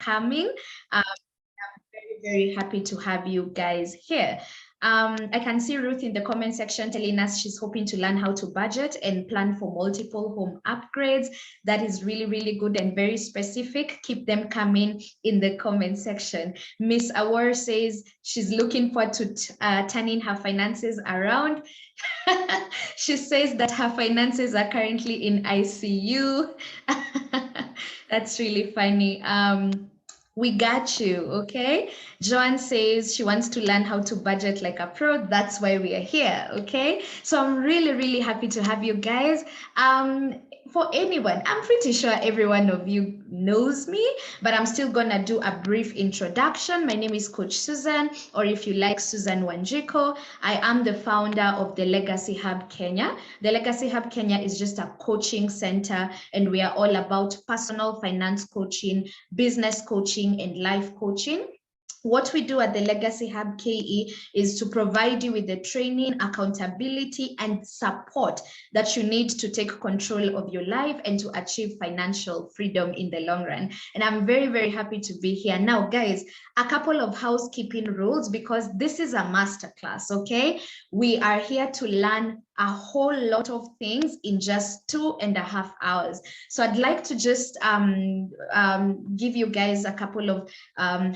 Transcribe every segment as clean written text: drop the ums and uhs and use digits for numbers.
coming. Very, very happy to have you guys here. I can see Ruth in the comment section telling us she's hoping to learn how to budget and plan for multiple home upgrades. That is really, really good and very specific. Keep them coming in the comment section. Miss Awar says she's looking forward to turning her finances around. She says that her finances are currently in ICU. That's really funny. We got you, okay? Joanne says she wants to learn how to budget like a pro. That's why we are here, okay? So I'm really, really happy to have you guys. For anyone, I'm pretty sure every one of you knows me, but I'm still gonna do a brief introduction. My name is Coach Susan, or if you like, Susan Wanjiko. I am the founder of the Legacy Hub Kenya. The Legacy Hub Kenya is just a coaching center, and we are all about personal finance coaching, business coaching, and life coaching. What we do at the Legacy Hub KE is to provide you with the training, accountability, and support that you need to take control of your life and to achieve financial freedom in the long run. And I'm very, very happy to be here. Now, guys, a couple of housekeeping rules, because this is a masterclass, okay? We are here to learn a whole lot of things in just 2.5 hours. So I'd like to just give you guys a couple of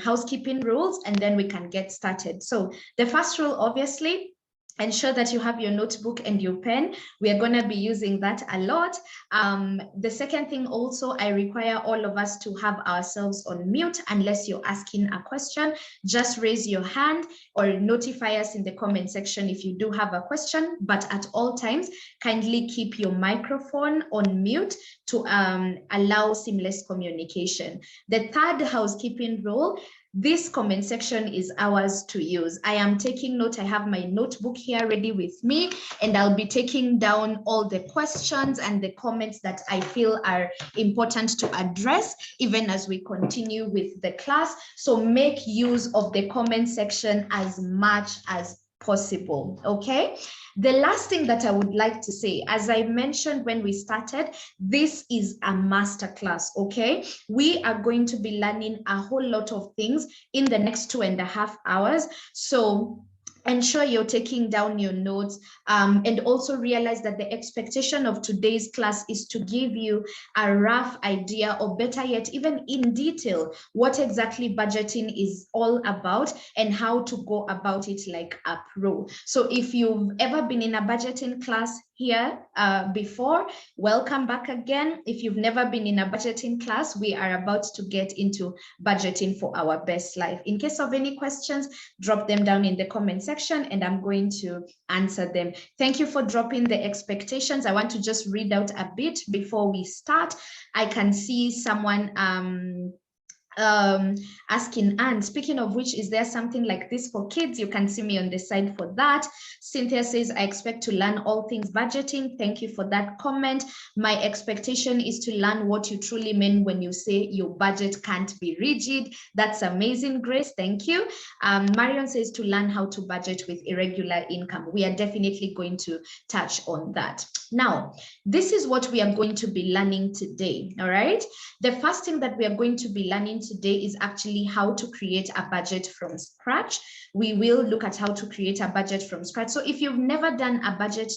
housekeeping rules, and then we can get started. So the first rule, obviously, ensure that you have your notebook and your pen. We are going to be using that a lot. The second thing also, I require all of us to have ourselves on mute unless you're asking a question. Just raise your hand or notify us in the comment section if you do have a question, but at all times, kindly keep your microphone on mute to allow seamless communication. The third housekeeping rule, this comment section is ours to use. I am taking note. I have my notebook here ready with me, and I'll be taking down all the questions and the comments that I feel are important to address, even as we continue with the class. So make use of the comment section as much as possible, okay? The last thing that I would like to say, as I mentioned when we started, this is a masterclass, okay? We are going to be learning a whole lot of things in the next 2.5 hours. So ensure you're taking down your notes, and also realize that the expectation of today's class is to give you a rough idea, or better yet, even in detail, what exactly budgeting is all about and how to go about it like a pro. So if you've ever been in a budgeting class here before, welcome back again. If you've never been in a budgeting class, we are about to get into budgeting for our best life. In case of any questions, drop them down in the comment section and I'm going to answer them. Thank you for dropping the expectations. I want to just read out a bit before we start. I can see someone asking, and speaking of which, is there something like this for kids? You can see me on the side for that. Cynthia says, I expect to learn all things budgeting. Thank you for that comment. My expectation is to learn what you truly mean when you say your budget can't be rigid. That's amazing, Grace. Thank you. Marion says to learn how to budget with irregular income. We are definitely going to touch on that. Now, this is what we are going to be learning today, all right? The first thing that we are going to be learning today is actually how to create a budget from scratch. We will look at how to create a budget from scratch. So if you've never done a budget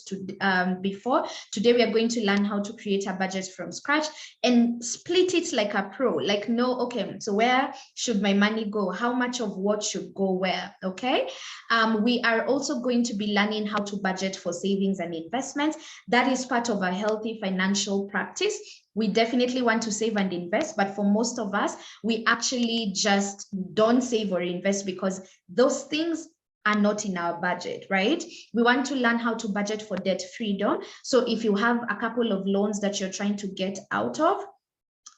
before, today we are going to learn how to create a budget from scratch and split it like a pro. Like, no, okay, so where should my money go? How much of what should go where, okay? We are also going to be learning how to budget for savings and investments. That is part of a healthy financial practice. We definitely want to save and invest, but for most of us, we actually just don't save or invest because those things are not in our budget, right? We want to learn how to budget for debt freedom. So if you have a couple of loans that you're trying to get out of,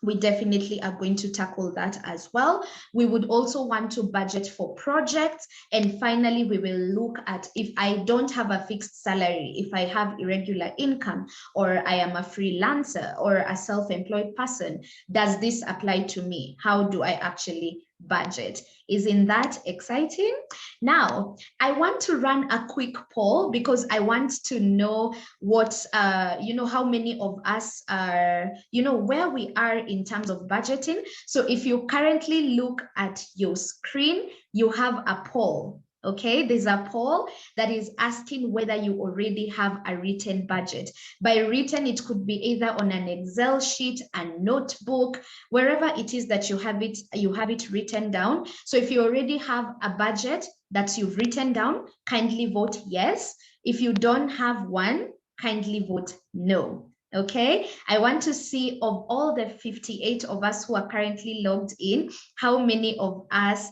we definitely are going to tackle that as well. We would also want to budget for projects. And finally, we will look at if I don't have a fixed salary, if I have irregular income, or I am a freelancer or a self-employed person, does this apply to me? How do I actually budget. Isn't that exciting? Now, I want to run a quick poll because I want to know what, how many of us are, where we are in terms of budgeting. So if you currently look at your screen, you have a poll. Okay, there's a poll that is asking whether you already have a written budget. By written, it could be either on an Excel sheet, a notebook, wherever it is that you have it written down. So if you already have a budget that you've written down, kindly vote yes. If you don't have one, kindly vote no. Okay, I want to see of all the 58 of us who are currently logged in, how many of us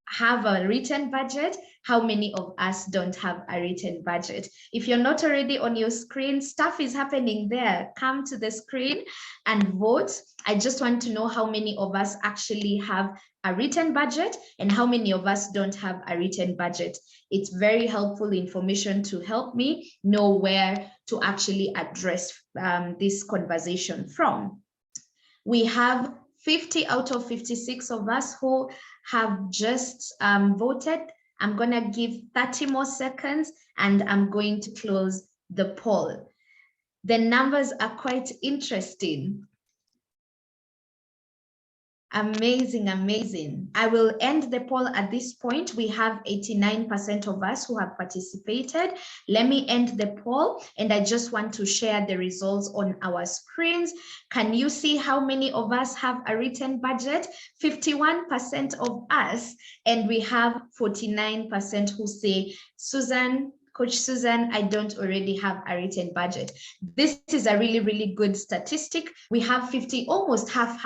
have a written budget, how many of us don't have a written budget. If you're not already on your screen, stuff is happening there. Come to the screen and vote. I just want to know how many of us actually have a written budget and how many of us don't have a written budget. It's very helpful information to help me know where to actually address this conversation from. We have 50 out of 56 of us who have just voted. I'm going to give 30 more seconds and I'm going to close the poll. The numbers are quite interesting. Amazing, amazing. I will end the poll at this point. We have 89% of us who have participated. Let me end the poll and I just want to share the results on our screens. Can you see how many of us have a written budget? 51% of us, and we have 49% who say, Susan, Coach Susan, I don't already have a written budget. This is a really, really good statistic. We have 50, almost half.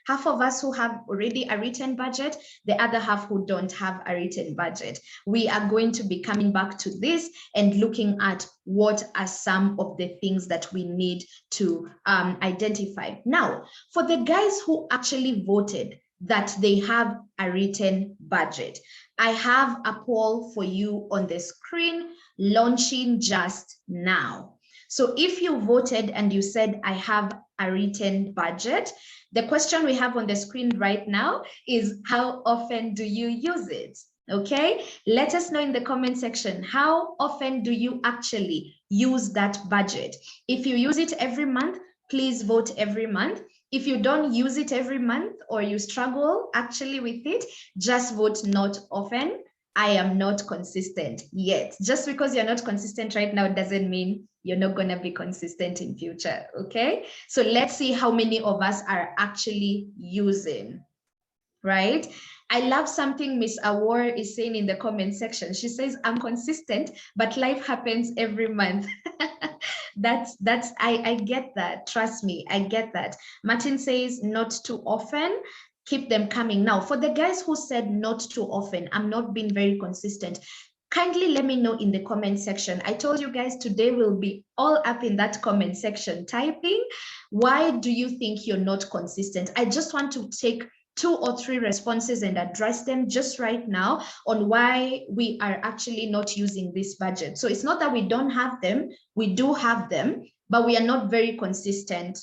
Half of us who have already a written budget, the other half who don't have a written budget. We are going to be coming back to this and looking at what are some of the things that we need to identify. Now, for the guys who actually voted that they have a written budget, I have a poll for you on the screen launching just now. So if you voted and you said, I have a written budget, the question we have on the screen right now is, how often do you use it? Okay, let us know in the comment section, how often do you actually use that budget? If you use it every month, please vote every month. If you don't use it every month or you struggle actually with it, just vote not often. I am not consistent yet. Just because you're not consistent right now doesn't mean you're not going to be consistent in future, okay? So let's see how many of us are actually using, right? I love something Miss Awar is saying in the comment section. She says, I'm consistent, but life happens every month. I get that. Trust me, I get that. Martin says, not too often. Keep them coming. Now, for the guys who said not too often, I'm not being very consistent. Kindly let me know in the comment section. I told you guys today will be all up in that comment section typing. Why do you think you're not consistent? I just want to take 2 or 3 responses and address them just right now on why we are actually not using this budget. So it's not that we don't have them, we do have them, but we are not very consistent.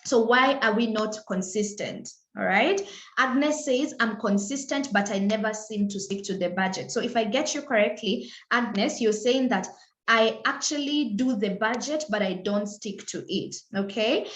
So why are we not consistent? All right. Agnes says, I'm consistent, but I never seem to stick to the budget. So if I get you correctly, Agnes, you're saying that I actually do the budget, but I don't stick to it, okay?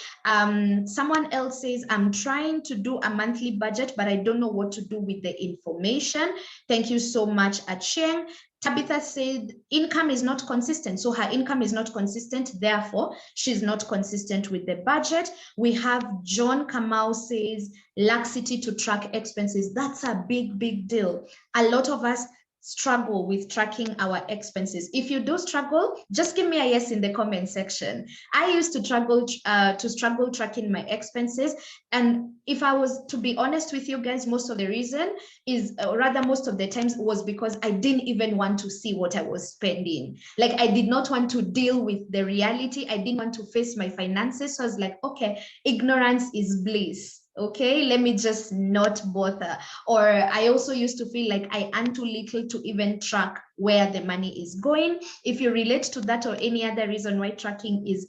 Someone else says, I'm trying to do a monthly budget, but I don't know what to do with the information. Thank you so much, Acheng. Tabitha said, income is not consistent. So her income is not consistent, therefore, she's not consistent with the budget. We have John Kamau says, laxity to track expenses. That's a big, big deal. A lot of us struggle with tracking our expenses. If you do struggle, just give me a yes in the comment section. I used to struggle tracking my expenses. And if I was to be honest with you guys, most of the reason is, or rather most of the times, was because I didn't even want to see what I was spending. Like I did not want to deal with the reality. I didn't want to face my finances. So I was like, okay, ignorance is bliss. Okay, let me just not bother. Or I also used to feel like I earn too little to even track where the money is going. If you relate to that or any other reason why tracking is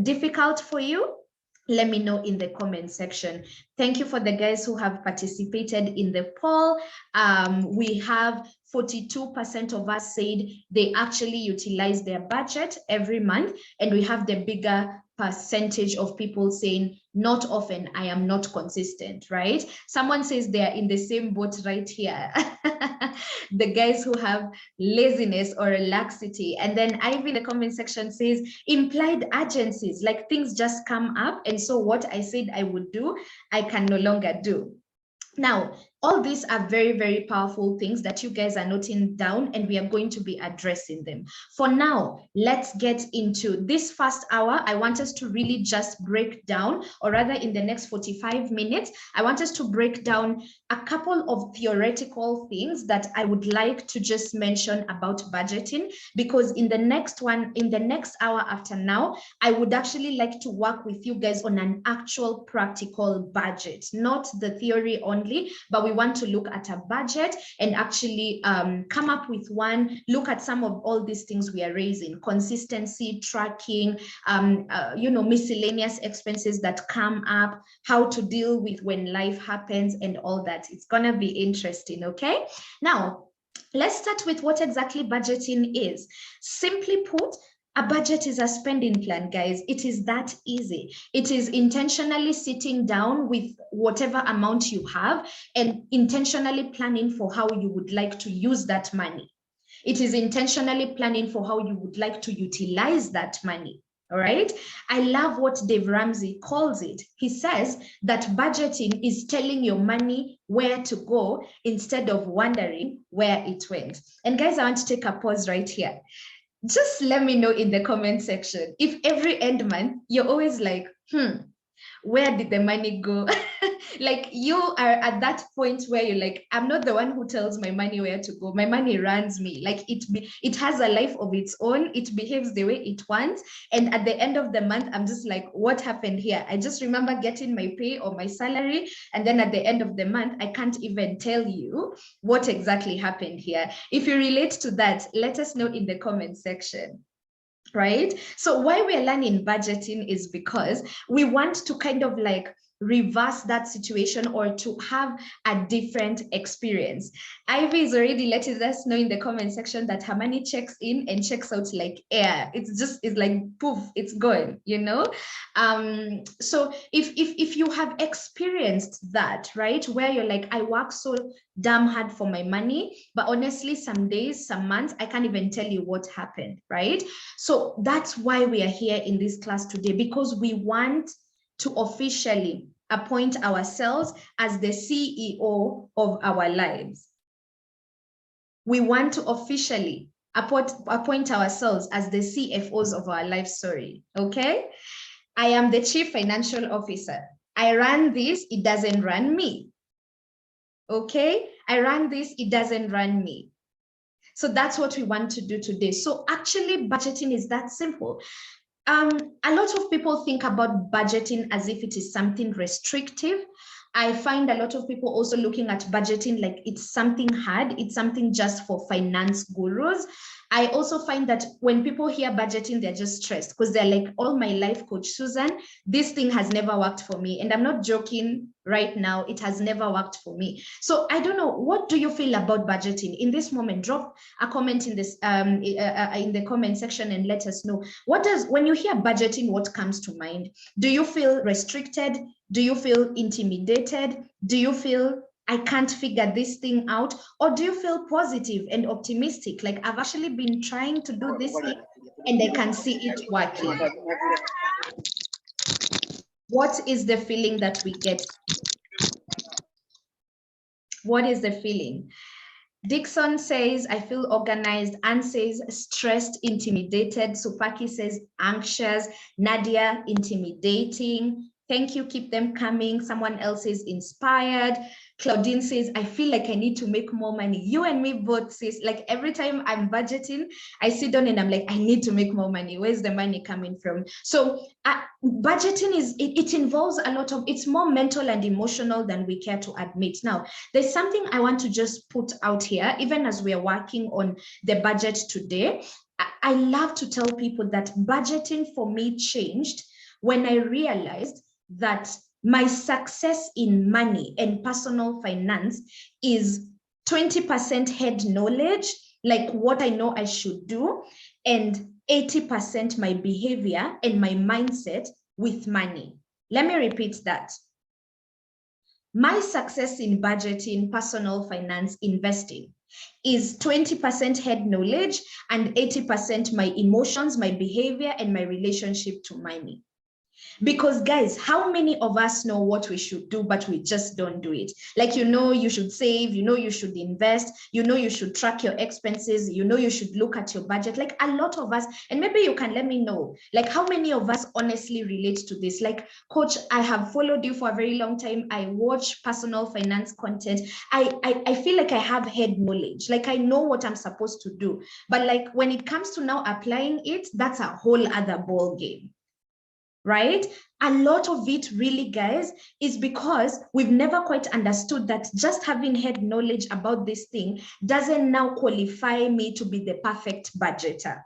difficult for you, let me know in the comment section. Thank you for the guys who have participated in the poll. We have 42% of us said they actually utilize their budget every month, and we have the bigger percentage of people saying not often, I am not consistent, right? Someone says they're in the same boat right here. The guys who have laziness or laxity. And then Ivy in the comment section says implied urgencies, like things just come up, and so what I said I would do, I can no longer do. Now, all these are very, very powerful things that you guys are noting down, and we are going to be addressing them. For now, let's get into this first hour. I want us to really just break down, or rather in the next 45 minutes, I want us to break down a couple of theoretical things that I would like to just mention about budgeting, because in the next hour after now, I would actually like to work with you guys on an actual practical budget, not the theory only, but we want to look at a budget and actually come up with one, look at some of all these things we are raising: consistency, tracking, miscellaneous expenses that come up, how to deal with when life happens, and all that. It's gonna be interesting, okay? Now, let's start with what exactly budgeting is. Simply put, a budget is a spending plan, guys. It is that easy. It is intentionally sitting down with whatever amount you have and intentionally planning for how you would like to use that money. It is intentionally planning for how you would like to utilize that money. All right. I love what Dave Ramsey calls it. He says that budgeting is telling your money where to go instead of wondering where it went. And guys, I want to take a pause right here. Just let me know in the comment section if every end month you're always like, where did the money go? Like, you are at that point where you're like, I'm not the one who tells my money where to go. My money runs me. Like, it has a life of its own. It behaves the way it wants. And at the end of the month, I'm just like, what happened here? I just remember getting my pay or my salary. And then at the end of the month, I can't even tell you what exactly happened here. If you relate to that, let us know in the comment section. Right? So why we're learning budgeting is because we want to kind of like reverse that situation, or to have a different experience. Ivy is already letting us know in the comment section that her money checks in and checks out like air. It's like poof, it's gone, you know? So if you have experienced that, right, where you're like, I work so damn hard for my money, but honestly, some days, some months, I can't even tell you what happened, right? So that's why we are here in this class today, because we want to officially appoint ourselves as the CEO of our lives. We want to officially appoint ourselves as the CFOs of our lives, sorry, okay? I am the Chief Financial Officer. I run this, it doesn't run me. Okay, I run this, it doesn't run me. So that's what we want to do today. So actually, budgeting is that simple. A lot of people think about budgeting as if it is something restrictive. I find a lot of people also looking at budgeting like it's something hard, it's something just for finance gurus. I also find that when people hear budgeting, they're just stressed because they're like, all my life, Coach Susan, this thing has never worked for me. And I'm not joking right now, it has never worked for me. So I don't know, what do you feel about budgeting? In this moment, drop a comment in this in the comment section and let us know. When you hear budgeting, what comes to mind? Do you feel restricted? Do you feel intimidated? Do you feel I can't figure this thing out? Or do you feel positive and optimistic? Like, I've actually been trying to do this thing and I can see it working. What is the feeling that we get? What is the feeling? Dixon says, I feel organized. Anne says, stressed, intimidated. Supaki says, anxious. Nadia, intimidating. Thank you, keep them coming. Someone else is inspired. Claudine says, I feel like I need to make more money. You and me both, sis. Like, every time I'm budgeting, I sit down and I'm like, I need to make more money. Where's the money coming from? So budgeting it involves a lot of, it's more mental and emotional than we care to admit. Now, there's something I want to just put out here, even as we are working on the budget today. I love to tell people that budgeting for me changed when I realized that my success in money and personal finance is 20% head knowledge, like what I know I should do, and 80% my behavior and my mindset with money. Let me repeat that. My success in budgeting, personal finance, investing is 20% head knowledge and 80% my emotions, my behavior, and my relationship to money. Because guys, how many of us know what we should do, but we just don't do it? Like, you should save, you should invest, you should track your expenses, you should look at your budget. Like a lot of us, and maybe you can let me know, like how many of us honestly relate to this? Like, Coach, I have followed you for a very long time. I watch personal finance content. I feel like I have head knowledge. Like I know what I'm supposed to do. But like when it comes to now applying it, that's a whole other ball game. Right? A lot of it really, guys, is because we've never quite understood that just having head knowledge about this thing doesn't now qualify me to be the perfect budgeter.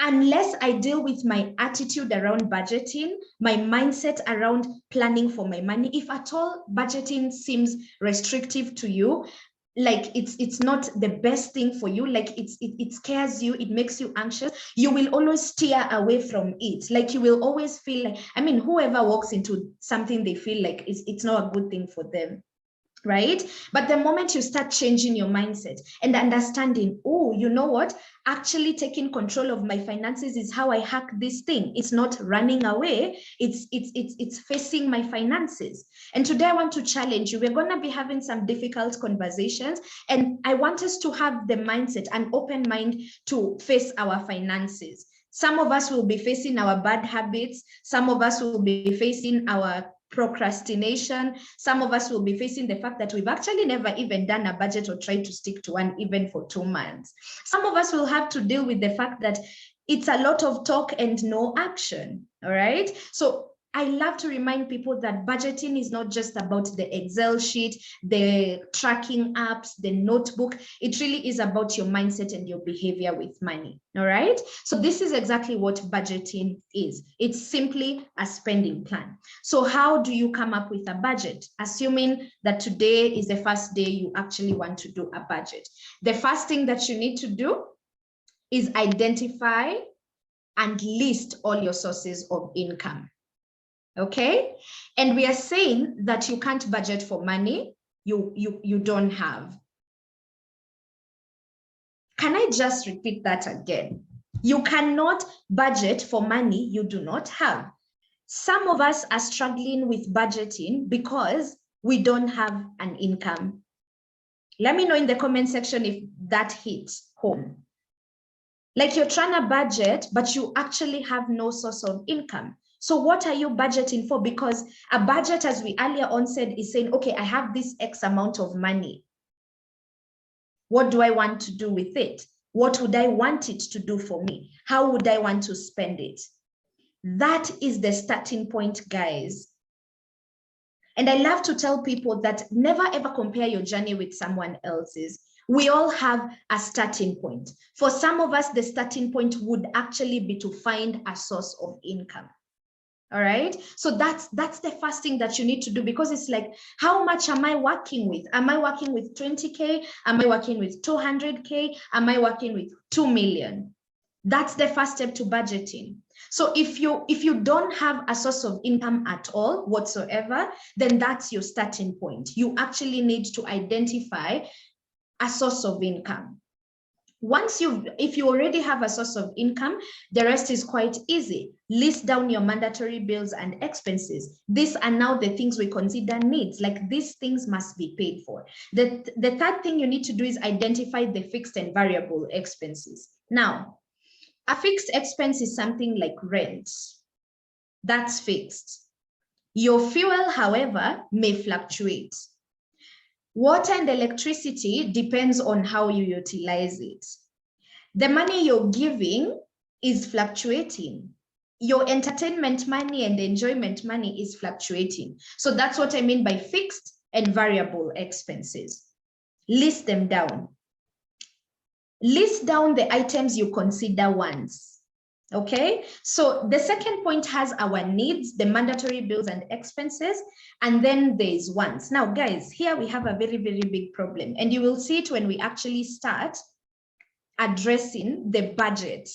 Unless I deal with my attitude around budgeting, my mindset around planning for my money. If at all budgeting seems restrictive to you, like it's not the best thing for you, like it scares you, it makes you anxious, you will always steer away from it. Like you will always feel like, I mean, whoever walks into something they feel like it's not a good thing for them, right? But the moment you start changing your mindset and understanding, oh, you know what, actually taking control of my finances is how I hack this thing. It's not running away, it's facing my finances. And today I want to challenge you. We're going to be having some difficult conversations, and I want us to have the mindset, an open mind to face our finances. Some of us will be facing our bad habits. Some of us will be facing our procrastination. Some of us will be facing the fact that we've actually never even done a budget or tried to stick to one even for 2 months. Some of us will have to deal with the fact that it's a lot of talk and no action. All right. So I love to remind people that budgeting is not just about the Excel sheet, the tracking apps, the notebook. It really is about your mindset and your behavior with money. All right. So this is exactly what budgeting is. It's simply a spending plan. So how do you come up with a budget? Assuming that today is the first day you actually want to do a budget. The first thing that you need to do is identify and list all your sources of income. Okay, and we are saying that you can't budget for money you don't have. Can I just repeat that again? You cannot budget for money you do not have. Some of us are struggling with budgeting because we don't have an income. Let me know in the comment section if that hits home. Like you're trying to budget, but you actually have no source of income. So what are you budgeting for? Because a budget, as we earlier on said, is saying, okay, I have this X amount of money. What do I want to do with it? What would I want it to do for me? How would I want to spend it? That is the starting point, guys. And I love to tell people that never ever compare your journey with someone else's. We all have a starting point. For some of us, the starting point would actually be to find a source of income. All right. So that's the first thing that you need to do, because it's like, how much am I working with? Am I working with 20K? Am I working with 200K? Am I working with 2 million? That's the first step to budgeting. So if you don't have a source of income at all whatsoever, then that's your starting point. You actually need to identify a source of income. If you already have a source of income, the rest is quite easy. List down your mandatory bills and expenses. These are now the things we consider needs, like these things must be paid for. The third thing you need to do is identify the fixed and variable expenses. Now, a fixed expense is something like rent. That's fixed. Your fuel, however, may fluctuate. Water and electricity depends on how you utilize it. The money you're giving is fluctuating. Your entertainment money and enjoyment money is fluctuating. So that's what I mean by fixed and variable expenses. List them down. List down the items you consider wants. Okay, so the second point has our needs, the mandatory bills and expenses, and then there's wants. Now, guys, here we have a very, very big problem, and you will see it when we actually start addressing the budget.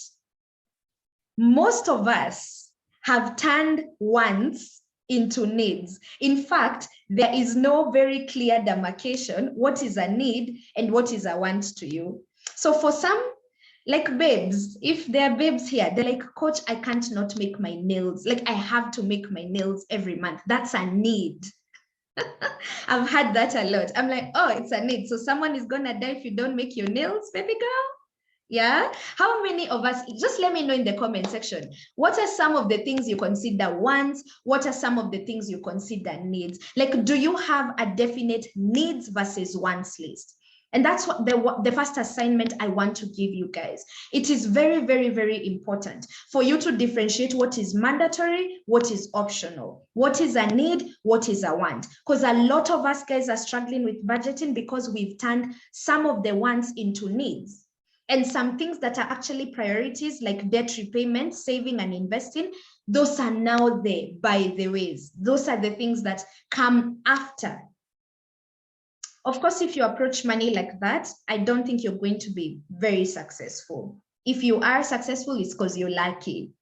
Most of us have turned wants into needs. In fact, there is no very clear demarcation what is a need and what is a want to you. So for some, like babes, if there are babes here, they're like, coach, I can't not make my nails. Like I have to make my nails every month. That's a need. I've had that a lot. I'm like, oh, it's a need. So someone is gonna die if you don't make your nails, baby girl. Yeah. How many of us, just let me know in the comment section, what are some of the things you consider wants? What are some of the things you consider needs? Like, do you have a definite needs versus wants list? And that's what the first assignment I want to give you guys. It is very, very, very important for you to differentiate what is mandatory, what is optional, what is a need, what is a want. Because a lot of us guys are struggling with budgeting because we've turned some of the wants into needs. And some things that are actually priorities like debt repayment, saving and investing, those are now there by the ways. Those are the things that come after. Of course, if you approach money like that, I don't think you're going to be very successful. If you are successful, it's because you're lucky.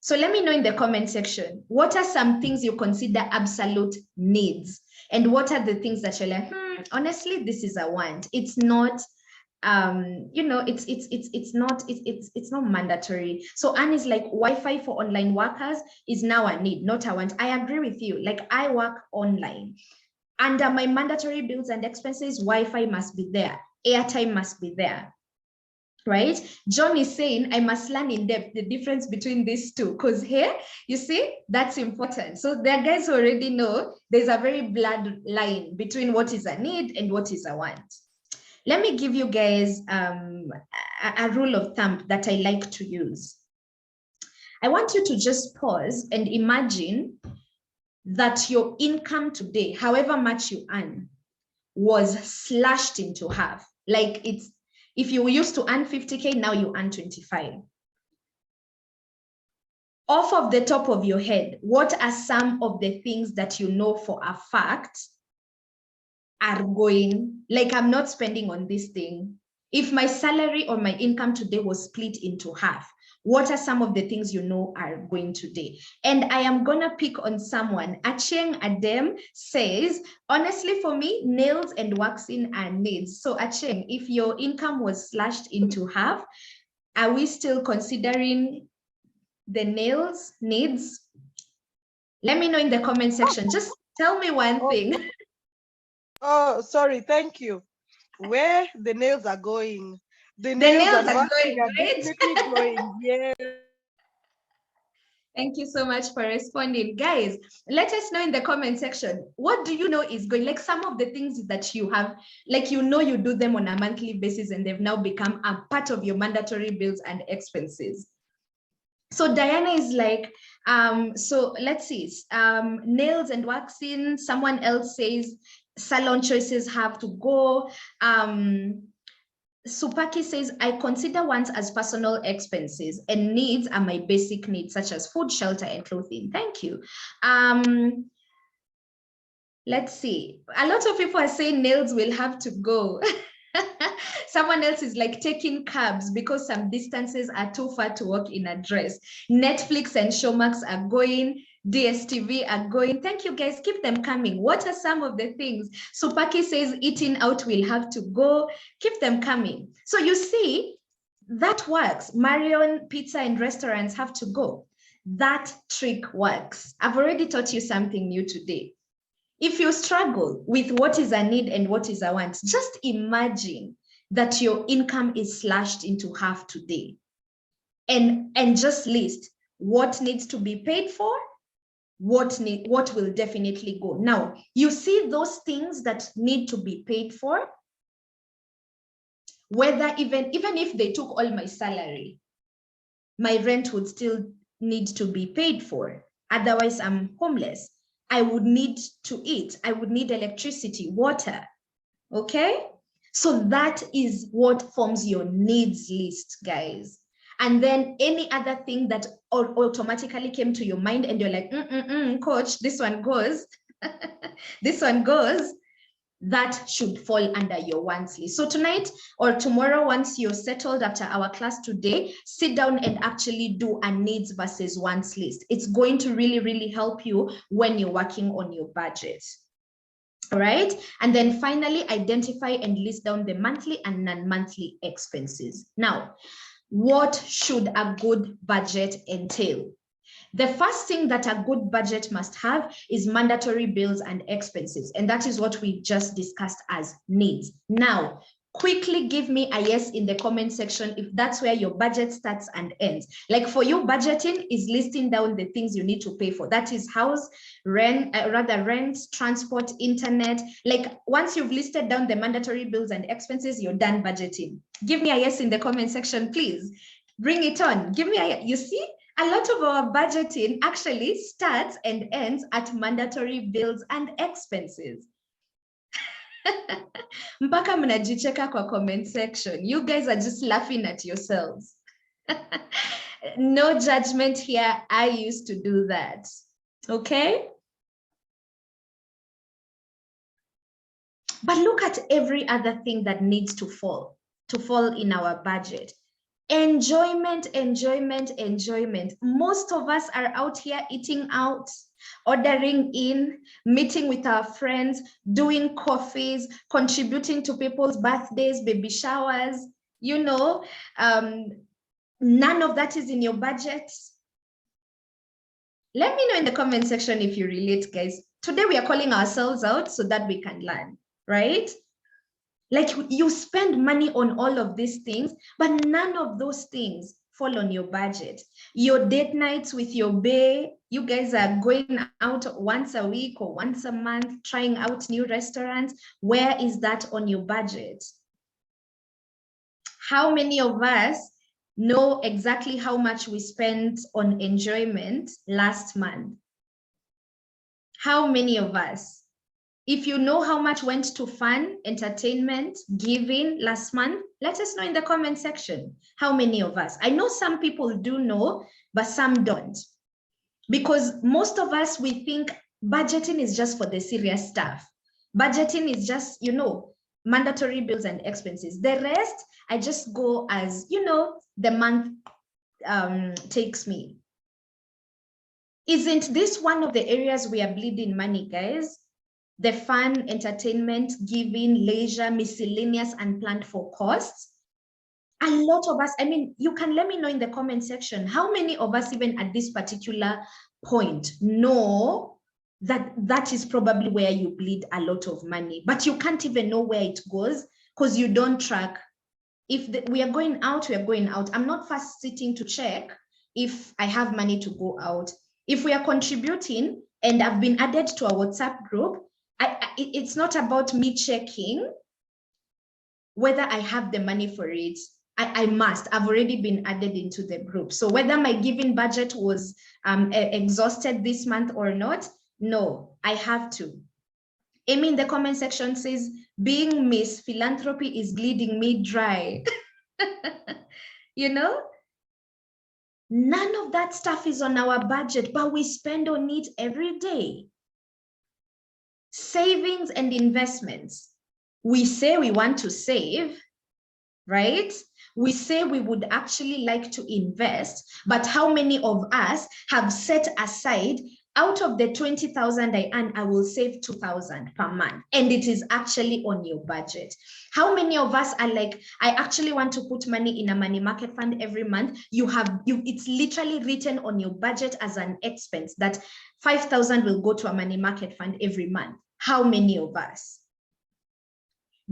So let me know in the comment section, what are some things you consider absolute needs? And what are the things that you're like, honestly, this is a want. It's not, you know, it's not mandatory. So Anne is like, Wi-Fi for online workers is now a need, not a want. I agree with you. Like I work online. Under my mandatory bills and expenses, Wi-Fi must be there. Airtime must be there, right? John is saying, I must learn in depth the difference between these two, because here, you see, that's important. So there are guys who already know there's a very blurred line between what is a need and what is a want. Let me give you guys a rule of thumb that I like to use. I want you to just pause and imagine that your income today, however much you earn, was slashed into half. Like it's, if you used to earn 50K, now you earn 25. Off of the top of your head, what are some of the things that you know for a fact are going, like I'm not spending on this thing. If my salary or my income today was split into half, what are some of the things you know are going today? And I am gonna pick on someone. Acheng Adem says, honestly for me, nails and waxing are needs. So Acheng, if your income was slashed into half, are we still considering the nails needs? Let me know in the comment section. Just tell me one thing. Oh, sorry, thank you. Where the nails are going. The nails nails are waxing going, are right? definitely going. Yeah. Thank you so much for responding. Guys, let us know in the comment section, what do you know is going, like some of the things that you have, like you know you do them on a monthly basis and they've now become a part of your mandatory bills and expenses. So Diana is like, so let's see, nails and waxing. Someone else says salon choices have to go. Supaki says, I consider wants as personal expenses and needs are my basic needs, such as food, shelter, and clothing. Thank you. Let's see. A lot of people are saying nails will have to go. Someone else is like taking cabs because some distances are too far to walk in a dress. Netflix and Showmax are going. DSTV are going. Thank you guys. Keep them coming. What are some of the things? Supaki says eating out will have to go. Keep them coming. So you see, that works. Marion Pizza and restaurants have to go. That trick works. I've already taught you something new today. If you struggle with what is a need and what is a want, just imagine that your income is slashed into half today. And just list what needs to be paid for, what will definitely go. Now, you see those things that need to be paid for, whether even if they took all my salary, my rent would still need to be paid for. Otherwise, I'm homeless. I would need to eat. I would need electricity, water. Okay? So that is what forms your needs list, guys. and then any other thing that automatically came to your mind and you're like, coach, this one goes, this one goes, that should fall under your wants list. So tonight or tomorrow, once you're settled after our class today, sit down and actually do a needs versus wants list. It's going to really, really help you when you're working on your budget. All right. And then finally, identify and list down the monthly and non-monthly expenses. Now, what should a good budget entail? The first thing that a good budget must have is mandatory bills and expenses. And that is what we just discussed as needs. Now, quickly give me a yes in the comment section if that's where your budget starts and ends. Like for you, budgeting is listing down the things you need to pay for. That is house, rent, rent, transport, internet. Like once you've listed down the mandatory bills and expenses, you're done budgeting. Give me a yes in the comment section, please. Bring it on. Give me a yes. You see? A lot of our budgeting actually starts and ends at mandatory bills and expenses. Mpaka mnajicheka kwa comment section. You guys are just laughing at yourselves. No judgment here. I used to do that. Okay? But look at every other thing that needs to fall in our budget. Enjoyment, enjoyment, enjoyment. Most of us are out here eating out, ordering in, meeting with our friends, doing coffees, contributing to people's birthdays, baby showers. You know, none of that is in your budget. Let me know in the comment section if you relate, guys. Today we are calling ourselves out so that we can learn, right? Like you spend money on all of these things, but none of those things fall on your budget. Your date nights with your bae, you guys are going out once a week or once a month, trying out new restaurants. Where is that on your budget? How many of us know exactly how much we spent on enjoyment last month? How many of us? If you know how much went to fun, entertainment, giving last month, let us know in the comment section. How many of us? I know some people do know, but some don't. Because most of us, we think budgeting is just for the serious stuff. Budgeting is just, you know, mandatory bills and expenses. The rest, I just go as, you know, the month takes me. Isn't this one of the areas we are bleeding money, guys? The fun, entertainment, giving, leisure, miscellaneous, and planned for costs. A lot of us, I mean, you can let me know in the comment section, how many of us even at this particular point know that that is probably where you bleed a lot of money, but you can't even know where it goes because you don't track. If we are going out, we are going out. I'm not first sitting to check if I have money to go out. If we are contributing and I've been added to a WhatsApp group, it's not about me checking whether I have the money for it. I must. I've already been added into the group. So whether my giving budget was exhausted this month or not, no, I have to. Amy in the comment section says, being Miss Philanthropy is bleeding me dry. You know? None of that stuff is on our budget, but we spend on it every day. Savings and investments. We say we want to save, right? We say we would actually like to invest, but how many of us have set aside, out of the 20,000 I earn, I will save 2,000 per month, and it is actually on your budget? How many of us are like, I actually want to put money in a money market fund every month? It's literally written on your budget as an expense that 5,000 will go to a money market fund every month. How many of us?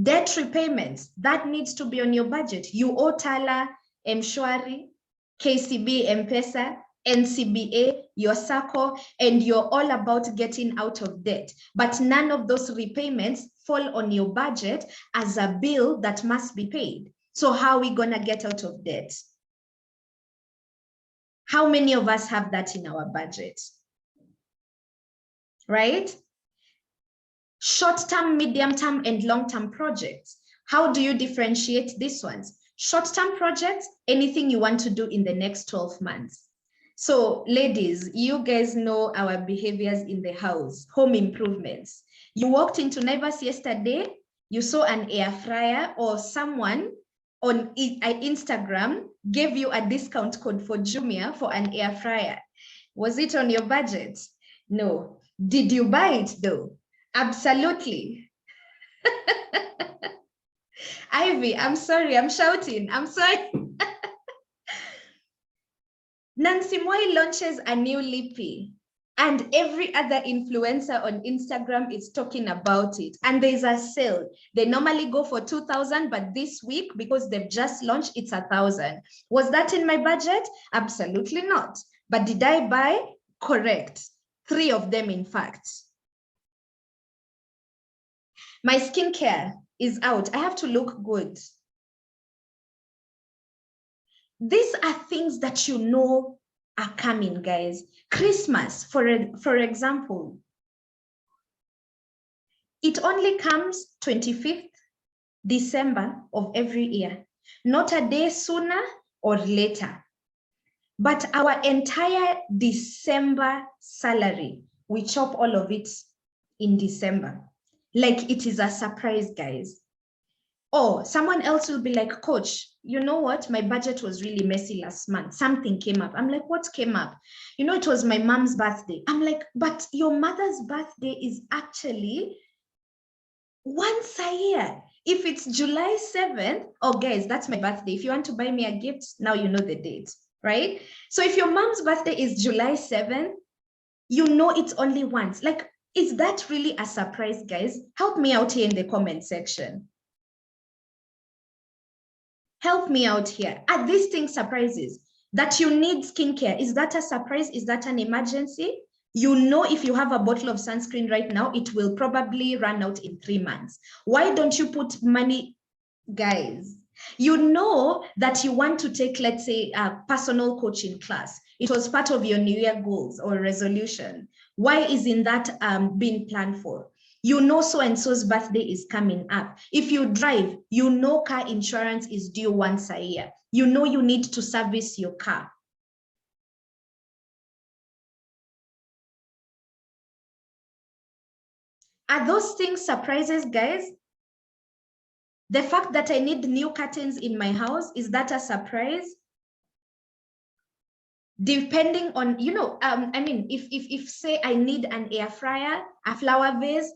Debt repayments, that needs to be on your budget. You owe Tala, Mshwari, KCB, M-Pesa, NCBA, your SACCO, and you're all about getting out of debt. But none of those repayments fall on your budget as a bill that must be paid. So how are we gonna get out of debt? How many of us have that in our budget? Right? Short-term, medium-term, and long-term projects. How do you differentiate these ones? Short-term projects, anything you want to do in the next 12 months. So ladies, you guys know our behaviors in the house, home improvements. You walked into Naivas yesterday, you saw an air fryer, or someone on Instagram gave you a discount code for Jumia for an air fryer. Was it on your budget? No. Did you buy it though? Absolutely. Ivy, I'm sorry, I'm shouting. I'm sorry. Nancy Moi launches a new lippy, and every other influencer on Instagram is talking about it. And there's a sale. They normally go for 2,000, but this week, because they've just launched, it's 1,000. Was that in my budget? Absolutely not. But did I buy? Correct. 3 of them, in fact. My skincare is out. I have to look good. These are things that you know are coming, guys. Christmas, for example, it only comes 25th December of every year, not a day sooner or later. But our entire December salary, we chop all of it in December. Like it is a surprise, guys. Or someone else will be like, coach, you know what? My budget was really messy last month. Something came up. I'm like, what came up? You know, it was my mom's birthday. I'm like, but your mother's birthday is actually once a year. If it's July 7th, oh guys, that's my birthday. If you want to buy me a gift, now you know the date, right? So if your mom's birthday is July 7th, you know it's only once. Like, is that really a surprise, guys? Help me out here in the comment section. Help me out here. Are these things surprises? That you need skincare, is that a surprise? Is that an emergency? You know, if you have a bottle of sunscreen right now, it will probably run out in 3 months. Why don't you put money, guys? You know that you want to take, let's say, a personal coaching class. It was part of your New Year goals or resolution. Why isn't that being planned for? You know so-and-so's birthday is coming up. If you drive, you know car insurance is due once a year. You know you need to service your car. Are those things surprises, guys? The fact that I need new curtains in my house, is that a surprise? Depending on, you know, I mean, if say I need an air fryer, a flower vase,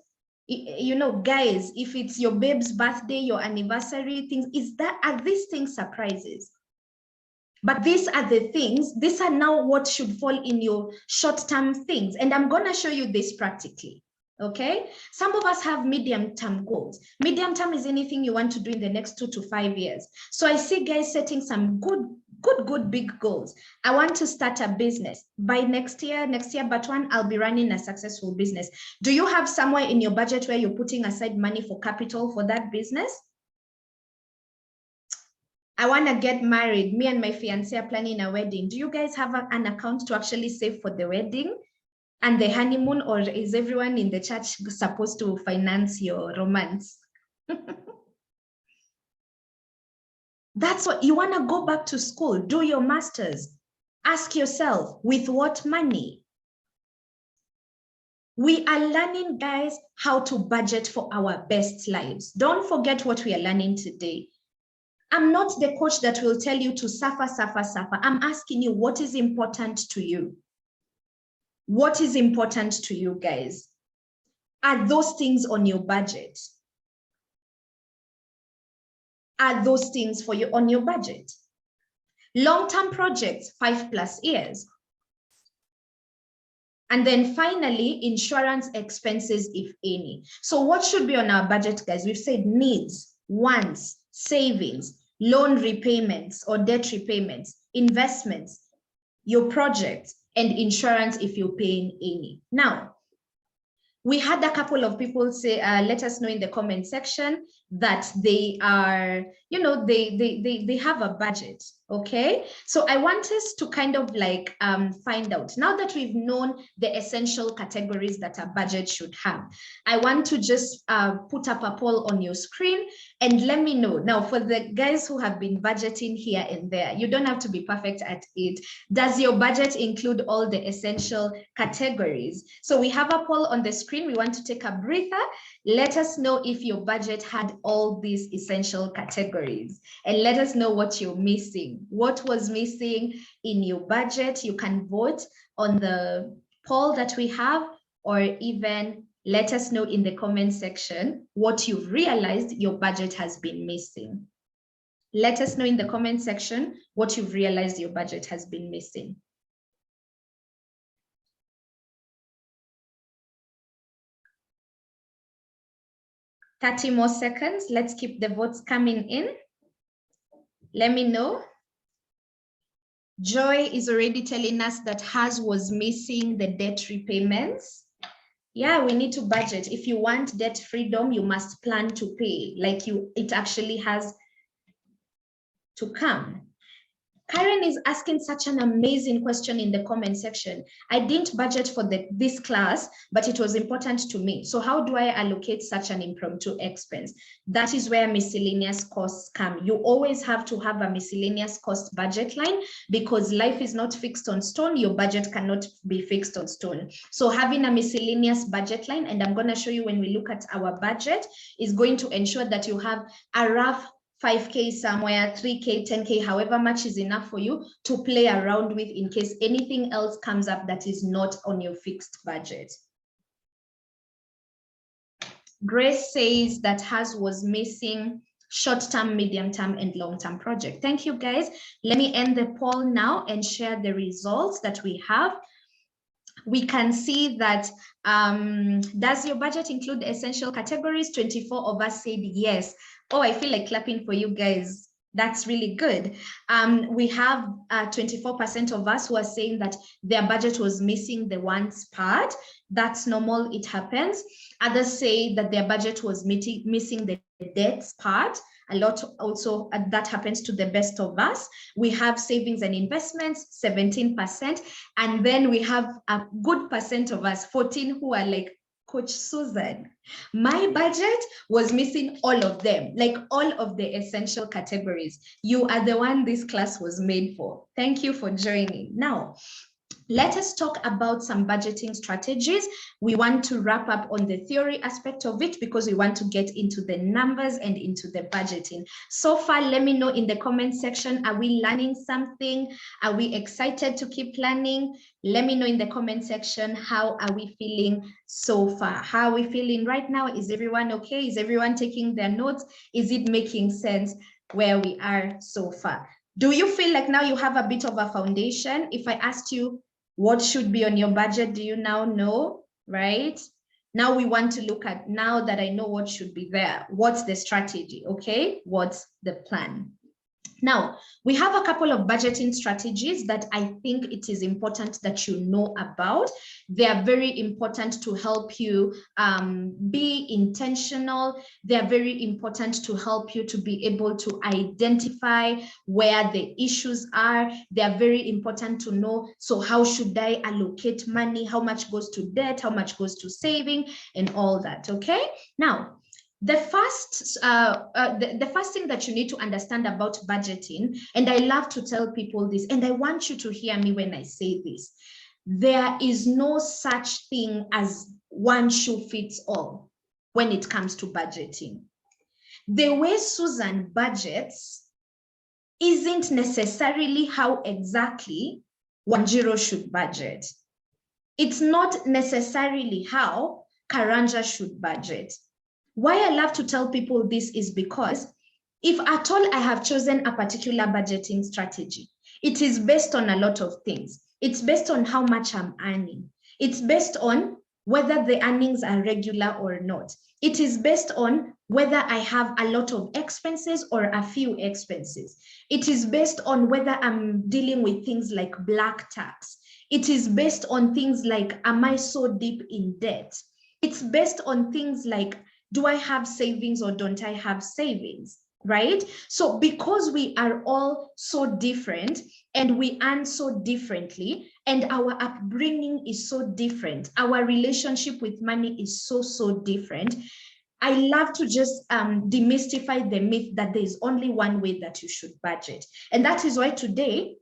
you know, guys, if it's your babe's birthday, your anniversary, things, are these things surprises? But these are the things, these are now what should fall in your short-term things. And I'm gonna show you this practically, okay? Some of us have medium-term goals. Medium-term is anything you want to do in the next 2 to 5 years. So I see guys setting some good big goals. I want to start a business by next year, but one, I'll be running a successful business. Do you have somewhere in your budget where you're putting aside money for capital for that business? I want to get married. Me and my fiancé are planning a wedding. Do you guys have an account to actually save for the wedding and the honeymoon, or is everyone in the church supposed to finance your romance? That's what you want to go back to school, do your master's. Ask yourself, with what money? We are learning, guys, how to budget for our best lives. Don't forget what we are learning today. I'm not the coach that will tell you to suffer. I'm asking you, what is important to you? What is important to you, guys? Are those things on your budget? Are those things for you on your budget? Long-term projects, 5+ years. And then finally, insurance expenses, if any. So what should be on our budget, guys? We've said needs, wants, savings, loan repayments or debt repayments, investments, your projects, and insurance if you're paying any. Now, we had a couple of people say, let us know in the comment section that they are, you know, they have a budget, Okay, so I want us to kind of like find out, now that we've known the essential categories that a budget should have, I want to just put up a poll on your screen and let me know. Now, for the guys who have been budgeting here and there, you don't have to be perfect at it. Does your budget include all the essential categories? So we have a poll on the screen. We want to take a breather. Let us know if your budget had all these essential categories, and let us know what you're missing. What was missing in your budget? You can vote on the poll that we have, or even let us know in the comment section what you've realized your budget has been missing. Let us know in the comment section what you've realized your budget has been missing. Thirty more seconds. Let's keep the votes coming in. Let me know. Joy is already telling us that hers was missing the debt repayments. Yeah, we need to budget. If you want debt freedom, you must plan to pay. Like it actually has to come. Karen is asking such an amazing question in the comment section. I didn't budget for this class, but it was important to me. So how do I allocate such an impromptu expense? That is where miscellaneous costs come. You always have to have a miscellaneous cost budget line, because life is not fixed on stone. Your budget cannot be fixed on stone. So having a miscellaneous budget line, and I'm going to show you when we look at our budget, is going to ensure that you have a rough 5K somewhere, 3K, 10K, however much is enough for you to play around with in case anything else comes up that is not on your fixed budget. Grace says that hers was missing short-term, medium-term, and long-term project. Thank you, guys. Let me end the poll now and share the results that we have. We can see that, does your budget include essential categories? 24 of us said yes. Oh, I feel like clapping for you guys. That's really good. We have 24% of us who are saying that their budget was missing the wants part. That's normal, it happens. Others say that their budget was missing the debts part. A lot also that happens to the best of us. We have savings and investments, 17%. And then we have a good percent of us, 14, who are like, Coach Susan, my budget was missing all of them, like all of the essential categories. You are the one this class was made for. Thank you for joining. Now, let us talk about some budgeting strategies. We want to wrap up on the theory aspect of it because we want to get into the numbers and into the budgeting. So far, let me know in the comment section, are we learning something? Are we excited to keep learning? Let me know in the comment section, how are we feeling so far? How are we feeling right now? Is everyone okay? Is everyone taking their notes? Is it making sense where we are so far? Do you feel like now you have a bit of a foundation? If I asked you, what should be on your budget? Do you now know, right? Now we want to look at, now that I know what should be there, what's the strategy, okay? What's the plan? Now, we have a couple of budgeting strategies that I think it is important that you know about. They are very important to help you be intentional. They are very important to help you to be able to identify where the issues are. They are very important to know, so how should I allocate money? How much goes to debt? How much goes to saving? And all that, okay? Now, the first thing that you need to understand about budgeting, and I love to tell people this, and I want you to hear me when I say this, there is no such thing as one shoe fits all when it comes to budgeting. The way Susan budgets isn't necessarily how exactly Wanjiro should budget. It's not necessarily how Karanja should budget. Why I love to tell people this is because if at all I have chosen a particular budgeting strategy, it is based on a lot of things. It's based on how much I'm earning. It's based on whether the earnings are regular or not. It is based on whether I have a lot of expenses or a few expenses. It is based on whether I'm dealing with things like black tax. It is based on things like, am I so deep in debt? It's based on things like, do I have savings or don't I have savings? right? So because we are all so different and we earn so differently and our upbringing is so different, our relationship with money is so different, I love to just demystify the myth that there is only one way that you should budget. And that is why today,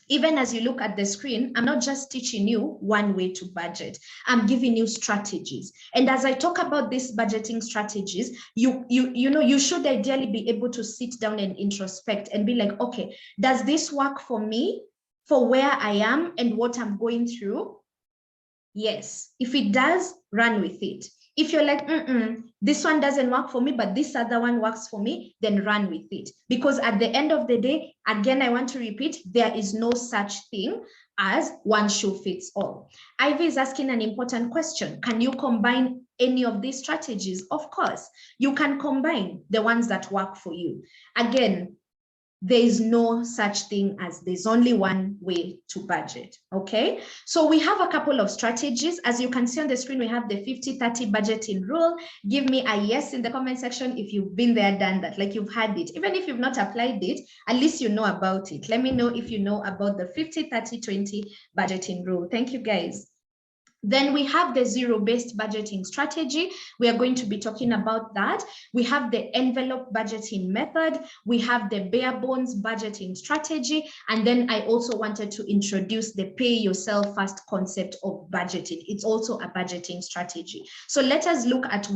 even as you look at the screen, I'm not just teaching you one way to budget. I'm giving you strategies. And as I talk about these budgeting strategies, you should ideally be able to sit down and introspect and be like, okay, does this work for me, for where I am and what I'm going through? Yes. If it does, run with it. If you're like, this one doesn't work for me, but this other one works for me, then run with it. Because at the end of the day, again, I want to repeat, there is no such thing as one shoe fits all. Ivy is asking an important question. Can you combine any of these strategies? Of course, you can combine the ones that work for you. Again, there is no such thing as there's only one way to budget, okay? So we have a couple of strategies. As you can see on the screen, we have the 50-30 budgeting rule. Give me a yes in the comment section if you've been there, done that, like you've had it. Even if you've not applied it, at least you know about it. Let me know if you know about the 50-30-20 budgeting rule. Thank you, guys. Then we have the zero-based budgeting strategy. We are going to be talking about that. We have the envelope budgeting method. We have the bare bones budgeting strategy. And then I also wanted to introduce the pay yourself first concept of budgeting. It's also a budgeting strategy. So let us look at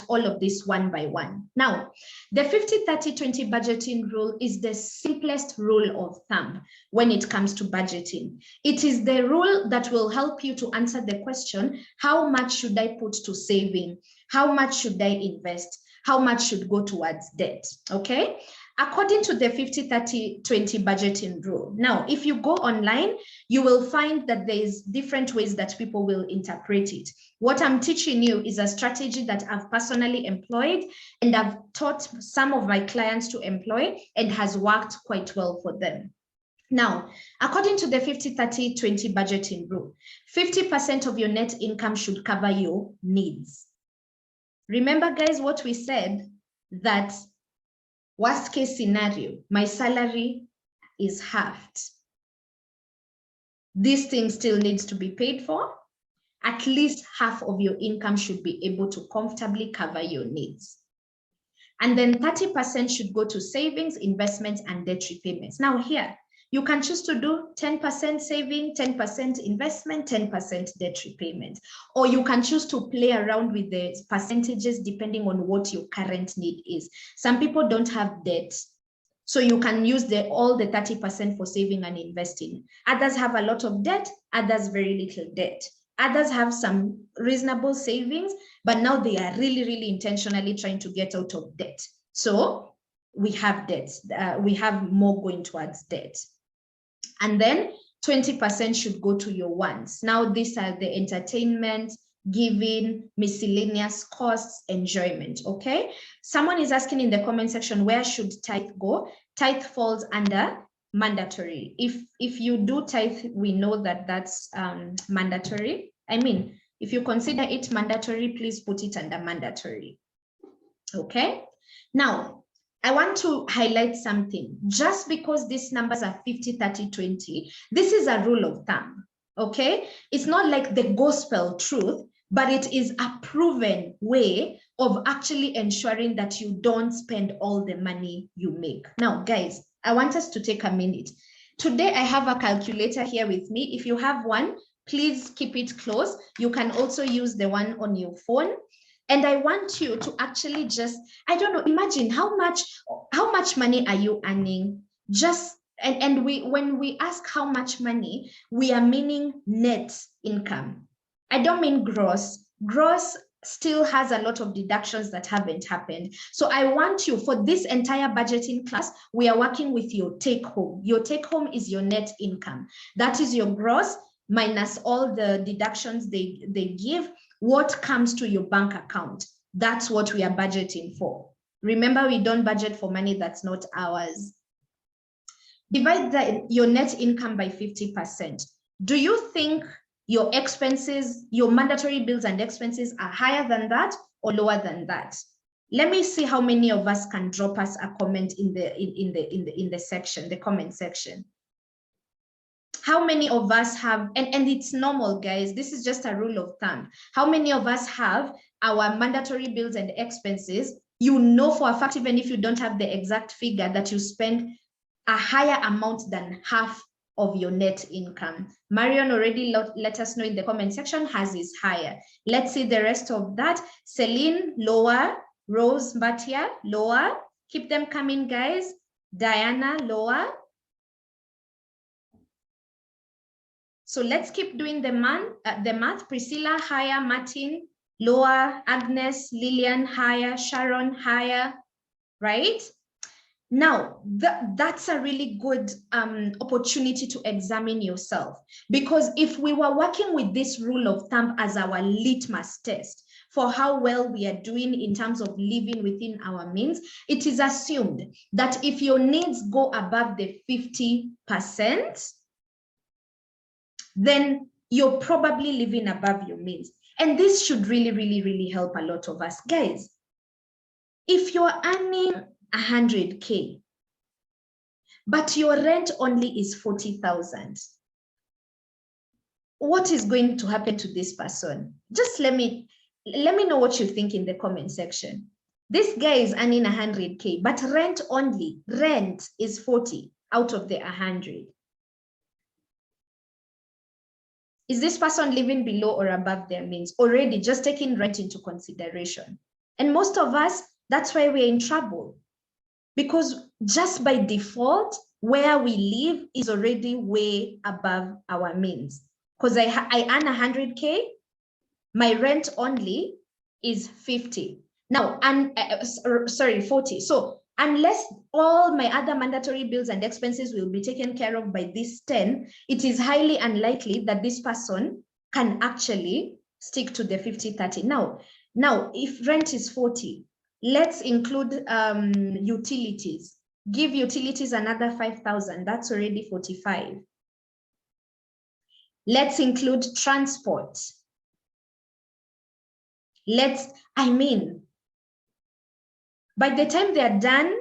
all of this one by one. Now, the 50-30-20 budgeting rule is the simplest rule of thumb when it comes to budgeting. It is the rule that will help you to answer the question, how much should I put to saving? How much should I invest? How much should go towards debt? Okay. According to the 50-30-20 budgeting rule. Now, if you go online, you will find that there is different ways that people will interpret it. What I'm teaching you is a strategy that I've personally employed and I've taught some of my clients to employ and has worked quite well for them. Now, according to the 50-30-20 budgeting rule, 50% of your net income should cover your needs. Remember, guys, what we said, that worst case scenario, my salary is halved. This thing still needs to be paid for. At least half of your income should be able to comfortably cover your needs. And then 30% should go to savings, investments, and debt repayments. Now here, you can choose to do 10% saving, 10% investment, 10% debt repayment. Or you can choose to play around with the percentages depending on what your current need is. Some people don't have debt, so you can use all the 30% for saving and investing. Others have a lot of debt, others very little debt. Others have some reasonable savings, but now they are really intentionally trying to get out of debt. So we have debt, we have more going towards debt. And then 20% should go to your wants. Now these are the entertainment, giving, miscellaneous costs, enjoyment, okay? Someone is asking in the comment section, where should tithe go? Tithe falls under mandatory. If you do tithe, we know that that's mandatory. I mean, if you consider it mandatory, please put it under mandatory, okay? Now, I want to highlight something. Just because these numbers are 50-30-20, this is a rule of thumb, okay? It's not like the gospel truth, but it is a proven way of actually ensuring that you don't spend all the money you make. Now, guys, I want us to take a minute. Today, I have a calculator here with me. If you have one, please keep it close. You can also use the one on your phone. And I want you to actually just, I don't know, imagine how much money are you earning? And when we ask how much money, we are meaning net income. I don't mean gross. Gross still has a lot of deductions that haven't happened. So I want you, for this entire budgeting class, we are working with your take home. Your take home is your net income. That is your gross minus all the deductions they give. What comes to your bank account? That's what we are budgeting for. Remember, we don't budget for money that's not ours. Divide your net income by 50%. Do you think your expenses, your mandatory bills and expenses are higher than that or lower than that? Let me see how many of us can drop us a comment in the section, the comment section. How many of us have, and it's normal, guys, this is just a rule of thumb. How many of us have our mandatory bills and expenses? You know for a fact, even if you don't have the exact figure, that you spend a higher amount than half of your net income. Marion already let us know in the comment section, hers is higher. Let's see the rest of that. Celine, lower. Rose, Batia, lower. Keep them coming, guys. Diana, lower. So let's keep doing the math. Priscilla, higher. Martin, lower. Agnes, Lillian, higher. Sharon, higher. Right? Now, that's a really good opportunity to examine yourself. Because if we were working with this rule of thumb as our litmus test for how well we are doing in terms of living within our means, it is assumed that if your needs go above the 50%, then you're probably living above your means. And this should really, really, really help a lot of us. Guys, if you're earning 100K, but your rent only is 40,000, what is going to happen to this person? Just let me know what you think in the comment section. This guy is earning 100K, but rent is 40 out of the 100. Is this person living below or above their means already, just taking rent into consideration? And most of us, that's why we're in trouble. Because just by default, where we live is already way above our means. Because I earn 100K, my rent only is 50. Now, sorry, 40. So unless all my other mandatory bills and expenses will be taken care of by this 10, it is highly unlikely that this person can actually stick to the 50-30. Now, if rent is 40, let's include utilities. Give utilities another 5,000. That's already 45. Let's include transport. By the time they're done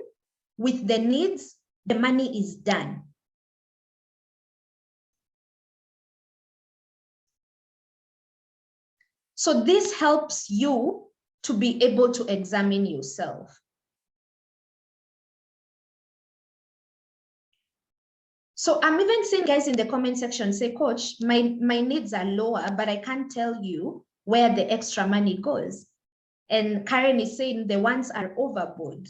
with the needs, the money is done. So this helps you to be able to examine yourself. So I'm even seeing guys in the comment section say, Coach, my needs are lower, but I can't tell you where the extra money goes. And Karen is saying the ones are overboard.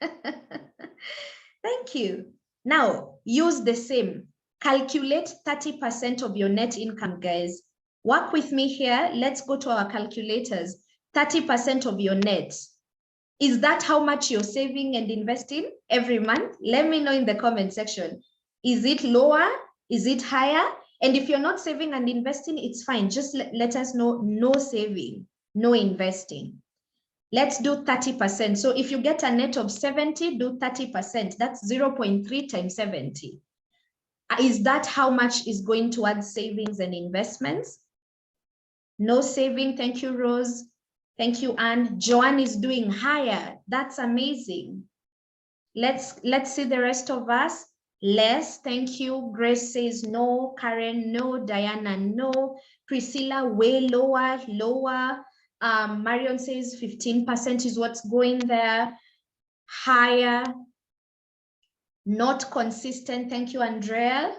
Thank you. Now, use the same. Calculate 30% of your net income, guys. Work with me here. Let's go to our calculators. 30% of your net. Is that how much you're saving and investing every month? Let me know in the comment section. Is it lower? Is it higher? And if you're not saving and investing, it's fine. Just let us know no saving, no investing. Let's do 30%. So if you get a net of 70, do 30%. That's 0.3 times 70. Is that how much is going towards savings and investments? No saving. Thank you, Rose. Thank you, Anne. Joanne is doing higher. That's amazing. Let's see the rest of us. Less, thank you. Grace says no. Karen, no. Diana, no. Priscilla, way lower. Marion says 15% is what's going there. Higher. Not consistent. Thank you, Andrea.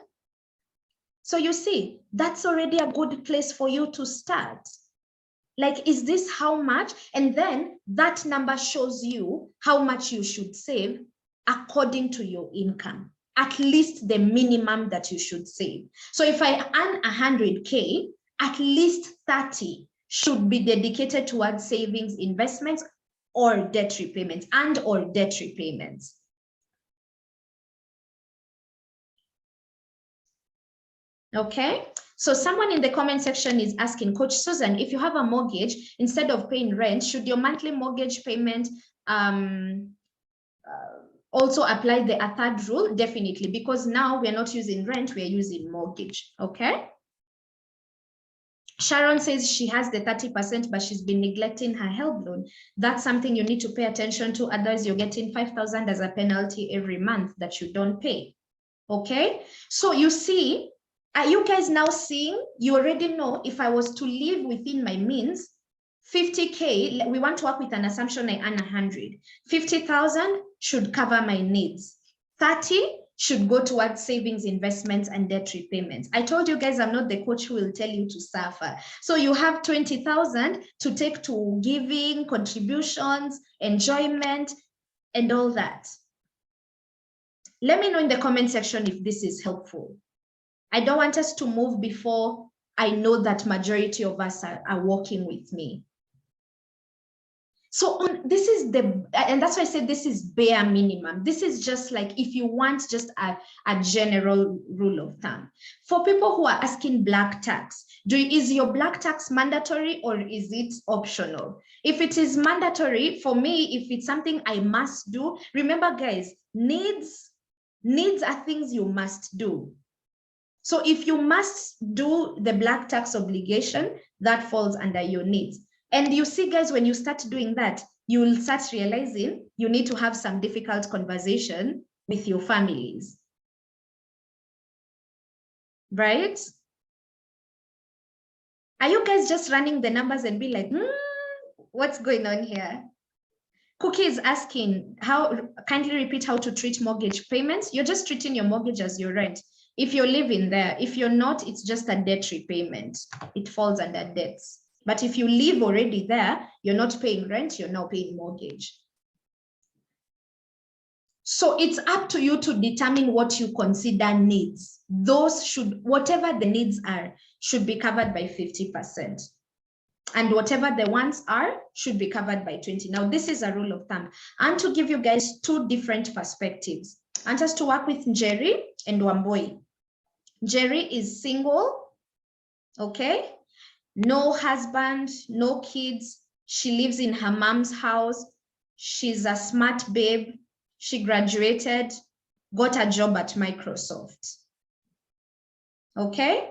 So you see, that's already a good place for you to start. Like, is this how much? And then that number shows you how much you should save according to your income, at least the minimum that you should save. So if I earn 100K, at least 30 should be dedicated towards savings, investments, or debt repayments, or debt repayments. Okay, so someone in the comment section is asking, Coach Susan, if you have a mortgage, instead of paying rent, should your monthly mortgage payment also apply the third rule? Definitely, because now we're not using rent, we're using mortgage. Okay. Sharon says she has the 30%, but she's been neglecting her health loan. That's something you need to pay attention to. Otherwise, you're getting 5,000 as a penalty every month that you don't pay. Okay, so you see, are you guys now seeing? You already know if I was to live within my means, 50K, we want to work with an assumption I earn 100. 50,000 should cover my needs. 30 should go towards savings, investments, and debt repayments. I told you guys I'm not the coach who will tell you to suffer. So you have 20,000 to take to giving, contributions, enjoyment, and all that. Let me know in the comment section if this is helpful. I don't want us to move before I know that majority of us are working with me. So this is and that's why I said this is bare minimum. This is just like if you want just a general rule of thumb. For people who are asking black tax, is your black tax mandatory or is it optional? If it is mandatory, for me, if it's something I must do, remember guys, needs are things you must do. So if you must do the black tax obligation, that falls under your needs. And you see, guys, when you start doing that, you will start realizing you need to have some difficult conversation with your families. Right? Are you guys just running the numbers and be like, what's going on here? Cookie is asking, kindly repeat how to treat mortgage payments. You're just treating your mortgage as your rent. If you're living there, if you're not, it's just a debt repayment. It falls under debts. But if you live already there, you're not paying rent, you're now paying mortgage. So it's up to you to determine what you consider needs. Those whatever the needs are, should be covered by 50%. And whatever the wants are, should be covered by 20. Now, this is a rule of thumb. And to give you guys two different perspectives. And just to work with Jerry and Wamboi. Jerry is single, okay? No husband, no kids. She lives in her mom's house. She's a smart babe. She graduated, got a job at Microsoft. Okay?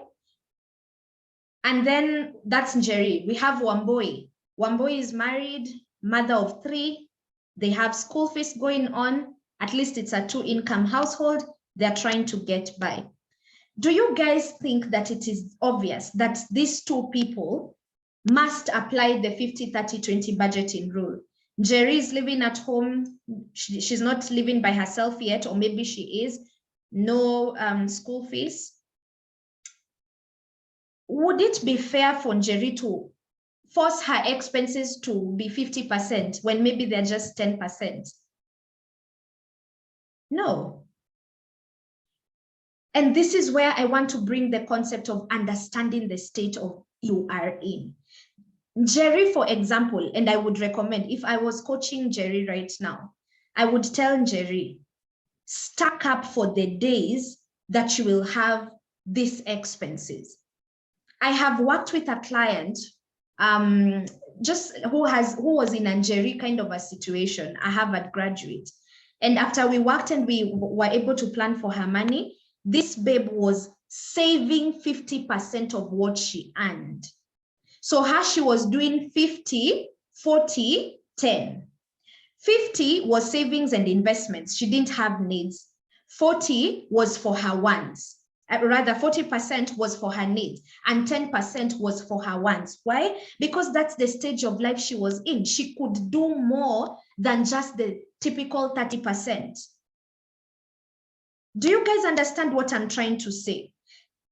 And then that's Jerry. We have Wamboi. Wamboi is married, mother of 3. They have school fees going on. At least it's a 2-income household. They're trying to get by. Do you guys think that it is obvious that these two people must apply the 50-30-20 budgeting rule? Jerry is living at home. She's not living by herself yet, or maybe she is. No school fees. Would it be fair for Jerry to force her expenses to be 50% when maybe they're just 10%? No. And this is where I want to bring the concept of understanding the state of you are in. Jerry, for example, and I would recommend, if I was coaching Jerry right now, I would tell Jerry, stack up for the days that you will have these expenses. I have worked with a client just who was in a Jerry kind of a situation, a Harvard graduate. And after we worked and we were able to plan for her money, this babe was saving 50% of what she earned. So she was doing 50, 40, 10. 50 was savings and investments. She didn't have needs. 40 was for her wants. Rather, 40% was for her needs and 10% was for her wants. Why? Because that's the stage of life she was in. She could do more than just the typical 30%. Do you guys understand what I'm trying to say?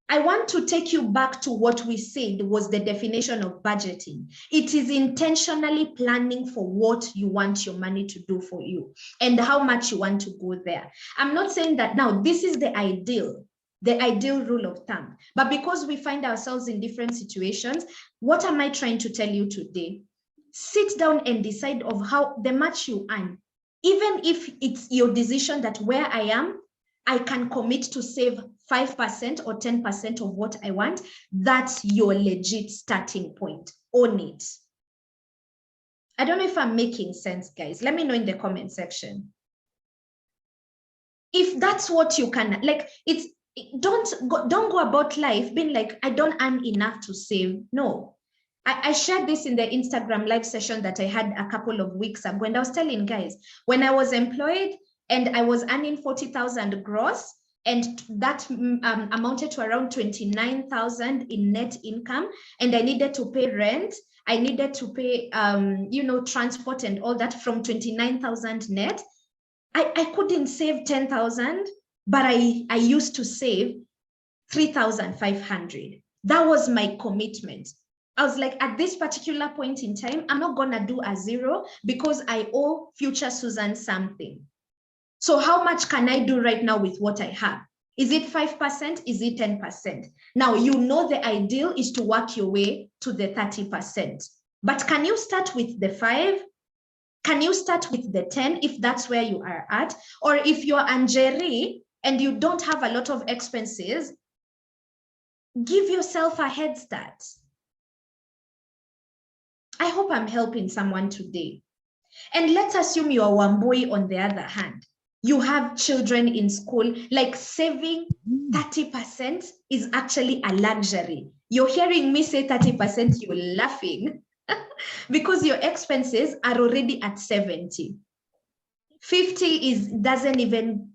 I want to take you back to what we said was the definition of budgeting. It is intentionally planning for what you want your money to do for you and how much you want to go there. I'm not saying that now this is the ideal rule of thumb, but because we find ourselves in different situations, what am I trying to tell you today? Sit down and decide of how the much you earn, even if it's your decision that where I am, I can commit to save 5% or 10% of what I want. That's your legit starting point. Own it. I don't know if I'm making sense, guys. Let me know in the comment section. If that's what you can, like, don't go about life being like, I don't earn enough to save. No. I shared this in the Instagram live session that I had a couple of weeks ago, and I was telling guys, when I was employed and I was earning 40,000 gross, and that amounted to around 29,000 in net income, and I needed to pay rent, I needed to pay transport and all that from 29,000 net. I couldn't save 10,000, but I used to save 3,500. That was my commitment. I was like, at this particular point in time, I'm not gonna do a zero because I owe future Susan something. So how much can I do right now with what I have? Is it 5%? Is it 10%? Now, you know the ideal is to work your way to the 30%. But can you start with the 5? Can you start with the 10 if that's where you are at? Or if you're Anjeri and you don't have a lot of expenses, give yourself a head start. I hope I'm helping someone today. And let's assume you are Wambui on the other hand. You have children in school, like saving 30% is actually a luxury. You're hearing me say 30%, you're laughing because your expenses are already at 70. 50 doesn't even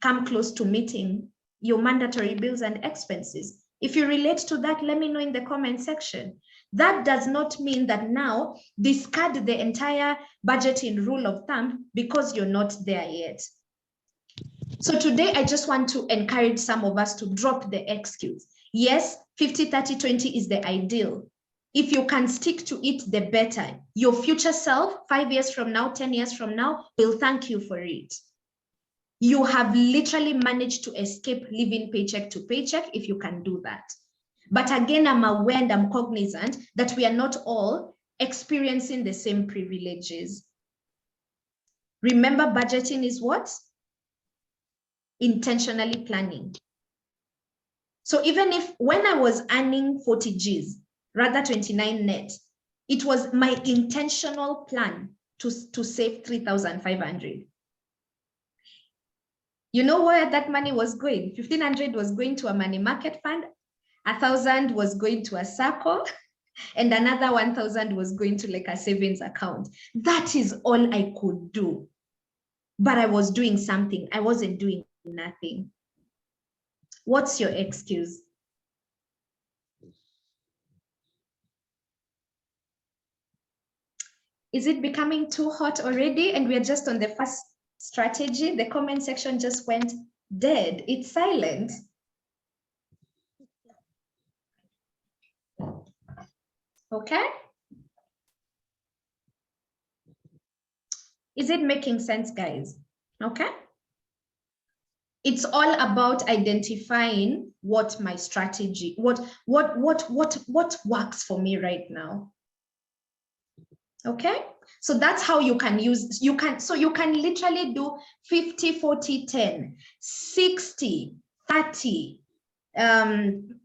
come close to meeting your mandatory bills and expenses. If you relate to that, let me know in the comment section. That does not mean that now discard the entire budgeting rule of thumb because you're not there yet. So today, I just want to encourage some of us to drop the excuse. Yes, 50, 30, 20 is the ideal. If you can stick to it, the better. Your future self, 5 years from now, 10 years from now, will thank you for it. You have literally managed to escape living paycheck to paycheck if you can do that. But again, I'm aware and I'm cognizant that we are not all experiencing the same privileges. Remember, budgeting is what? Intentionally planning. So even if when I was earning 40 Gs, rather 29 net, it was my intentional plan to save 3,500. You know where that money was going? 1,500 was going to a money market fund, 1,000 was going to a circle, and another 1,000 was going to like a savings account. That is all I could do. But I was doing something. I wasn't doing nothing. What's your excuse? Is it becoming too hot already? And we're just on the first strategy. The comment section just went dead. It's silent. Okay. Is it making sense, guys? Okay. It's all about identifying what my strategy, what works for me right now. Okay. So that's how you can use, you can literally do 50, 40, 10, 60, 30, 10.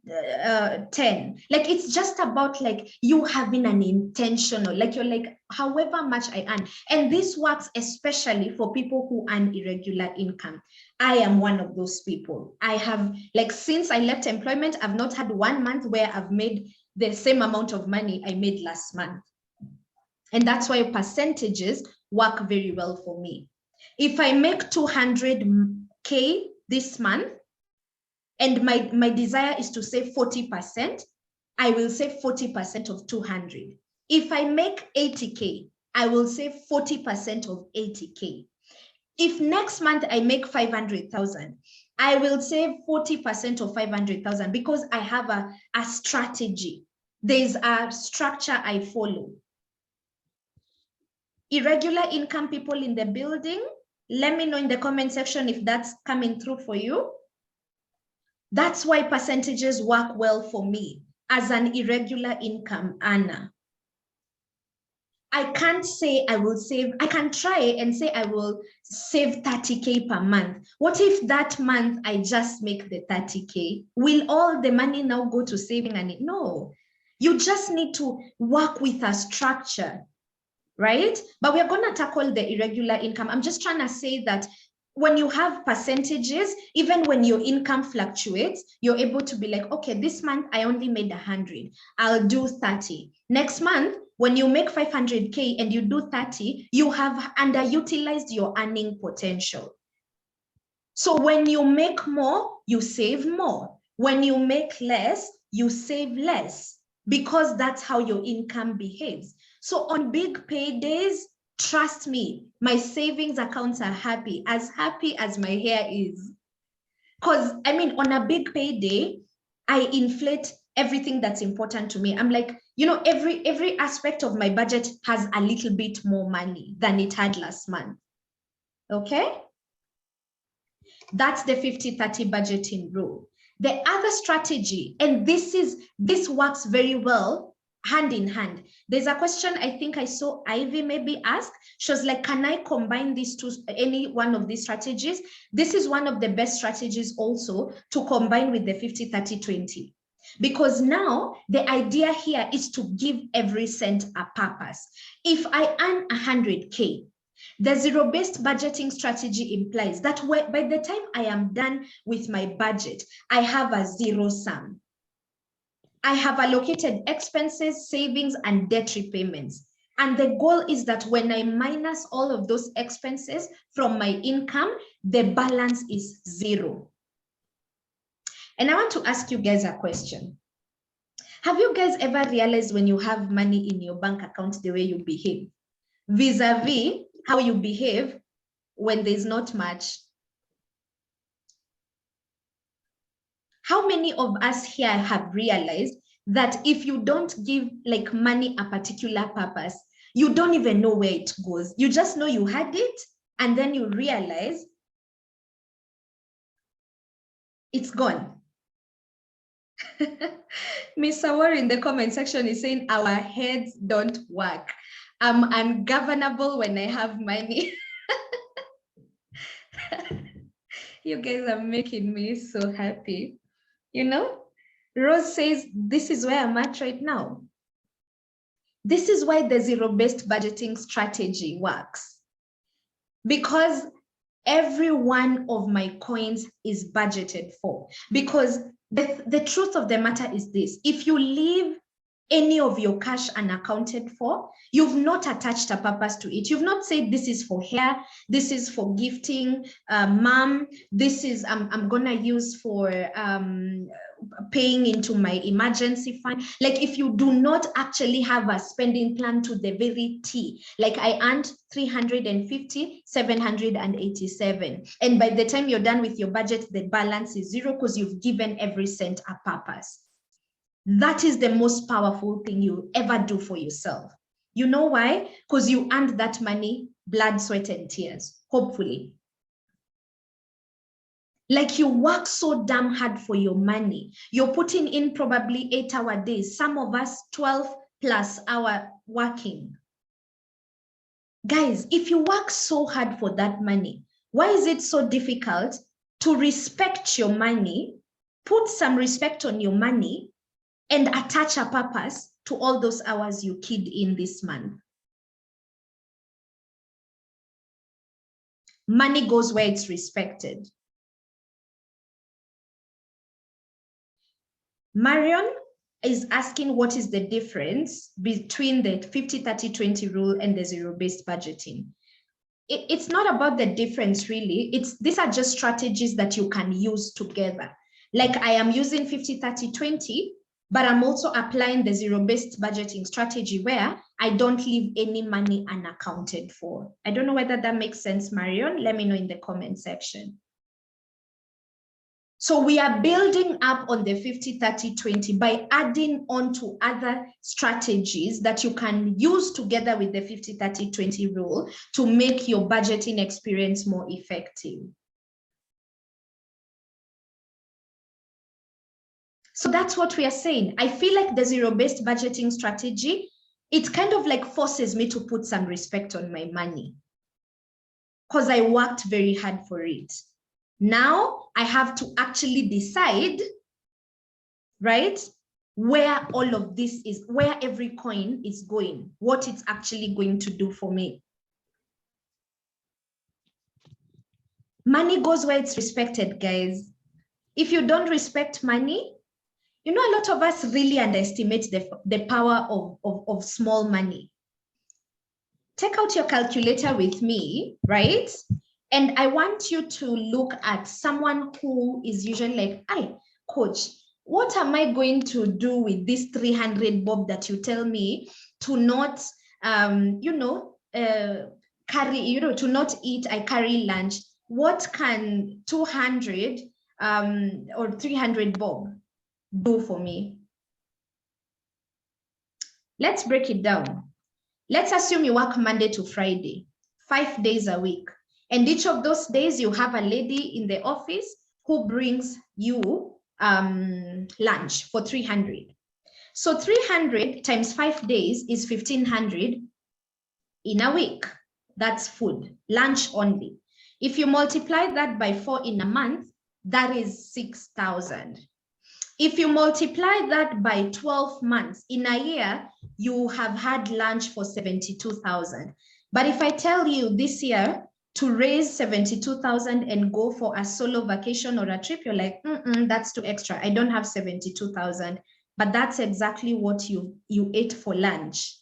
Like it's just about like you having an intentional, like you're like, however much I earn. And this works especially for people who earn irregular income. I am one of those people. I have, like, since I left employment, I've not had 1 month where I've made the same amount of money I made last month. And that's why percentages work very well for me. If I make 200K this month, and my desire is to save 40%, I will save 40% of 200. If I make 80K, I will save 40% of 80K. If next month I make 500,000, I will save 40% of 500,000 because I have a strategy. There's a structure I follow. Irregular income people in the building, let me know in the comment section if that's coming through for you. That's why percentages work well for me as an irregular income earner. I can't say I will save, I can try and say I will save 30K per month. What if that month I just make the 30K? Will all the money now go to saving? And no, you just need to work with a structure, right? But we're going to tackle the irregular income. I'm just trying to say that when you have percentages, even when your income fluctuates, you're able to be like, okay, this month I only made 100, I'll do 30. Next month, when you make 500K and you do 30, you have underutilized your earning potential. So when you make more, you save more. When you make less, you save less, because that's how your income behaves. So on big paydays, trust me, my savings accounts are happy as my hair is. Because I mean, on a big payday, I inflate everything that's important to me. I'm like, you know, every aspect of my budget has a little bit more money than it had last month. Okay? That's the 50-30 budgeting rule. The other strategy, and this works very well hand in hand. There's a question I think I saw Ivy maybe ask. She was like, can I combine these two, any one of these strategies? This is one of the best strategies also to combine with the 50-30-20. Because now the idea here is to give every cent a purpose. If I earn 100K, the zero-based budgeting strategy implies that by the time I am done with my budget, I have a zero sum. I have allocated expenses, savings, and debt repayments. And the goal is that when I minus all of those expenses from my income, the balance is zero. And I want to ask you guys a question. Have you guys ever realized when you have money in your bank account, the way you behave, vis-a-vis how you behave when there's not much? How many of us here have realized that if you don't give like money a particular purpose, you don't even know where it goes? You just know you had it, and then you realize it's gone. Miss Sawari in the comment section is saying our heads don't work. I'm ungovernable when I have money. You guys are making me so happy. You know, Rose says, this is where I'm at right now. This is why the zero-based budgeting strategy works. Because every one of my coins is budgeted for. Because the truth of the matter is this: if you leave any of your cash unaccounted for, you've not attached a purpose to it. You've not said, this is for hair, this is for gifting, mom, this is I'm gonna use for paying into my emergency fund. Like, if you do not actually have a spending plan to the very T, like I earned 350, 787. And by the time you're done with your budget, the balance is zero because you've given every cent a purpose. That is the most powerful thing you ever do for yourself. You know why? Because you earned that money, blood, sweat, and tears, hopefully. Like, you work so damn hard for your money. You're putting in probably 8-hour days, some of us 12+ hour working. Guys, if you work so hard for that money, why is it so difficult to respect your money, put some respect on your money, and attach a purpose to all those hours you keyed in this month? Money goes where it's respected. Marion is asking, what is the difference between the 50-30-20 rule and the zero-based budgeting? It's not about the difference, really. These are just strategies that you can use together. Like, I am using 50-30-20, but I'm also applying the zero-based budgeting strategy where I don't leave any money unaccounted for. I don't know whether that makes sense, Marion. Let me know in the comment section. So we are building up on the 50-30-20 by adding on to other strategies that you can use together with the 50-30-20 rule to make your budgeting experience more effective. So that's what we are saying. I feel like the zero-based budgeting strategy, it kind of like forces me to put some respect on my money because I worked very hard for it. Now I have to actually decide, right, where all of this is, where every coin is going, what it's actually going to do for me. Money goes where it's respected, guys. If you don't respect money, you know, a lot of us really underestimate the power of small money. Take out your calculator with me, right? And I want you to look at someone who is usually like, "Hey, coach, what am I going to do with this 300 bob that you tell me to not, carry, to not eat, I carry lunch. What can 200 or 300 bob do for me?" Let's break it down. Let's assume you work Monday to Friday, 5 days a week. And each of those days, you have a lady in the office who brings you lunch for 300. So 300 times 5 days is 1,500 in a week. That's food, lunch only. If you multiply that by 4 in a month, that is 6,000. If you multiply that by 12 months, in a year, you have had lunch for 72,000. But if I tell you this year to raise 72,000 and go for a solo vacation or a trip, you're like, that's too extra. I don't have 72,000. But that's exactly what you ate for lunch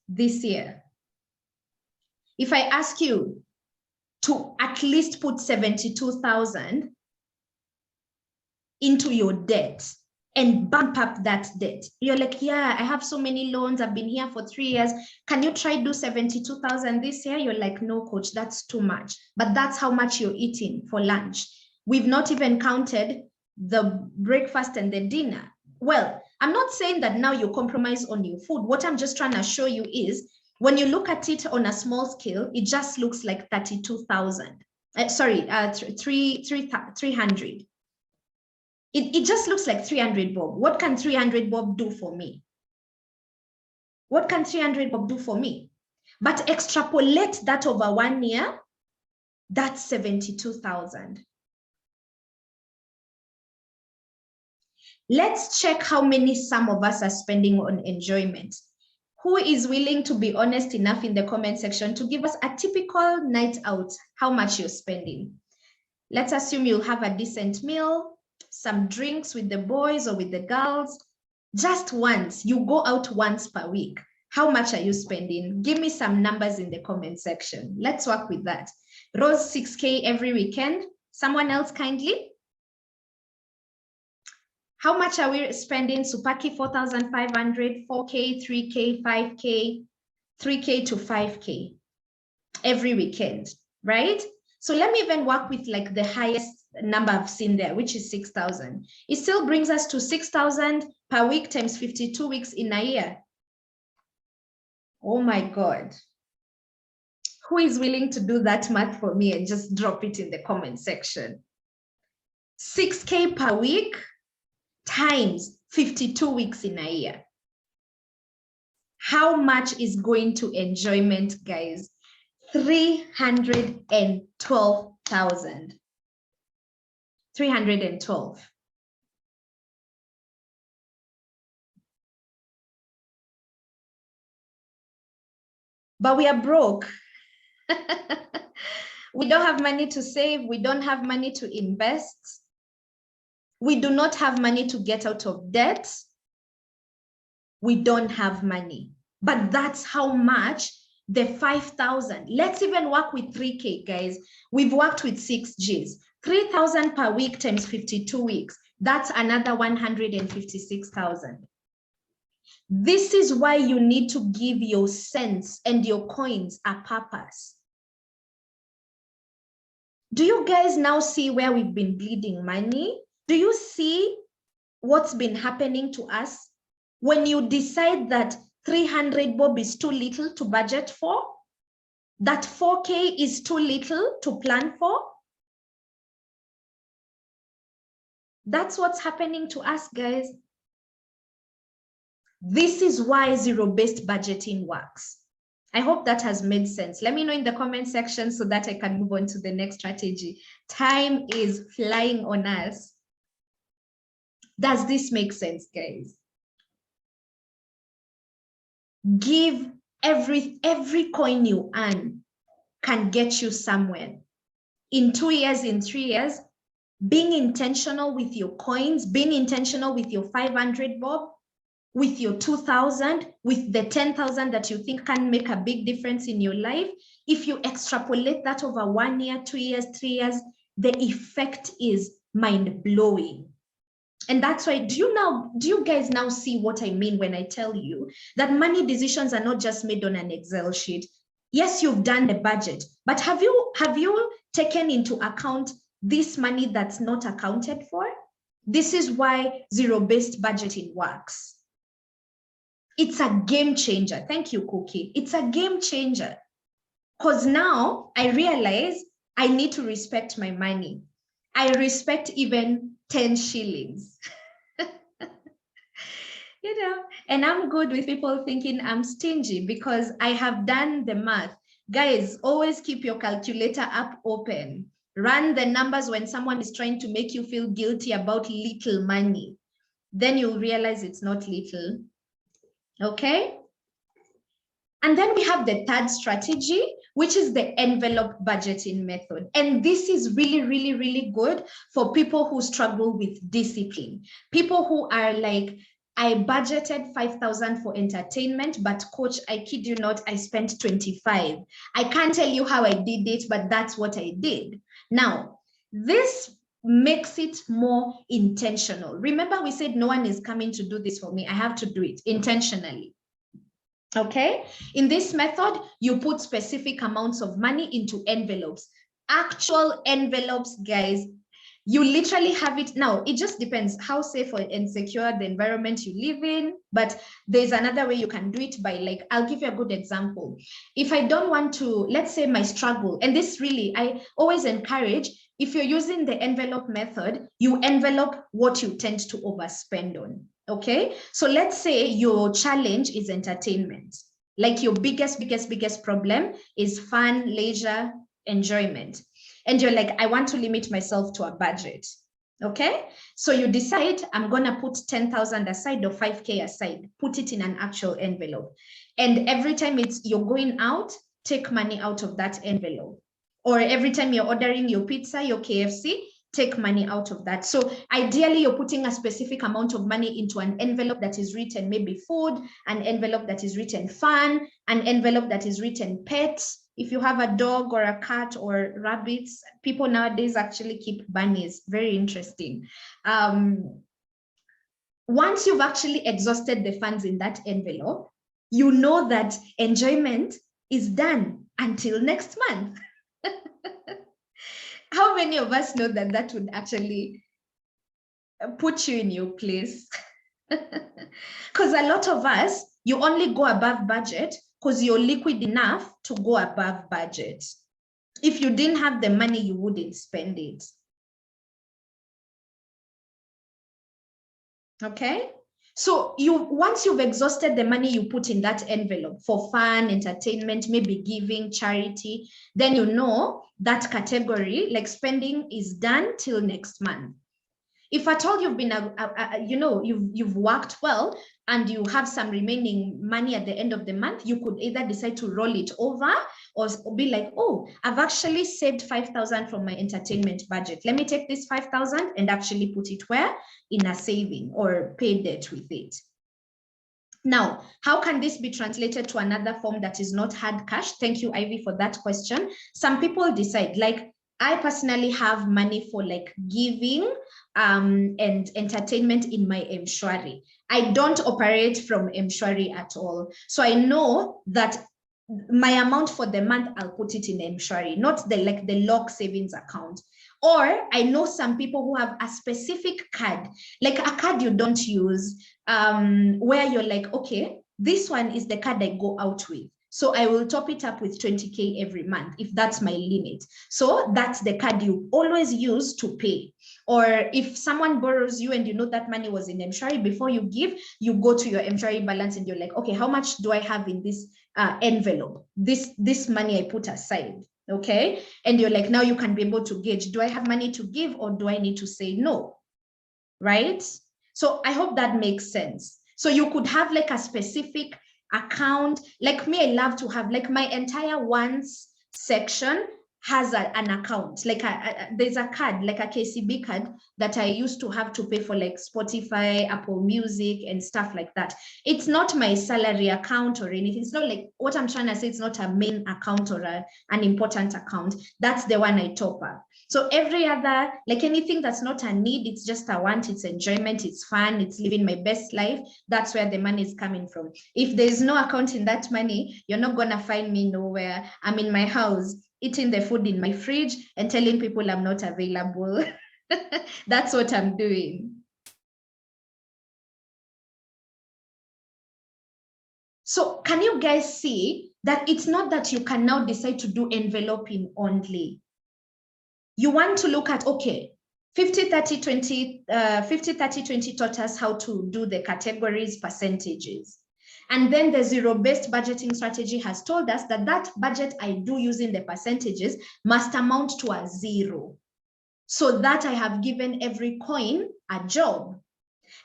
this year. If I ask you to at least put 72,000 into your debt and bump up that debt, you're like, yeah, I have so many loans, I've been here for 3 years, can you try do 72,000 this year? You're like, no, coach, that's too much. But that's how much you're eating for lunch. We've not even counted the breakfast and the dinner. Well, I'm not saying that now you compromise on your food. What I'm just trying to show you is when you look at it on a small scale, it just looks like 32,000. 300. It just looks like 300 bob. What can 300 bob do for me? What can 300 bob do for me? But extrapolate that over 1 year, that's 72,000. Let's check how many some of us are spending on enjoyment. Who is willing to be honest enough in the comment section to give us a typical night out, how much you're spending? Let's assume you'll have a decent meal, some drinks with the boys or with the girls. Just once, you go out once per week. How much are you spending? Give me some numbers in the comment section. Let's work with that. Rose, 6K every weekend. Someone else kindly? How much are we spending? Supaki 4,500, 4K, 3K, 5K, 3K to 5K every weekend, right? So let me even work with like the highest number I've seen there, which is 6,000. It still brings us to 6,000 per week times 52 weeks in a year. Oh my God. Who is willing to do that math for me and just drop it in the comment section? 6K per week times 52 weeks in a year. How much is going to enjoyment, guys? 312,000. 312. But we are broke. We don't have money to save. We don't have money to invest. We do not have money to get out of debt. We don't have money. But that's how much the 5,000. Let's even work with 3K, guys. We've worked with 6Gs. 3,000 per week times 52 weeks. That's another 156,000. This is why you need to give your cents and your coins a purpose. Do you guys now see where we've been bleeding money? Do you see what's been happening to us? When you decide that 300 bob is too little to budget for, that 4K is too little to plan for, that's what's happening to us, guys. This is why zero-based budgeting works. I hope that has made sense. Let me know in the comment section so that I can move on to the next strategy. Time is flying on us. Does this make sense, guys? Give every coin you earn can get you somewhere. in 2 years, in 3 years, being intentional with your coins, being intentional with your 500 bob, with your 2,000, with the 10,000 that you think can make a big difference in your life. If you extrapolate that over 1 year, 2 years, 3 years, the effect is mind-blowing. And that's why, do you guys now see what I mean when I tell you that money decisions are not just made on an Excel sheet? Yes, you've done the budget, but have you taken into account this money that's not accounted for? This is why zero-based budgeting works. It's a game changer. Thank you, Cookie. It's a game changer. Because now I realize I need to respect my money. I respect even 10 shillings. You know, and I'm good with people thinking I'm stingy because I have done the math. Guys, always keep your calculator app open. Run the numbers when someone is trying to make you feel guilty about little money. Then you'll realize it's not little. Okay? And then we have the third strategy, which is the envelope budgeting method. And this is really, really, really good for people who struggle with discipline. People who are like, I budgeted 5,000 for entertainment, but coach, I kid you not, I spent 25. I can't tell you how I did it, but that's what I did. Now, this makes it more intentional. Remember, we said no one is coming to do this for me. I have to do it intentionally. Okay, in this method, you put specific amounts of money into envelopes, actual envelopes, guys. You literally have it now. It just depends how safe or insecure the environment you live in. But there's another way you can do it by, like, I'll give you a good example. If I don't want to, let's say my struggle, and this really, I always encourage, if you're using the envelope method, you envelope what you tend to overspend on. Okay, so let's say your challenge is entertainment. Like your biggest problem is fun, leisure, enjoyment. And you're like, I want to limit myself to a budget. Okay, so you decide, I'm gonna put 10,000 aside or 5K aside, put it in an actual envelope. And every time you're going out, take money out of that envelope. Or every time you're ordering your pizza, your KFC, take money out of that. So ideally, you're putting a specific amount of money into an envelope that is written maybe food, an envelope that is written fun, an envelope that is written pets. If you have a dog or a cat or rabbits, people nowadays actually keep bunnies. Very interesting. Once you've actually exhausted the funds in that envelope, you know that enjoyment is done until next month. How many of us know that that would actually put you in your place? Because a lot of us, you only go above budget because you're liquid enough to go above budget. If you didn't have the money, you wouldn't spend it. Okay? So once you've exhausted the money you put in that envelope for fun, entertainment, maybe giving, charity, then you know that category, like spending, is done till next month. If at all you've been, you've worked well and you have some remaining money at the end of the month, you could either decide to roll it over or be like, oh, I've actually saved 5,000 from my entertainment budget. Let me take this 5,000 and actually put it where? In a saving or pay debt with it. Now, how can this be translated to another form that is not hard cash? Thank you, Ivy, for that question. Some people decide, like, I personally have money for like giving and entertainment in my M-Shwari. I don't operate from M-Shwari at all. So I know that my amount for the month, I'll put it in M-Shwari, not the lock savings account. Or I know some people who have a specific card, like a card you don't use, where you're like, okay, this one is the card I go out with. So I will top it up with 20K every month if that's my limit. So that's the card you always use to pay. Or if someone borrows you and you know that money was in M-Shwari, before you give, you go to your M-Shwari balance and you're like, okay, how much do I have in this envelope? This money I put aside, okay? And you're like, now you can be able to gauge, do I have money to give or do I need to say no, right? So I hope that makes sense. So you could have like a specific account. Like me, I love to have like my entire wants section has an account, like there's a card, like a KCB card that I used to have to pay for like Spotify, Apple Music and stuff like that. It's not my salary account or anything. It's not like, what I'm trying to say, it's not a main account or an important account. That's the one I top up. So every other, like anything that's not a need, it's just a want, it's enjoyment, it's fun, it's living my best life. That's where the money is coming from. If there's no account in that money, you're not gonna find me nowhere. I'm in my house, eating the food in my fridge and telling people I'm not available. That's what I'm doing. So can you guys see that it's not that you can now decide to do enveloping only? You want to look at, okay, 50, 30, 20, 50, 30, 20 taught us how to do the categories, percentages. And then the zero-based budgeting strategy has told us that that budget I do using the percentages must amount to a 0. So that I have given every coin a job.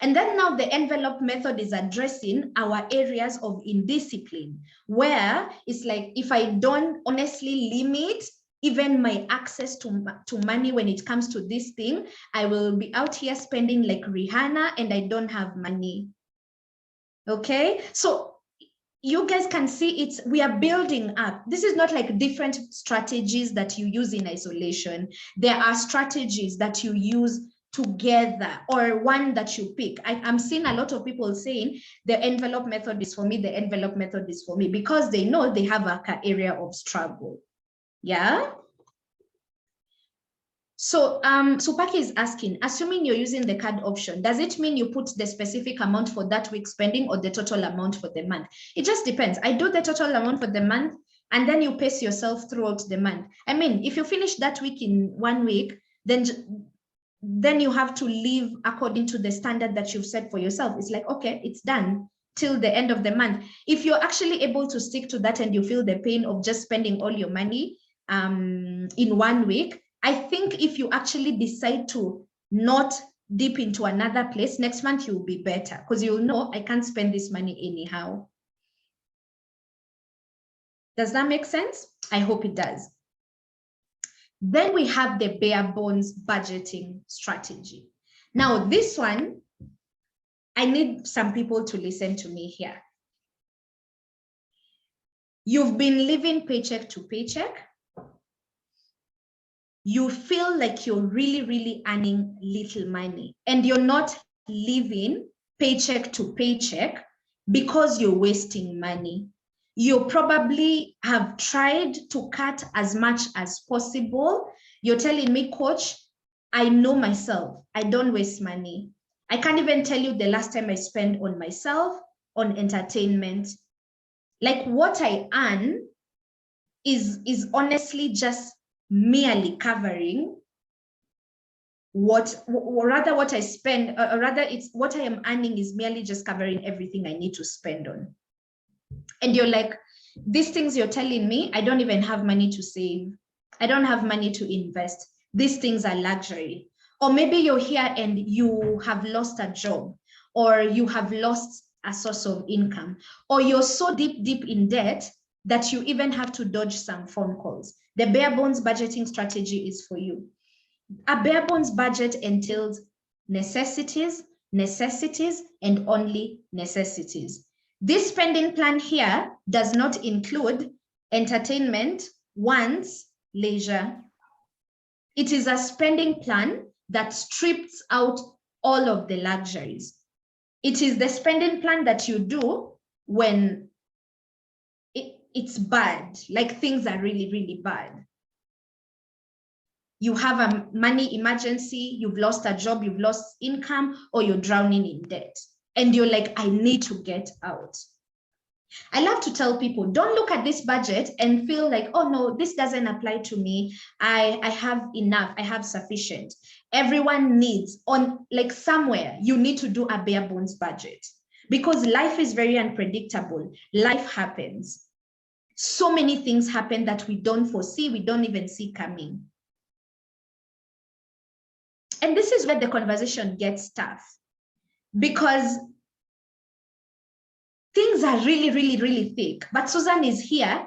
And then now the envelope method is addressing our areas of indiscipline, where it's like, if I don't honestly limit even my access to money when it comes to this thing, I will be out here spending like Rihanna and I don't have money. Okay, so you guys can see we are building up. This is not like different strategies that you use in isolation. There are strategies that you use together, or one that you pick. I'm seeing a lot of people saying the envelope method is for me, the envelope method is for me, because they know they have an area of struggle. Yeah. So Supaki is asking, assuming you're using the card option, does it mean you put the specific amount for that week spending or the total amount for the month? It just depends. I do the total amount for the month and then you pace yourself throughout the month. I mean, if you finish that week in 1 week, then you have to live according to the standard that you've set for yourself. It's like, okay, it's done till the end of the month. If you're actually able to stick to that and you feel the pain of just spending all your money in 1 week, I think if you actually decide to not dip into another place, next month you'll be better because you'll know I can't spend this money anyhow. Does that make sense? I hope it does. Then we have the bare bones budgeting strategy. Now, this one, I need some people to listen to me here. You've been living paycheck to paycheck. You feel like you're really, really earning little money and you're not living paycheck to paycheck because you're wasting money. You probably have tried to cut as much as possible. You're telling me, coach, I know myself. I don't waste money. I can't even tell you the last time I spent on myself, on entertainment. Like what I earn is honestly just merely covering what I spend, or rather it's what I am earning is merely just covering everything I need to spend on. And you're like, these things you're telling me, I don't even have money to save. I don't have money to invest. These things are luxury. Or maybe you're here and you have lost a job, or you have lost a source of income, or you're so deep in debt that you even have to dodge some phone calls. The bare bones budgeting strategy is for you. A bare bones budget entails necessities, and only necessities. This spending plan here does not include entertainment, wants, leisure. It is a spending plan that strips out all of the luxuries. It is the spending plan that you do when it's bad, like things are really, really bad. You have a money emergency, you've lost a job, you've lost income, or you're drowning in debt. And you're like, I need to get out. I love to tell people, don't look at this budget and feel like, oh no, this doesn't apply to me. I have enough, I have sufficient. Everyone needs, on like somewhere, you need to do a bare bones budget because life is very unpredictable. Life happens. So many things happen that we don't foresee, we don't even see coming. And this is where the conversation gets tough because things are really, really, really thick. But Susan is here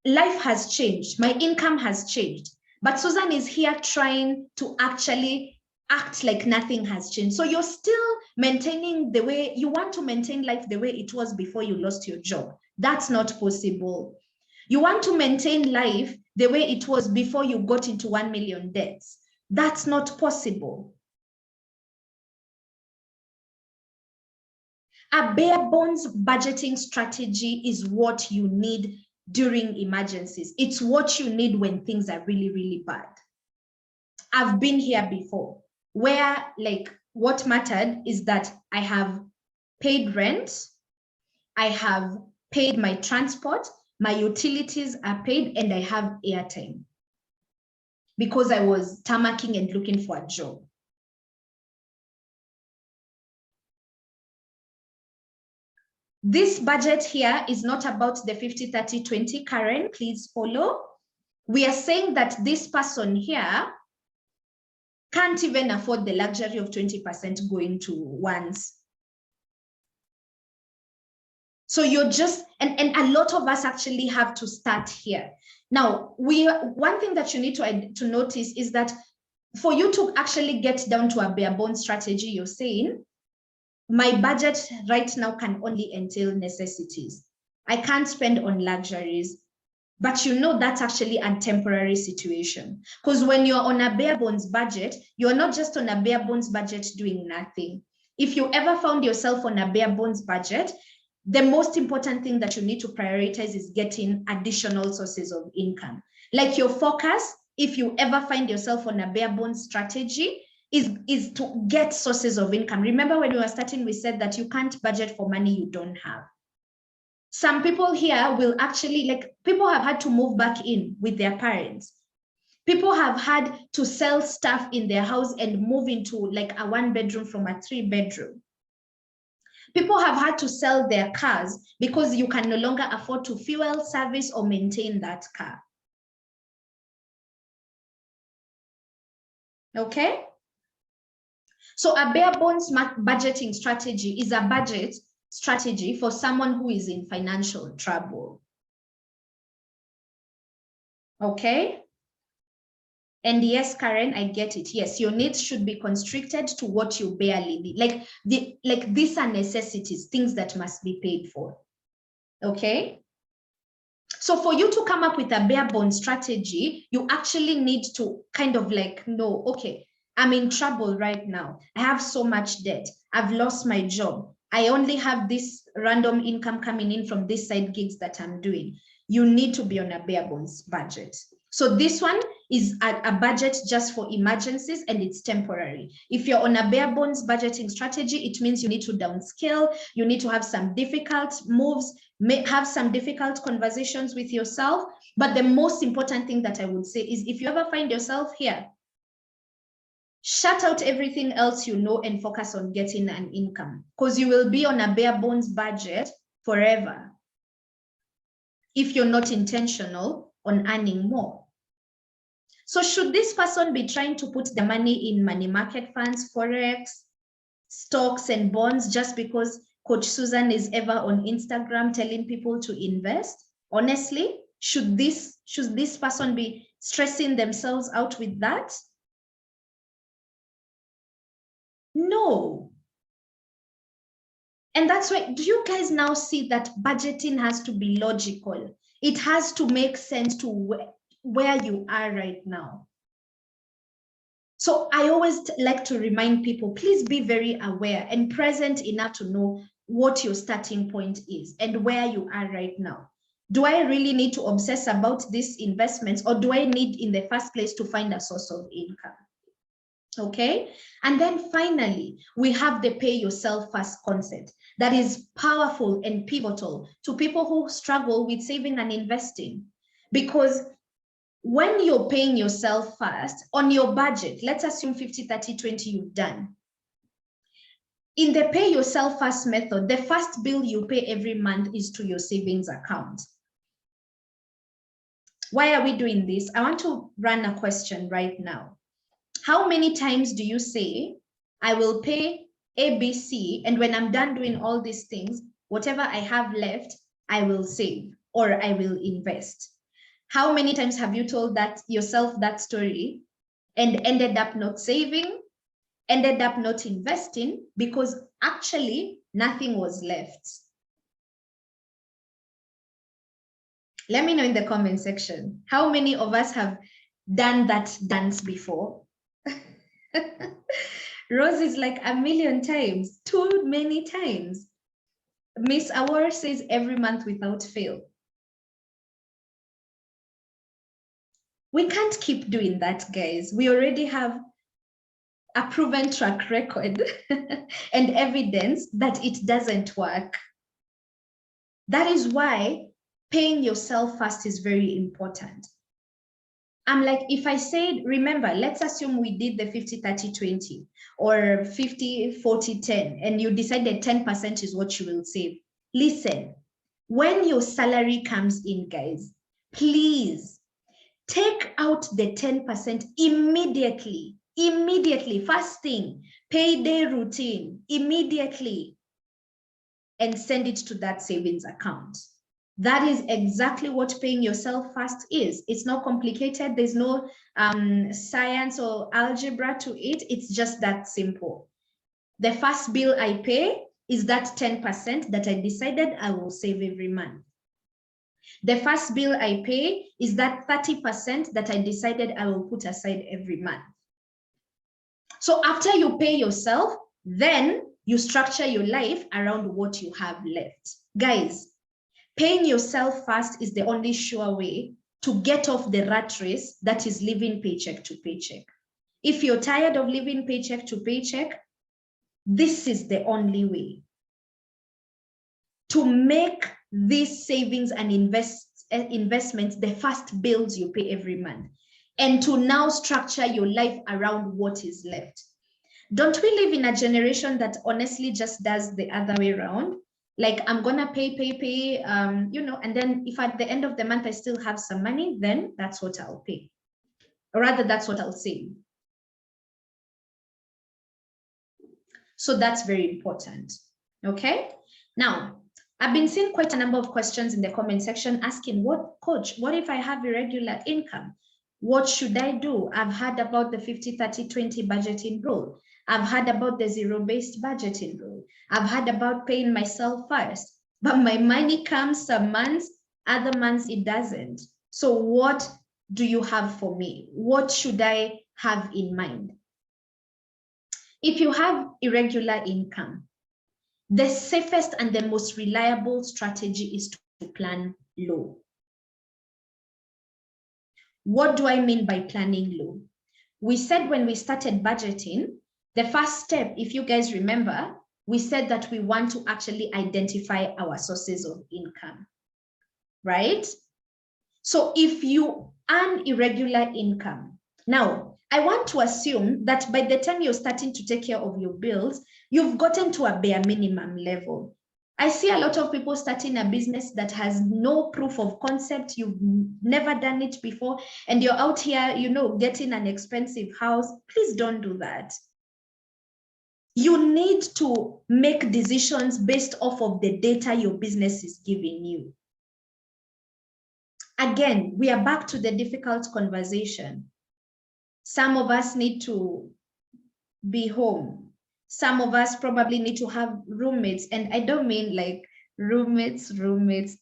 life has changed. My income has changed. But Susan is here trying to actually act like nothing has changed. So you're still maintaining the way you want to maintain life the way it was before you lost your job. That's not possible. You want to maintain life the way it was before you got into 1 million debts. That's not possible. A bare bones budgeting strategy is what you need during emergencies. It's what you need when things are really, really bad. I've been here before where like what mattered is that I have paid rent, I have paid my transport, my utilities are paid, and I have airtime because I was tammacking and looking for a job. This budget here is not about the 50, 30, 20. Karen, please follow. We are saying that this person here can't even afford the luxury of 20% going to ones. So you're just, and a lot of us actually have to start here. Now, one thing that you need to notice is that for you to actually get down to a bare bones strategy, you're saying, my budget right now can only entail necessities. I can't spend on luxuries. But you know that's actually a temporary situation. Because when you're on a bare bones budget, you're not just on a bare bones budget doing nothing. If you ever found yourself on a bare bones budget, the most important thing that you need to prioritize is getting additional sources of income. Like your focus, if you ever find yourself on a bare bones strategy, is to get sources of income. Remember when we were starting, we said that you can't budget for money you don't have. Some people here will actually, like, people have had to move back in with their parents. People have had to sell stuff in their house and move into like a 1-bedroom from a 3-bedroom. People have had to sell their cars because you can no longer afford to fuel, service, or maintain that car. Okay? So a bare bones budgeting strategy is a budget strategy for someone who is in financial trouble. Okay? And yes, Karen, I get it. Yes, your needs should be constricted to what you barely need. Like these are necessities, things that must be paid for. Okay? So for you to come up with a bare bone strategy, you actually need to kind of like know, okay, I'm in trouble right now. I have so much debt. I've lost my job. I only have this random income coming in from these side gigs that I'm doing. You need to be on a bare bones budget. So this one is a budget just for emergencies and it's temporary. If you're on a bare bones budgeting strategy, it means you need to downscale. You need to have some difficult moves, have some difficult conversations with yourself. But the most important thing that I would say is if you ever find yourself here, shut out everything else you know and focus on getting an income, because you will be on a bare bones budget forever if you're not intentional on earning more. So should this person be trying to put the money in money market funds, forex, stocks and bonds just because Coach Susan is ever on Instagram telling people to invest? Honestly, should this person be stressing themselves out with that? No. And that's why, do you guys now see that budgeting has to be logical? It has to make sense to where you are right now. So I always like to remind people, please be very aware and present enough to know what your starting point is and where you are right now. Do I really need to obsess about these investments, or do I need in the first place to find a source of income? Okay. And then finally, we have the pay yourself first concept that is powerful and pivotal to people who struggle with saving and investing. Because when you're paying yourself first on your budget, let's assume 50, 30, 20 you've done. In the pay yourself first method, the first bill you pay every month is to your savings account. Why are we doing this? I want to run a question right now. How many times do you say, I will pay ABC, and when I'm done doing all these things, whatever I have left, I will save or I will invest? How many times have you told that yourself that story and ended up not saving, ended up not investing because actually nothing was left? Let me know in the comment section. How many of us have done that dance before? Rose is like a million times, too many times. Miss Awar says every month without fail. We can't keep doing that, guys. We already have a proven track record and evidence that it doesn't work. That is why paying yourself first is very important. I'm like, if I said, remember, let's assume we did the 50, 30, 20 or 50, 40, 10, and you decided 10% is what you will save. Listen, when your salary comes in, guys, please take out the 10% immediately, first thing, payday routine, immediately, and send it to that savings account. That is exactly what paying yourself first is. It's not complicated. There's no science or algebra to it. It's just that simple. The first bill I pay is that 10% that I decided I will save every month. The first bill I pay is that 30% that I decided I will put aside every month. So after you pay yourself, then you structure your life around what you have left. Guys, paying yourself first is the only sure way to get off the rat race that is living paycheck to paycheck. If you're tired of living paycheck to paycheck, this is the only way to make these savings and investments the first bills you pay every month, and to now structure your life around what is left. Don't we live in a generation that honestly just does the other way around? Like, I'm gonna pay, you know, and then if at the end of the month I still have some money, then that's what I'll pay. Or rather, that's what I'll save. So that's very important, okay? Now, I've been seeing quite a number of questions in the comment section asking, coach, what if I have irregular income? What should I do? I've heard about the 50, 30, 20 budgeting rule. I've heard about the zero-based budgeting rule. I've heard about paying myself first, but my money comes some months, other months it doesn't. So what do you have for me? What should I have in mind? If you have irregular income, the safest and the most reliable strategy is to plan low. What do I mean by planning low? We said when we started budgeting, the first step, if you guys remember, we said that we want to actually identify our sources of income, right? So if you earn irregular income, now I want to assume that by the time you're starting to take care of your bills, you've gotten to a bare minimum level. I see a lot of people starting a business that has no proof of concept. You've never done it before, and you're out here, you know, getting an expensive house. Please don't do that. You need to make decisions based off of the data your business is giving you. Again, we are back to the difficult conversation. Some of us need to be home. Some of us probably need to have roommates. And I don't mean like roommates,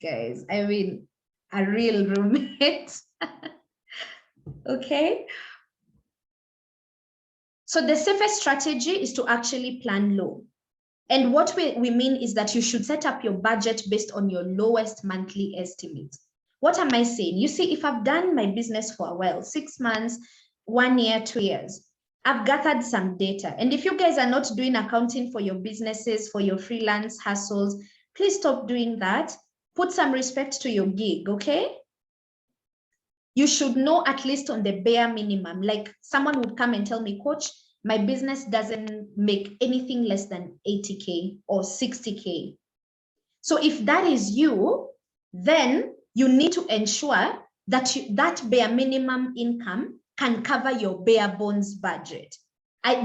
guys. I mean a real roommate. Okay? So the safest strategy is to actually plan low. And what we mean is that you should set up your budget based on your lowest monthly estimate. What am I saying? You see, if I've done my business for a while, 6 months, 1 year, 2 years, I've gathered some data. And if you guys are not doing accounting for your businesses, for your freelance hustles, please stop doing that. Put some respect to your gig, okay? You should know at least on the bare minimum. Like someone would come and tell me, coach, my business doesn't make anything less than 80K or 60K. So if that is you, then you need to ensure that that bare minimum income can cover your bare bones budget.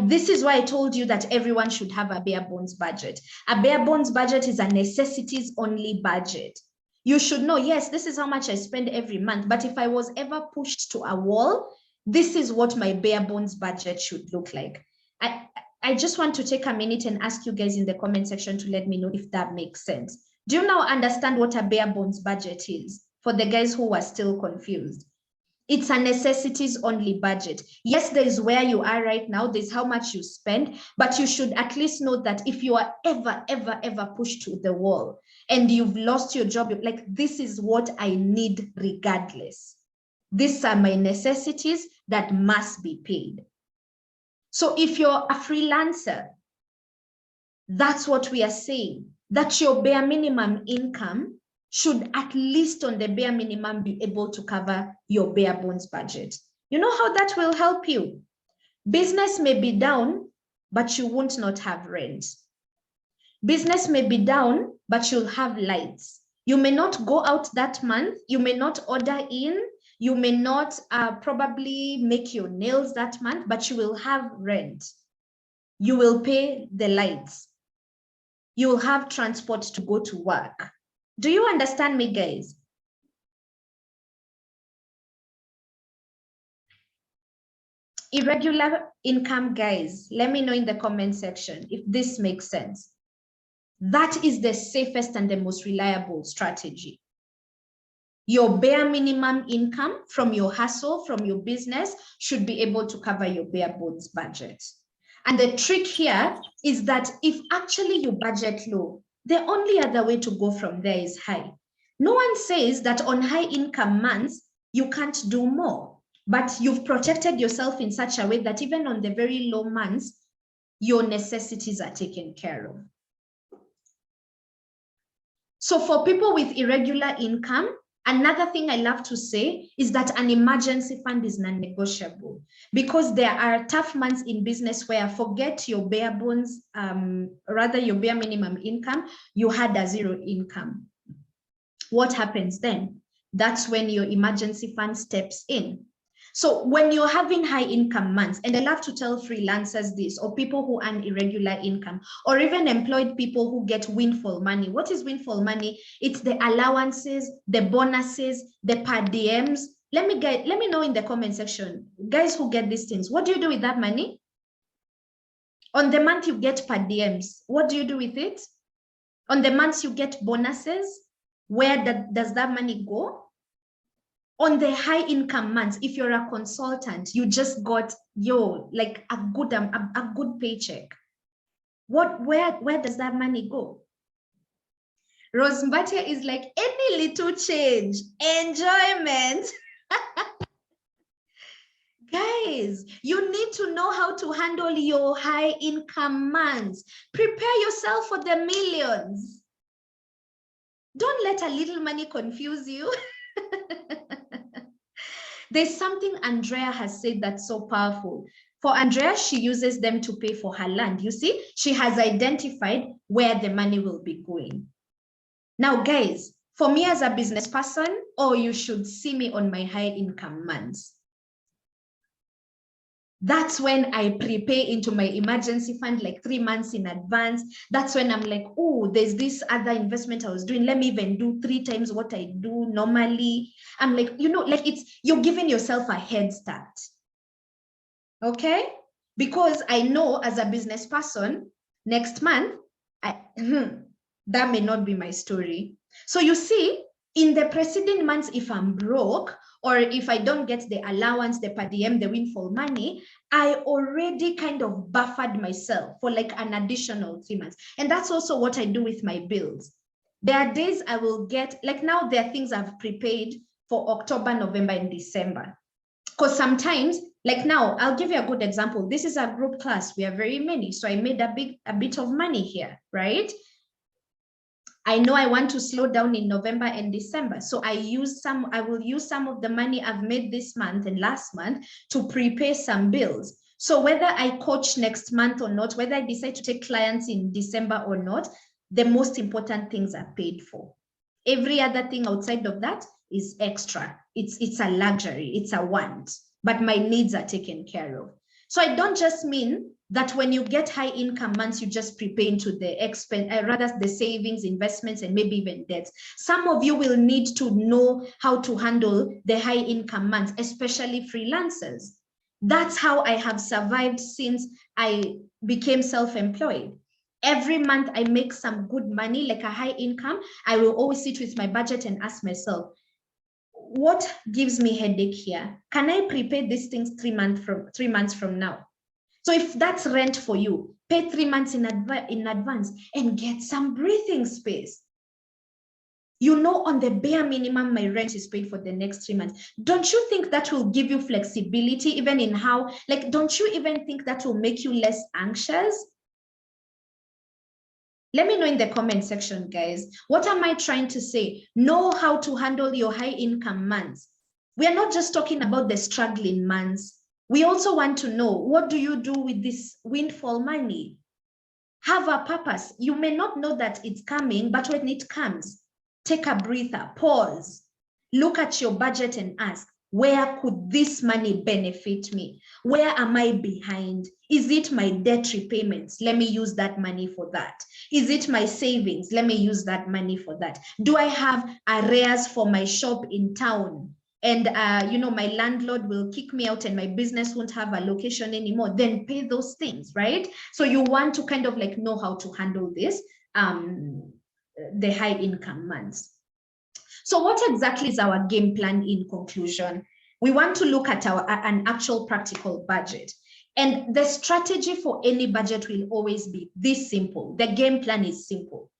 This is why I told you that everyone should have a bare bones budget. A bare bones budget is a necessities only budget. You should know, yes, this is how much I spend every month, but if I was ever pushed to a wall, this is what my bare bones budget should look like. I just want to take a minute and ask you guys in the comment section to let me know if that makes sense. Do you now understand what a bare bones budget is for the guys who are still confused? It's a necessities only budget. Yes, there is where you are right now. There's how much you spend, but you should at least know that if you are ever pushed to the wall and you've lost your job, like, this is what I need regardless. These are my necessities that must be paid. So if you're a freelancer, that's what we are saying, that your bare minimum income should at least on the bare minimum be able to cover your bare bones budget. You know how that will help you? Business may be down, but you won't not have rent. Business may be down, but you'll have lights. You may not go out that month. You may not order in. You may not probably make your nails that month, but you will have rent. You will pay the lights. You will have transport to go to work. Do you understand me, guys? Irregular income, guys, let me know in the comment section if this makes sense. That is the safest and the most reliable strategy. Your bare minimum income from your hustle, from your business, should be able to cover your bare bones budget. And the trick here is that if actually you budget low, the only other way to go from there is high. No one says that on high income months, you can't do more, but you've protected yourself in such a way that even on the very low months, your necessities are taken care of. So for people with irregular income, another thing I love to say is that an emergency fund is non-negotiable, because there are tough months in business where, forget your bare bones, rather your bare minimum income, you had a zero income. What happens then? That's when your emergency fund steps in. So when you're having high income months, and I love to tell freelancers this, or people who earn irregular income, or even employed people who get windfall money. What is windfall money? It's the allowances, the bonuses, the per diems. Let me know in the comment section, guys who get these things, what do you do with that money? On the month you get per diems, what do you do with it? On the months you get bonuses, where does that money go? On the high income months, if you're a consultant, you just got like a good paycheck. Where does that money go? Rose Mbatia is like, any little change, enjoyment. Guys, you need to know how to handle your high income months. Prepare yourself for the millions. Don't let a little money confuse you. There's something Andrea has said that's so powerful. For Andrea, she uses them to pay for her land. You see, she has identified where the money will be going. Now, guys, for me as a business person, or you should see me on my high income months, that's when I prepare into my emergency fund like 3 months in advance. That's when I'm like, oh, there's this other investment I was doing. Let me even do 3 times what I do normally. I'm like, like you're giving yourself a head start. Okay? Because I know as a business person, next month, that may not be my story. So you see, in the preceding months, if I'm broke, or if I don't get the allowance, the per diem, the windfall money, I already kind of buffered myself for like an additional 3 months. And that's also what I do with my bills. There are days I will get, like now there are things I've prepaid for October, November, and December. Because sometimes, like now, I'll give you a good example. This is a group class. We are very many. So I made a bit of money here, right? I know I want to slow down in November and December. So I will use some of the money I've made this month and last month to prepay some bills. So whether I coach next month or not, whether I decide to take clients in December or not, the most important things are paid for. Every other thing outside of that is extra. It's a luxury, it's a want, but my needs are taken care of. So I don't just mean that when you get high income months, you just prepay into the expense, rather the savings, investments, and maybe even debts. Some of you will need to know how to handle the high income months, especially freelancers. That's how I have survived since I became self-employed. Every month I make some good money, like a high income. I will always sit with my budget and ask myself, what gives me headache here? Can I prepay these things 3 months from now? So if that's rent for you, pay 3 months in advance and get some breathing space. You know, on the bare minimum, my rent is paid for the next 3 months. Don't you think that will give you flexibility even in how, like, don't you even think that will make you less anxious? Let me know in the comment section, guys. What am I trying to say? Know how to handle your high income months. We are not just talking about the struggling months. We also want to know, what do you do with this windfall money? Have a purpose. You may not know that it's coming, but when it comes, take a breather, pause, look at your budget and ask, where could this money benefit me? Where am I behind? Is it my debt repayments? Let me use that money for that. Is it my savings? Let me use that money for that. Do I have arrears for my shop in town? And you know, my landlord will kick me out and my business won't have a location anymore. Then pay those things, right? So you want to kind of like know how to handle this, the high income months. So what exactly is our game plan in conclusion? We want to look at an actual practical budget. And the strategy for any budget will always be this simple. The game plan is simple.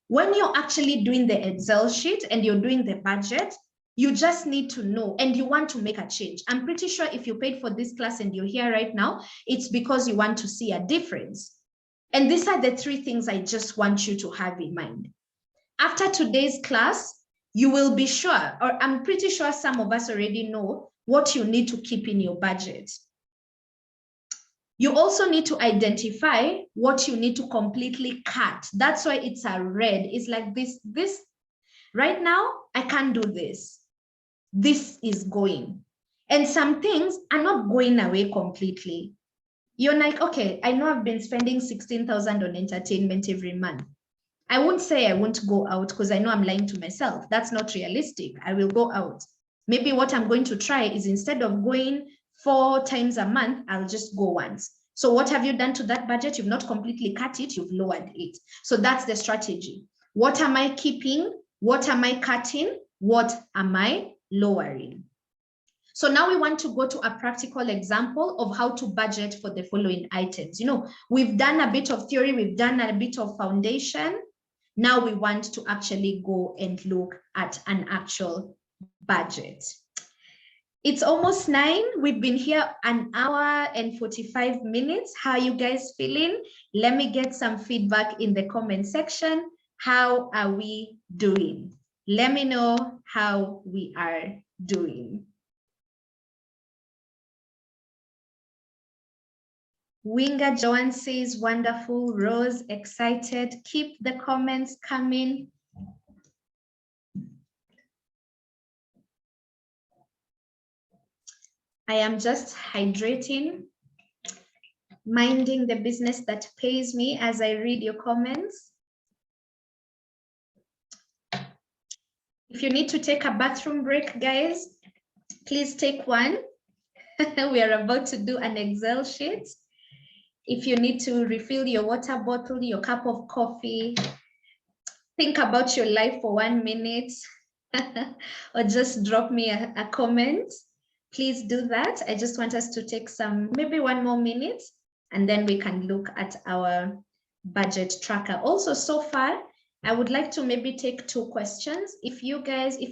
When you're actually doing the Excel sheet and you're doing the budget, you just need to know and you want to make a change. I'm pretty sure if you paid for this class and you're here right now, it's because you want to see a difference. And these are the 3 things I just want you to have in mind. After today's class, you will be sure, or I'm pretty sure some of us already know what you need to keep in your budget. You also need to identify what you need to completely cut. That's why it's a red. It's like this. Right now, I can't do this. This is going. And some things are not going away completely. You're like, okay, I know I've been spending 16,000 on entertainment every month. I won't say I won't go out because I know I'm lying to myself. That's not realistic. I will go out. Maybe what I'm going to try is instead of going 4 times a month, I'll just go once. So what have you done to that budget? You've not completely cut it, you've lowered it. So that's the strategy. What am I keeping? What am I cutting? What am I lowering? So now we want to go to a practical example of how to budget for the following items. You know, we've done a bit of theory, we've done a bit of foundation. Now we want to actually go and look at an actual budget. It's almost 9. We've been here 1 hour and 45 minutes. How are you guys feeling? Let me get some feedback in the comment section. How are we doing? Let me know how we are doing. Winger Joanne says, wonderful. Rose, excited. Keep the comments coming. I am just hydrating, minding the business that pays me as I read your comments. If you need to take a bathroom break, guys, please take one. We are about to do an Excel sheet. If you need to refill your water bottle, your cup of coffee, think about your life for 1 minute, or just drop me a comment. Please do that. I just want us to take maybe 1 more minute, and then we can look at our budget tracker. Also, so far, I would like to maybe take 2 questions. If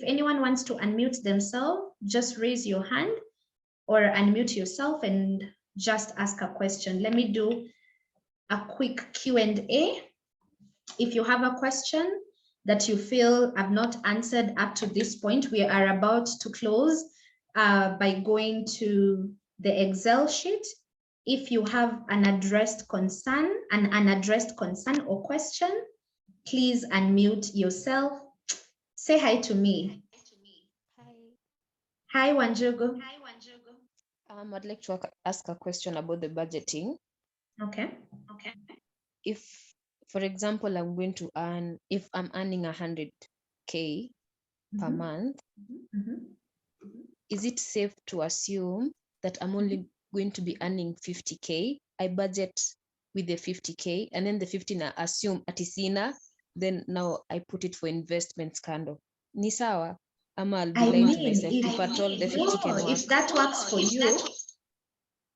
anyone wants to unmute themselves, just raise your hand or unmute yourself and just ask a question. Let me do a quick Q&A. If you have a question that you feel I've not answered up to this point, we are about to close by going to the Excel sheet. If you have an unaddressed concern or question, please unmute yourself. Say hi to me. Hi. Hi, Wanjugu. I'd like to ask a question about the budgeting. Okay. If, for example, I'm going to earn, if I'm earning 100K per Mhm. month, Mhm. is it safe to assume that I'm only going to be earning 50K? I budget with the 50K, and then the 50 na assume atisina, then now I put it for investments kind of. Ni sawa? Ama I'll be I lying to mean, myself if at all the 50 can work. if that works for you,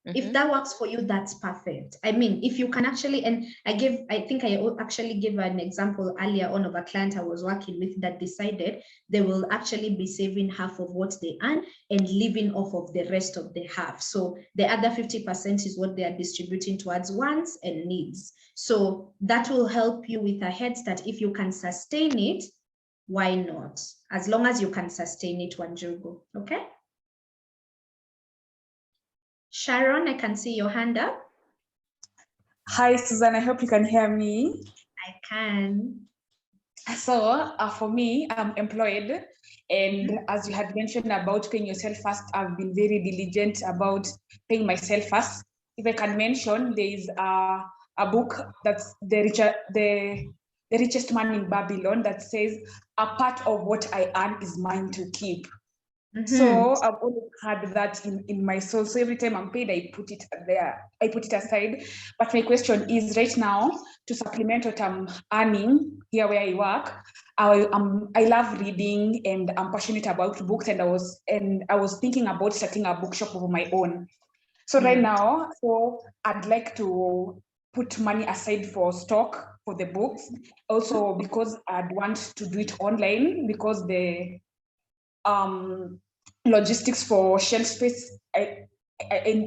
if that works for you, that's perfect. I mean, if you can actually, and I think I actually gave an example earlier on of a client I was working with that decided they will actually be saving half of what they earn and living off of the rest of the half. So the other 50% is what they are distributing towards wants and needs. So that will help you with a head start. If you can sustain it, why not? As long as you can sustain it, Wanjugu, okay? Sharon, I can see your hand up. Hi, Susan. I hope you can hear me. I can. So, for me, I'm employed. And as you had mentioned about paying yourself first, I've been very diligent about paying myself first. If I can mention, there is a book that's the richest man in Babylon that says, a part of what I earn is mine to keep. So I've always had that in my soul. So every time I'm paid, I put it there. I put it aside. But my question is right now, to supplement what I'm earning here where I work, I love reading and I'm passionate about books. And I was thinking about starting a bookshop of my own. So right now, I'd like to put money aside for stock for the books. Also because I'd want to do it online because the logistics for shelf space, I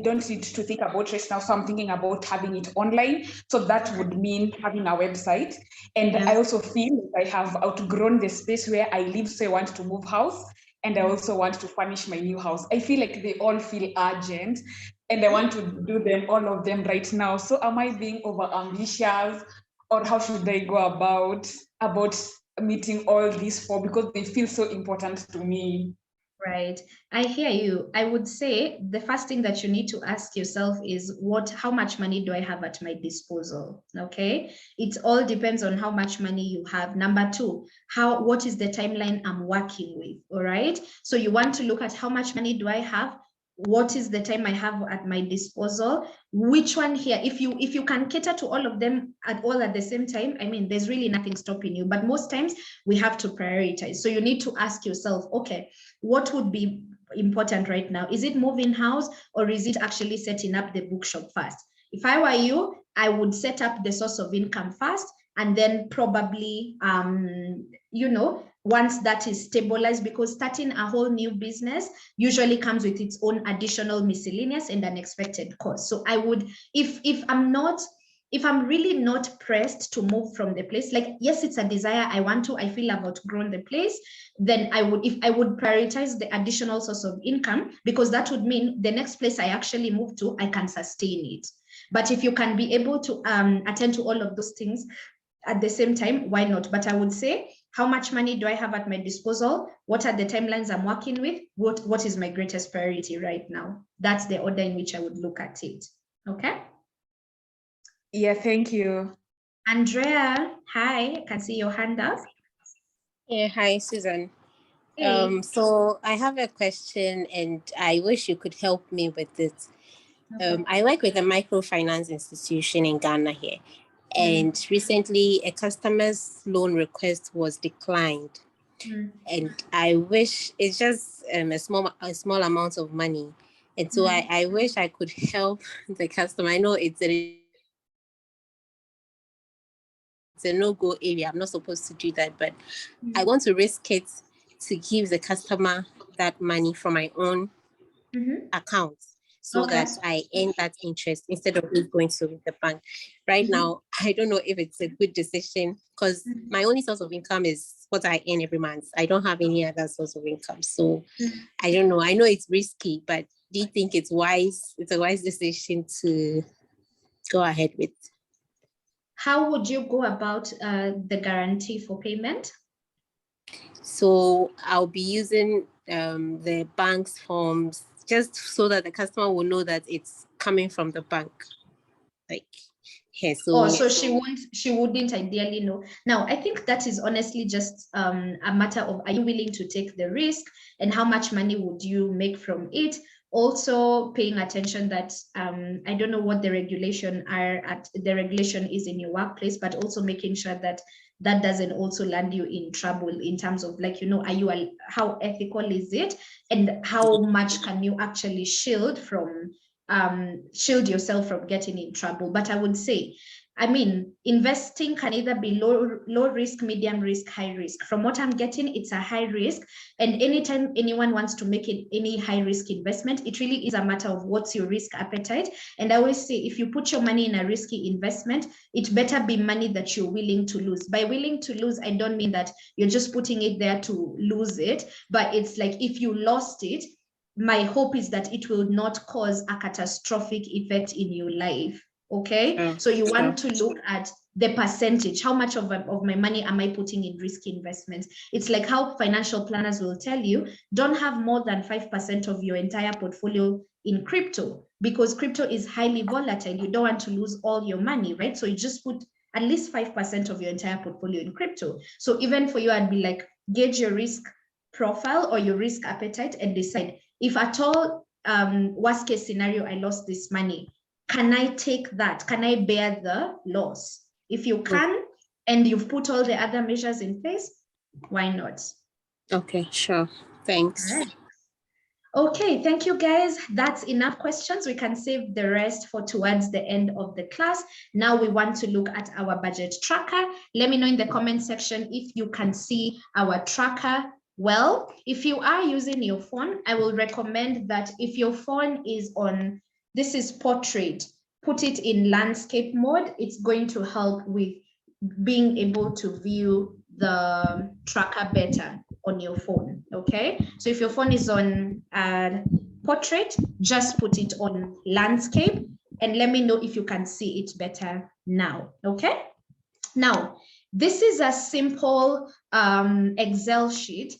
don't need to think about right now. So I'm thinking about having it online. So that would mean having a website. And I also feel I have outgrown the space where I live. So I want to move house. And I also want to furnish my new house. I feel like they all feel urgent. And I want to do them, all of them right now. So am I being over ambitious? Or how should I go about meeting all these four, because they feel so important to me? Right. I hear you. I would say the first thing that you need to ask yourself is how much money do I have at my disposal? Okay. It all depends on how much money you have. Number two, what is the timeline I'm working with? All right. So you want to look at how much money do I have? What is the time I have at my disposal? Which one here? If you can cater to all of them at the same time, I mean, there's really nothing stopping you. But most times we have to prioritize. So you need to ask yourself, okay, what would be important right now? Is it moving house or is it actually setting up the bookshop first? If I were you, I would set up the source of income first, and then probably, once that is stabilized, because starting a whole new business usually comes with its own additional miscellaneous and unexpected costs. So I would, if I'm really not pressed to move from the place, like, yes, it's a desire, I feel I've outgrown the place, then I would prioritize the additional source of income, because that would mean the next place I actually move to, I can sustain it. But if you can be able to attend to all of those things at the same time, why not? But I would say, how much money do I have at my disposal? What are the timelines I'm working with? What is my greatest priority right now? That's the order in which I would look at it. Okay. Yeah, thank you. Andrea, hi, I can see your hand up. Yeah, hi, Susan. Hey. So I have a question and I wish you could help me with it. I work with a microfinance institution in Ghana here. And recently a customer's loan request was declined. And I wish it's just a small amount of money. And so I wish I could help the customer. I know it's a no-go area. I'm not supposed to do that, but I want to risk it to give the customer that money from my own account, so that I earn that interest instead of it going to the bank. Right now, I don't know if it's a good decision, because my only source of income is what I earn every month. I don't have any other source of income. So I don't know. I know it's risky, but do you think it's wise? It's a wise decision to go ahead with? How would you go about the guarantee for payment? So I'll be using the bank's forms, just so that the customer will know that it's coming from the bank. Like, yeah, so so she wouldn't ideally know. Now, I think that is honestly just a matter of, are you willing to take the risk, and how much money would you make from it? Also paying attention that I don't know what the regulation is in your workplace, but also making sure that that doesn't also land you in trouble in terms of, like, how ethical is it, and how much can you actually shield yourself from getting in trouble. But I would say, I mean, investing can either be low risk, medium risk, high risk. From what I'm getting, it's a high risk. And anytime anyone wants to make it any high risk investment, it really is a matter of what's your risk appetite. And I always say, if you put your money in a risky investment, it better be money that you're willing to lose. By willing to lose, I don't mean that you're just putting it there to lose it, but it's like, if you lost it, my hope is that it will not cause a catastrophic effect in your life. Okay, so you want to look at the percentage. How much of my money am I putting in risky investments? It's like how financial planners will tell you, don't have more than 5% of your entire portfolio in crypto, because crypto is highly volatile. You don't want to lose all your money, right? So you just put at least 5% of your entire portfolio in crypto. So even for you, I'd be like, gauge your risk profile or your risk appetite and decide, if at all, worst case scenario, I lost this money, can I take that? Can I bear the loss? If you can, and you've put all the other measures in place, why not? Okay, sure. Thanks. Right. Okay, thank you guys. That's enough questions. We can save the rest for towards the end of the class. Now we want to look at our budget tracker. Let me know in the comment section if you can see our tracker well. If you are using your phone, I will recommend that if your phone is on, this is portrait, put it in landscape mode. It's going to help with being able to view the tracker better on your phone. Okay, so if your phone is on portrait, just put it on landscape and let me know if you can see it better now. Okay, now this is a simple Excel sheet.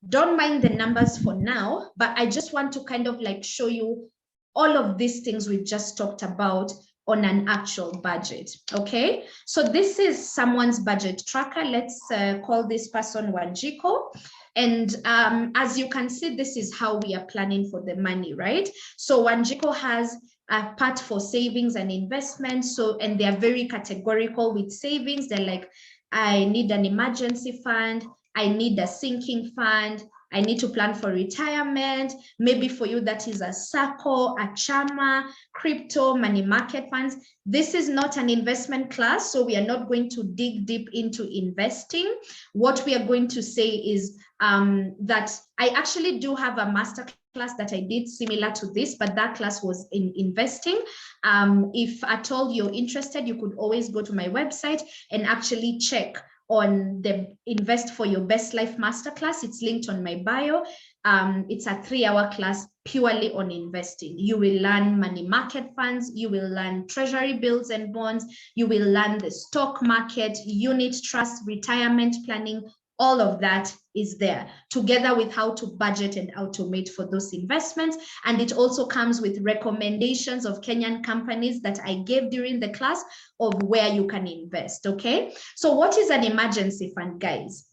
Don't mind the numbers for now, but I just want to kind of like show you all of these things we've just talked about on an actual budget. Okay, so this is someone's budget tracker. Let's call this person Wanjiko. And as you can see, this is how we are planning for the money, right? So Wanjiko has a part for savings and investments. So, and they're very categorical with savings. They're like, I need an emergency fund, I need a sinking fund, I need to plan for retirement. Maybe for you, that is a SACCO, a chama, crypto, money market funds. This is not an investment class, so we are not going to dig deep into investing. What we are going to say is that I actually do have a masterclass that I did similar to this, but that class was in investing. If at all you're interested, you could always go to my website and actually check on the Invest for Your Best Life Masterclass. It's linked on my bio. It's a 3-hour class purely on investing. You will learn money market funds, you will learn treasury bills and bonds, you will learn the stock market, unit trust, retirement planning. All of that is there, together with how to budget and automate for those investments. And it also comes with recommendations of Kenyan companies that I gave during the class of where you can invest, okay? So what is an emergency fund, guys?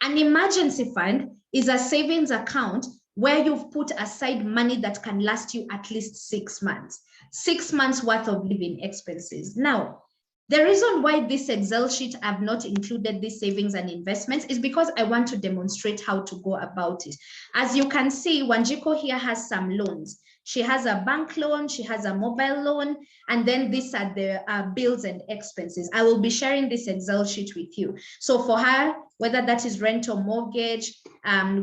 An emergency fund is a savings account where you've put aside money that can last you at least 6 months, 6 months worth of living expenses. Now, the reason why this Excel sheet I've not included these savings and investments is because I want to demonstrate how to go about it. As you can see, Wanjiko here has some loans. She has a bank loan, she has a mobile loan, and then these are the bills and expenses. I will be sharing this Excel sheet with you. So for her, whether that is rent or mortgage,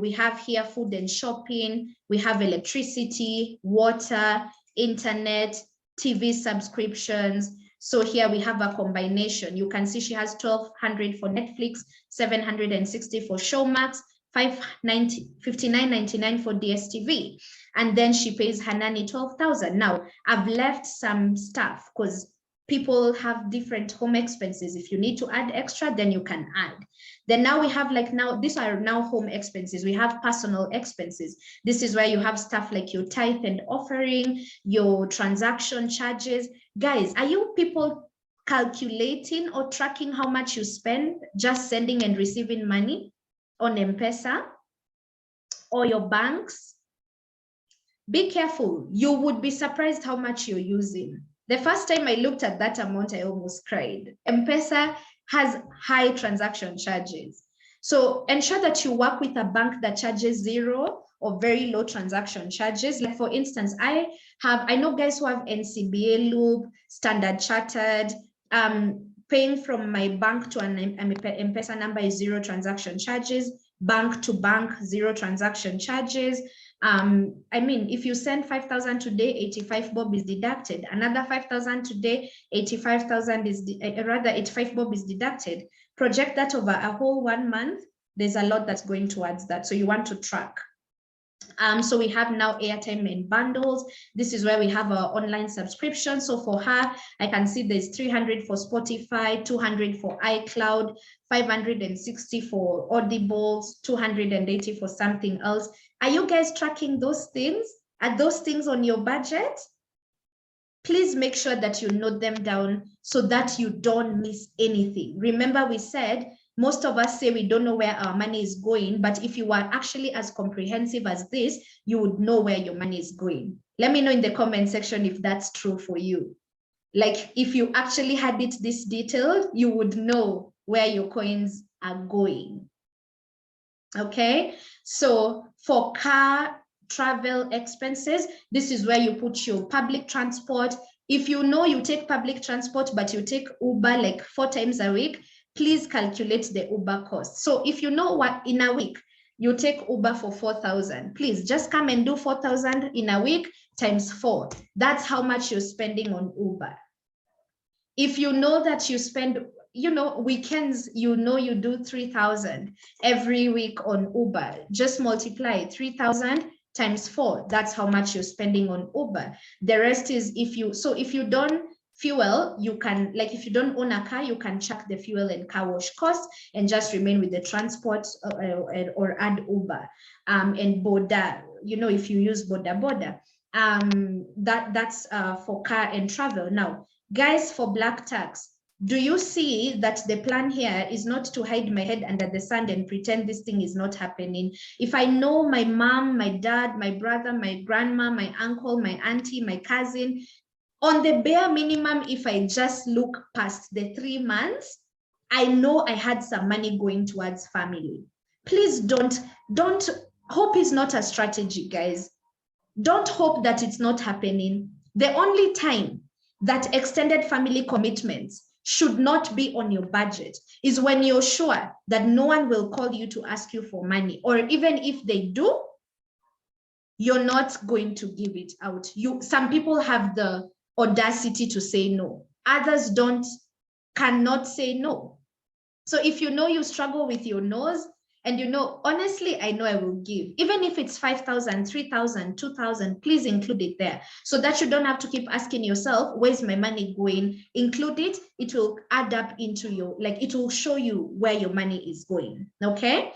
we have here food and shopping, we have electricity, water, internet, TV subscriptions. So here we have a combination. You can see she has 1,200 for Netflix, 760 for Showmax, 59.99 for DSTV. And then she pays her nanny 12,000. Now, I've left some stuff because people have different home expenses. If you need to add extra, then you can add. Then now we have like now, these are now home expenses. We have personal expenses. This is where you have stuff like your tithe and offering, your transaction charges. Guys, are you people calculating or tracking how much you spend just sending and receiving money on M-Pesa or your banks? Be careful. You would be surprised how much you're using. The first time I looked at that amount, I almost cried. M-Pesa has high transaction charges. So ensure that you work with a bank that charges zero or very low transaction charges. Like for instance, I know guys who have NCBA Loop, Standard Chartered. Paying from my bank to an M-Pesa number is zero transaction charges. Bank to bank, zero transaction charges. I mean, if you send 5,000 today, 85 bob is deducted. Another 5,000 today, 85,000 is rather 85 bob is deducted. Project that over a whole 1 month. There's a lot that's going towards that. So you want to track. So we have now airtime and bundles. This is where we have our online subscription. So for her, I can see there's 300 for Spotify, 200 for iCloud, 560 for Audibles, 280 for something else. Are you guys tracking those things? Are those things on your budget? Please make sure that you note them down so that you don't miss anything. Remember, we said most of us say we don't know where our money is going, but if you are actually as comprehensive as this, you would know where your money is going. Let me know in the comment section if that's true for you. Like if you actually had it this detailed, you would know where your coins are going. Okay, so for car travel expenses, this is where you put your public transport. If you know you take public transport, but you take Uber like 4 times a week, please calculate the Uber cost. So if you know what in a week, you take Uber for 4,000, please just come and do 4,000 in a week times 4. That's how much you're spending on Uber. If you know that you spend, you know, weekends, you know, you do 3,000 every week on Uber, just multiply 3,000 times 4. That's how much you're spending on Uber. The rest is if you don't fuel, you can, like if you don't own a car, you can check the fuel and car wash costs and just remain with the transport or add Uber and Boda, you know, if you use Boda. That's for car and travel. Now, guys, for black tax, do you see that the plan here is not to hide my head under the sand and pretend this thing is not happening? If I know my mom, my dad, my brother, my grandma, my uncle, my auntie, my cousin, on the bare minimum, if I just look past the 3 months, I know I had some money going towards family. Please don't, hope is not a strategy, guys. Don't hope that it's not happening. The only time that extended family commitments should not be on your budget is when you're sure that no one will call you to ask you for money, or even if they do, you're not going to give it out. Some people have the audacity to say no. Others cannot say no. So if you know you struggle with your nose, and you know, honestly, I know I will give. Even if it's 5,000, 3,000, 2,000, please include it there so that you don't have to keep asking yourself, where's my money going? Include it. It will add up into it will show you where your money is going, okay?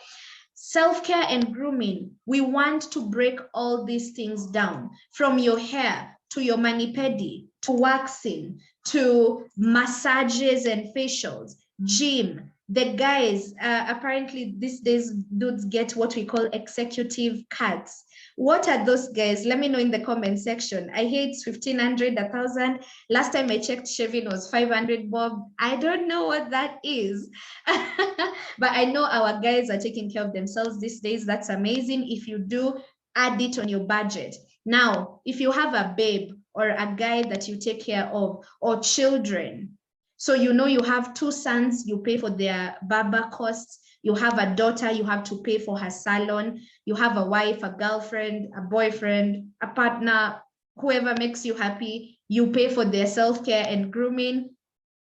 Self-care and grooming. We want to break all these things down, from your hair to your mani-pedi, to waxing, to massages and facials, gym. The guys, apparently these days, dudes get what we call executive cuts. What are those, guys? Let me know in the comment section. I hear it's 1,500, 1,000. Last time I checked, shaving was 500 bob. I don't know what that is. But I know our guys are taking care of themselves these days. That's amazing. If you do, add it on your budget. Now, if you have a babe or a guy that you take care of, or children, so you know you have 2 sons, you pay for their barber costs. You have a daughter, you have to pay for her salon. You have a wife, a girlfriend, a boyfriend, a partner, whoever makes you happy, you pay for their self-care and grooming.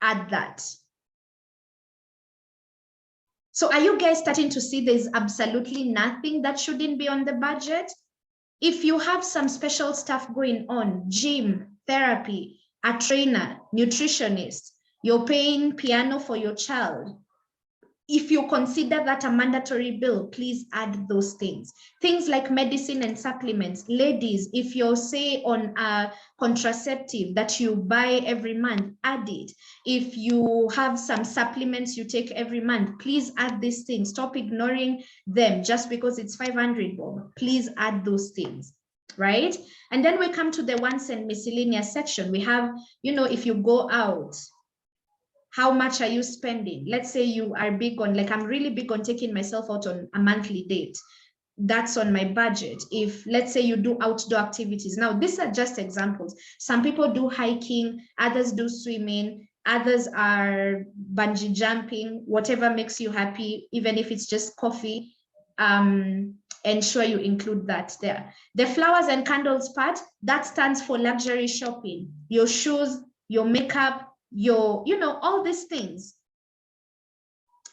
Add that. So are you guys starting to see there's absolutely nothing that shouldn't be on the budget? If you have some special stuff going on, gym, therapy, a trainer, nutritionist, you're paying piano for your child. If you consider that a mandatory bill, please add those things. Things like medicine and supplements. Ladies, if you're, say, on a contraceptive that you buy every month, add it. If you have some supplements you take every month, please add these things. Stop ignoring them just because it's 500 bob. Please add those things, right? And then we come to the wants and miscellaneous section. We have, you know, if you go out, how much are you spending? Let's say you are big on, like I'm really big on taking myself out on a monthly date. That's on my budget. If, let's say, you do outdoor activities. Now, these are just examples. Some people do hiking, others do swimming, others are bungee jumping, whatever makes you happy, even if it's just coffee, ensure you include that there. The flowers and candles part, that stands for luxury shopping. Your shoes, your makeup, your, you know, all these things,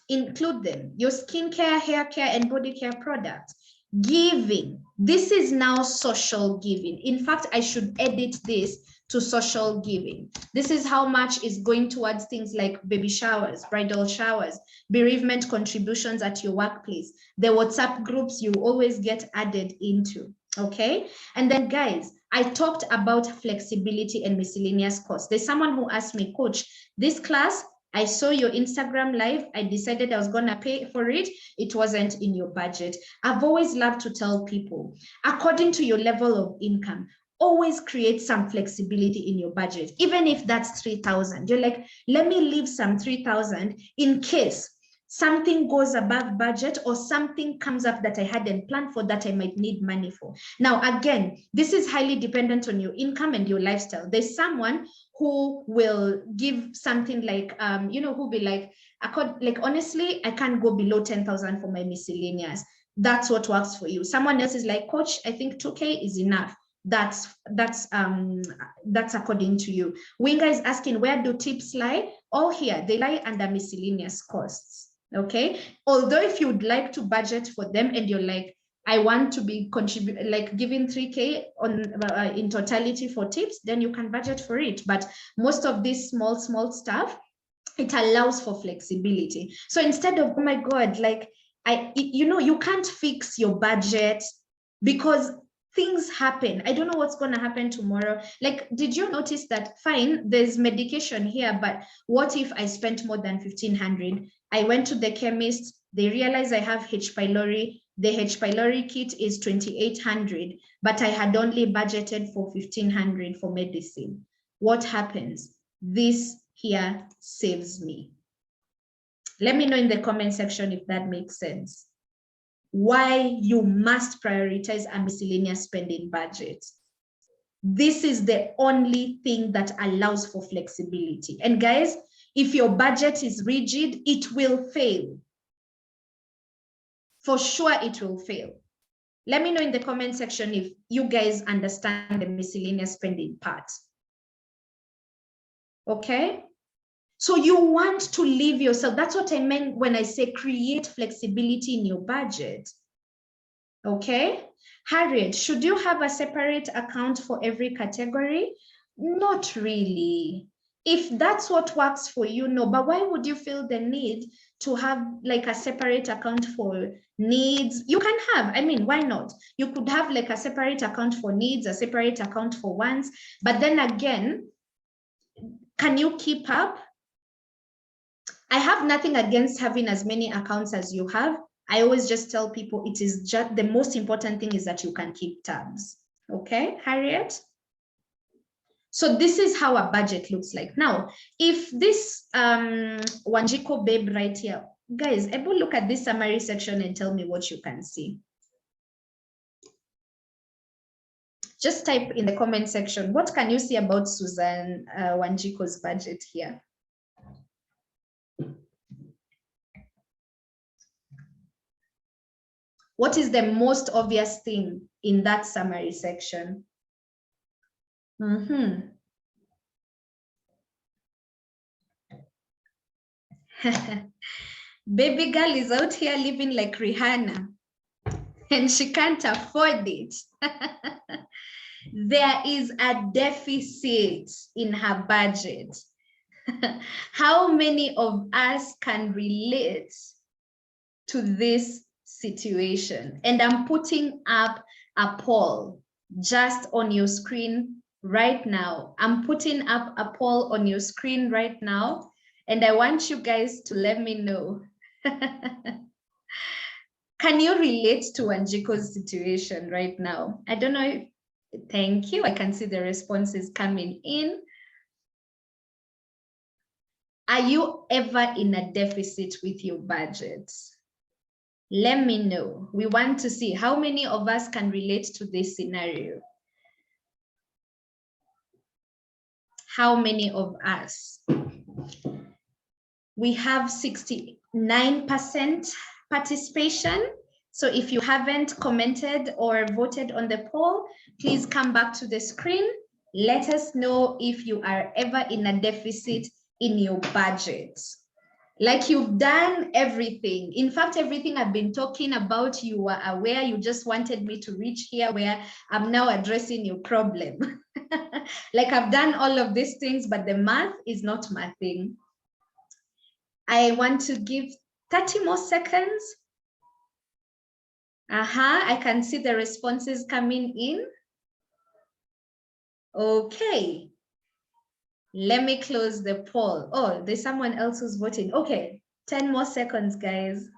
include them. Your skincare, hair care, and body care products. Giving, this is now social giving. In fact, I should edit this to social giving. This is how much is going towards things like baby showers, bridal showers, bereavement contributions at your workplace, the WhatsApp groups you always get added into, okay? And then guys, I talked about flexibility and miscellaneous costs. There's someone who asked me, Coach, this class, I saw your Instagram live. I decided I was going to pay for it. It wasn't in your budget. I've always loved to tell people, according to your level of income, always create some flexibility in your budget. Even if that's 3,000, you're like, let me leave some 3,000 in case something goes above budget or something comes up that I hadn't planned for that I might need money for. Now, again, this is highly dependent on your income and your lifestyle. There's someone who will give something like, you know, who'll be like, honestly, I can't go below 10,000 for my miscellaneous. That's what works for you. Someone else is like, Coach, I think 2K is enough. That's according to you. Winga is asking, where do tips lie? All here, they lie under miscellaneous costs. Okay, although if you'd like to budget for them and you're like, I want to be giving 3K on in totality for tips, then you can budget for it. But most of this small stuff, it allows for flexibility. So instead of, oh my God, like you know, you can't fix your budget because things happen. I don't know what's going to happen tomorrow. Like, did you notice that, fine, there's medication here, but what if I spent more than 1,500? I went to the chemist, they realized I have H. pylori. The H. pylori kit is 2,800, but I had only budgeted for 1,500 for medicine. What happens? This here saves me. Let me know in the comment section if that makes sense. Why you must prioritize a miscellaneous spending budget. This is the only thing that allows for flexibility. And guys, if your budget is rigid, it will fail. For sure, it will fail. Let me know in the comment section if you guys understand the miscellaneous spending part. Okay? So you want to leave yourself. That's what I meant when I say create flexibility in your budget. Okay? Harriet, should you have a separate account for every category? Not really. If that's what works for you, no. But why would you feel the need to have like a separate account for needs? You can have, I mean, why not? You could have like a separate account for needs, a separate account for wants. But then again, can you keep up? I have nothing against having as many accounts as you have. I always just tell people it is just the most important thing is that you can keep tabs. Okay, Harriet? So this is how a budget looks like. Now, if this Wanjiko babe right here, guys, able look at this summary section and tell me what you can see. Just type in the comment section, what can you see about Susan Wanjiko's budget here? What is the most obvious thing in that summary section? Baby girl is out here living like Rihanna and she can't afford it. there is a deficit in her budget. How many of us can relate to this situation? And I'm putting up a poll just on your screen right now. I'm putting up a poll on your screen right now, and I want you guys to let me know. Can you relate to Wanjiko's situation right now? I don't know if, thank you. I can see the responses coming in. Are you ever in a deficit with your budget? Let me know. We want to see how many of us can relate to this scenario. How many of us? We have 69% participation. So if you haven't commented or voted on the poll, please come back to the screen. Let us know if you are ever in a deficit in your budget. Like you've done everything. In fact, everything I've been talking about, you were aware, you just wanted me to reach here where I'm now addressing your problem. Like I've done all of these things, but the math is not mathing. I want to give 30 more seconds. I can see the responses coming in. Okay. Let me close the poll. Oh, there's someone else who's voting. Okay, 10 more seconds, guys.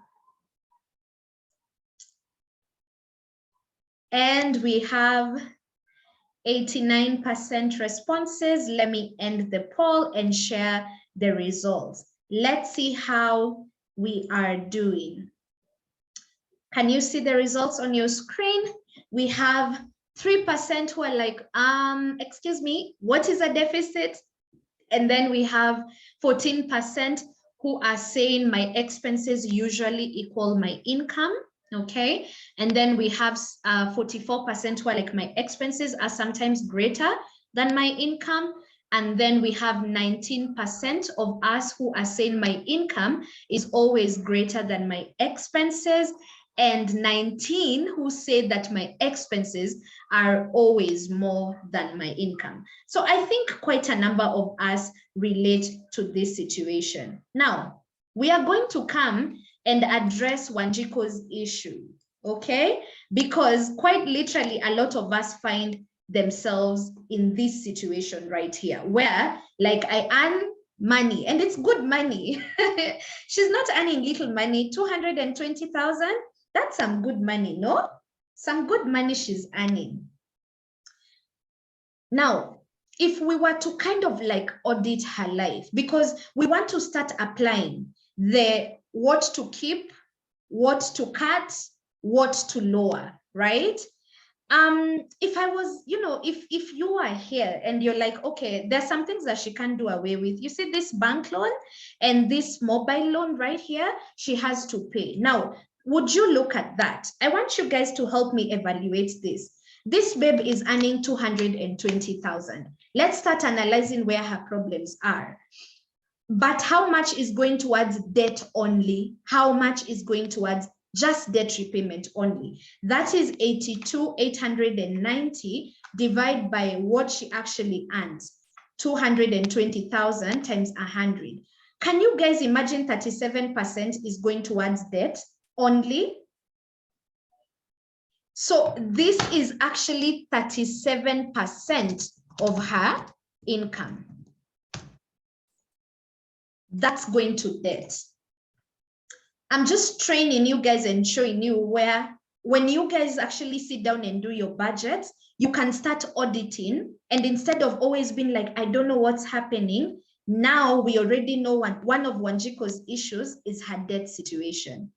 And we have 89% responses. Let me end the poll and share the results. Let's see how we are doing. Can you see the results on your screen? We have 3% who are like, excuse me, what is a deficit? And then we have 14% who are saying my expenses usually equal my income, okay? And then we have 44% who are like my expenses are sometimes greater than my income. And then we have 19% of us who are saying my income is always greater than my expenses, and 19 who say that my expenses are always more than my income. So I think quite a number of us relate to this situation. Now, we are going to come and address Wanjiko's issue, okay? Because quite literally, a lot of us find themselves in this situation right here, where like I earn money and it's good money. She's not earning little money, 220,000. That's some good money, no? Some good money she's earning. Now, if we were to kind of like audit her life, because we want to start applying the what to keep, what to cut, what to lower, right? If I was, you know, if you are here and you're like, okay, there's some things that she can't do away with. You see this bank loan and this mobile loan right here, she has to pay. Now, would you look at that? I want you guys to help me evaluate this. This babe is earning 220,000. Let's start analyzing where her problems are. But how much is going towards debt only? How much is going towards just debt repayment only? That is 82,890 divided by what she actually earns, 220,000 times 100. Can you guys imagine 37% is going towards debt only? So this is actually 37% of her income. That's going to debt. I'm just training you guys and showing you where, when you guys actually sit down and do your budget, you can start auditing. And instead of always being like, I don't know what's happening, now we already know one of Wanjiko's issues is her debt situation.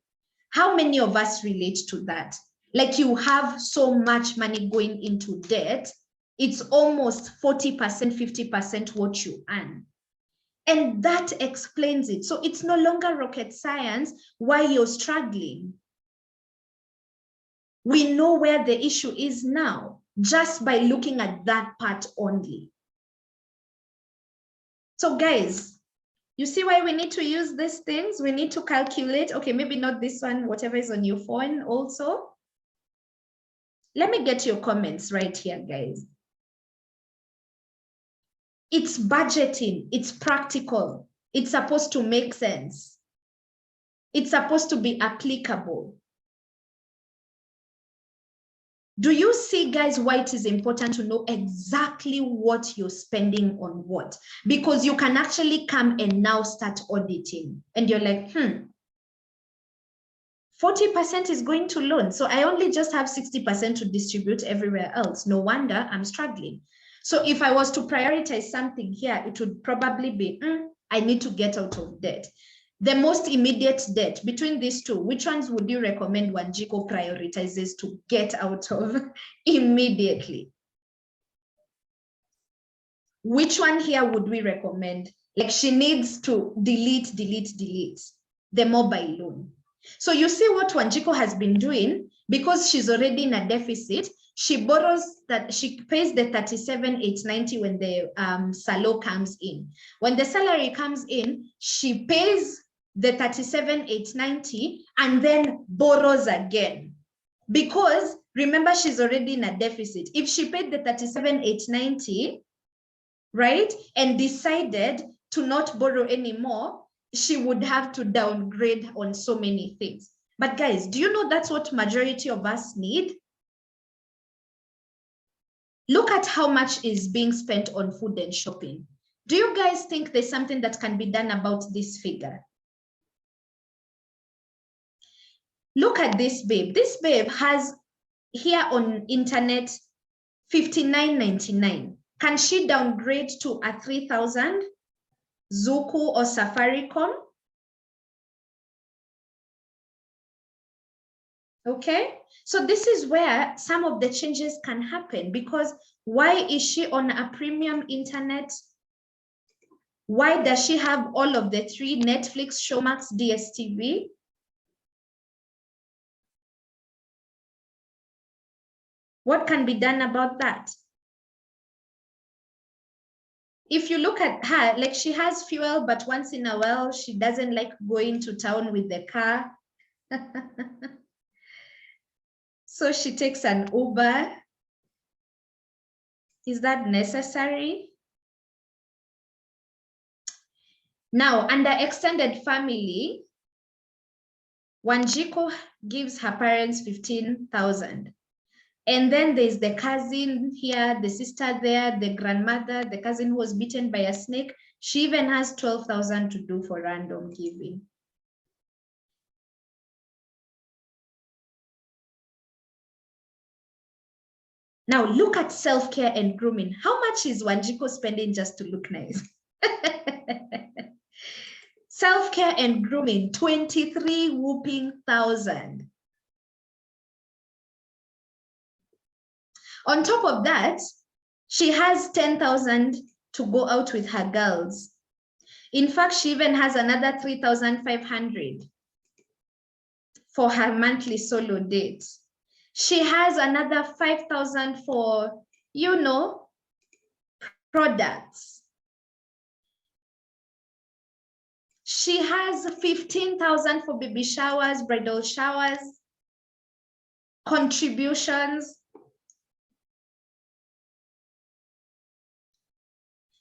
How many of us relate to that? Like you have so much money going into debt, it's almost 40%, 50% what you earn. And that explains it. So it's no longer rocket science why you're struggling. We know where the issue is now, just by looking at that part only. So guys, you see why we need to use these things? We need to calculate, okay, maybe not this one, whatever is on your phone also. Let me get your comments right here, guys. It's budgeting. It's practical. It's supposed to make sense. It's supposed to be applicable. Do you see, guys, why it is important to know exactly what you're spending on what? Because you can actually come and now start auditing. And you're like, 40% is going to loan. So I only just have 60% to distribute everywhere else. No wonder I'm struggling. So if I was to prioritize something here, it would probably be, I need to get out of debt. The most immediate debt between these two, which ones would you recommend Wanjiko prioritizes to get out of immediately? Which one here would we recommend? Like she needs to delete the mobile loan. So you see what Wanjiko has been doing, because she's already in a deficit, she borrows that, she pays the 37,890 when the salo comes in. When the salary comes in, she pays the 37,890 and then borrows again. Because remember, she's already in a deficit. If she paid the 37,890, right, and decided to not borrow anymore, she would have to downgrade on so many things. But guys, do you know that's what majority of us need? Look at how much is being spent on food and shopping. Do you guys think there's something that can be done about this figure? Look at this babe. This babe has here on internet 59.99. Can she downgrade to a 3,000? Zuku or Safaricom? Okay, so this is where some of the changes can happen, because why is she on a premium internet? Why does she have all of the three, Netflix, Showmax, DSTV? What can be done about that? If you look at her, like she has fuel, but once in a while, she doesn't like going to town with the car. So she takes an Uber. Is that necessary? Now, under extended family, Wanjiko gives her parents 15,000. And then there's the cousin here, the sister there, the grandmother, the cousin who was bitten by a snake. She even has 12,000 to do for random giving. Now look at self-care and grooming. How much is Wanjiko spending just to look nice? Self-care and grooming, 23 whooping thousand. On top of that, she has 10,000 to go out with her girls. In fact, she even has another 3,500 for her monthly solo date. She has another 5,000 for, you know, products. She has 15,000 for baby showers, bridal showers, contributions.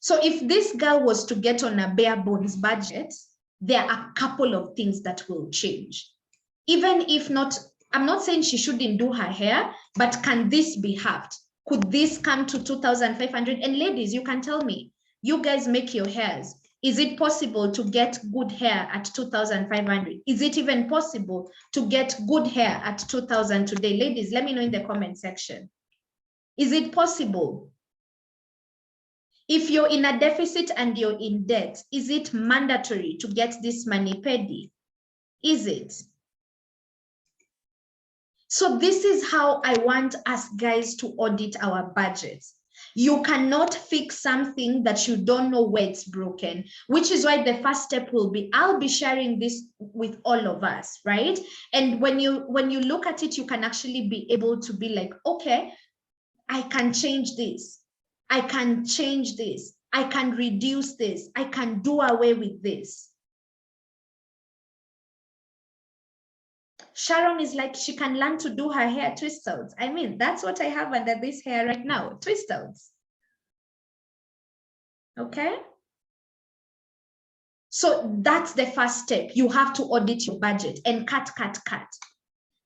So if this girl was to get on a bare bones budget, there are a couple of things that will change. Even if not, I'm not saying she shouldn't do her hair, but can this be halved? Could this come to 2,500? And ladies, you can tell me, you guys make your hairs. Is it possible to get good hair at 2,500? Is it even possible to get good hair at 2,000 today? Ladies, let me know in the comment section. Is it possible? If you're in a deficit and you're in debt, is it mandatory to get this money paid? Is it? So this is how I want us guys to audit our budgets. You cannot fix something that you don't know where it's broken, which is why the first step will be, I'll be sharing this with all of us, right? And when you look at it, you can actually be able to be like, okay, I can change this. I can change this. I can reduce this. I can do away with this. Sharon is like, she can learn to do her hair twist outs. I mean, that's what I have under this hair right now, twist outs. Okay. So that's the first step. You have to audit your budget and cut.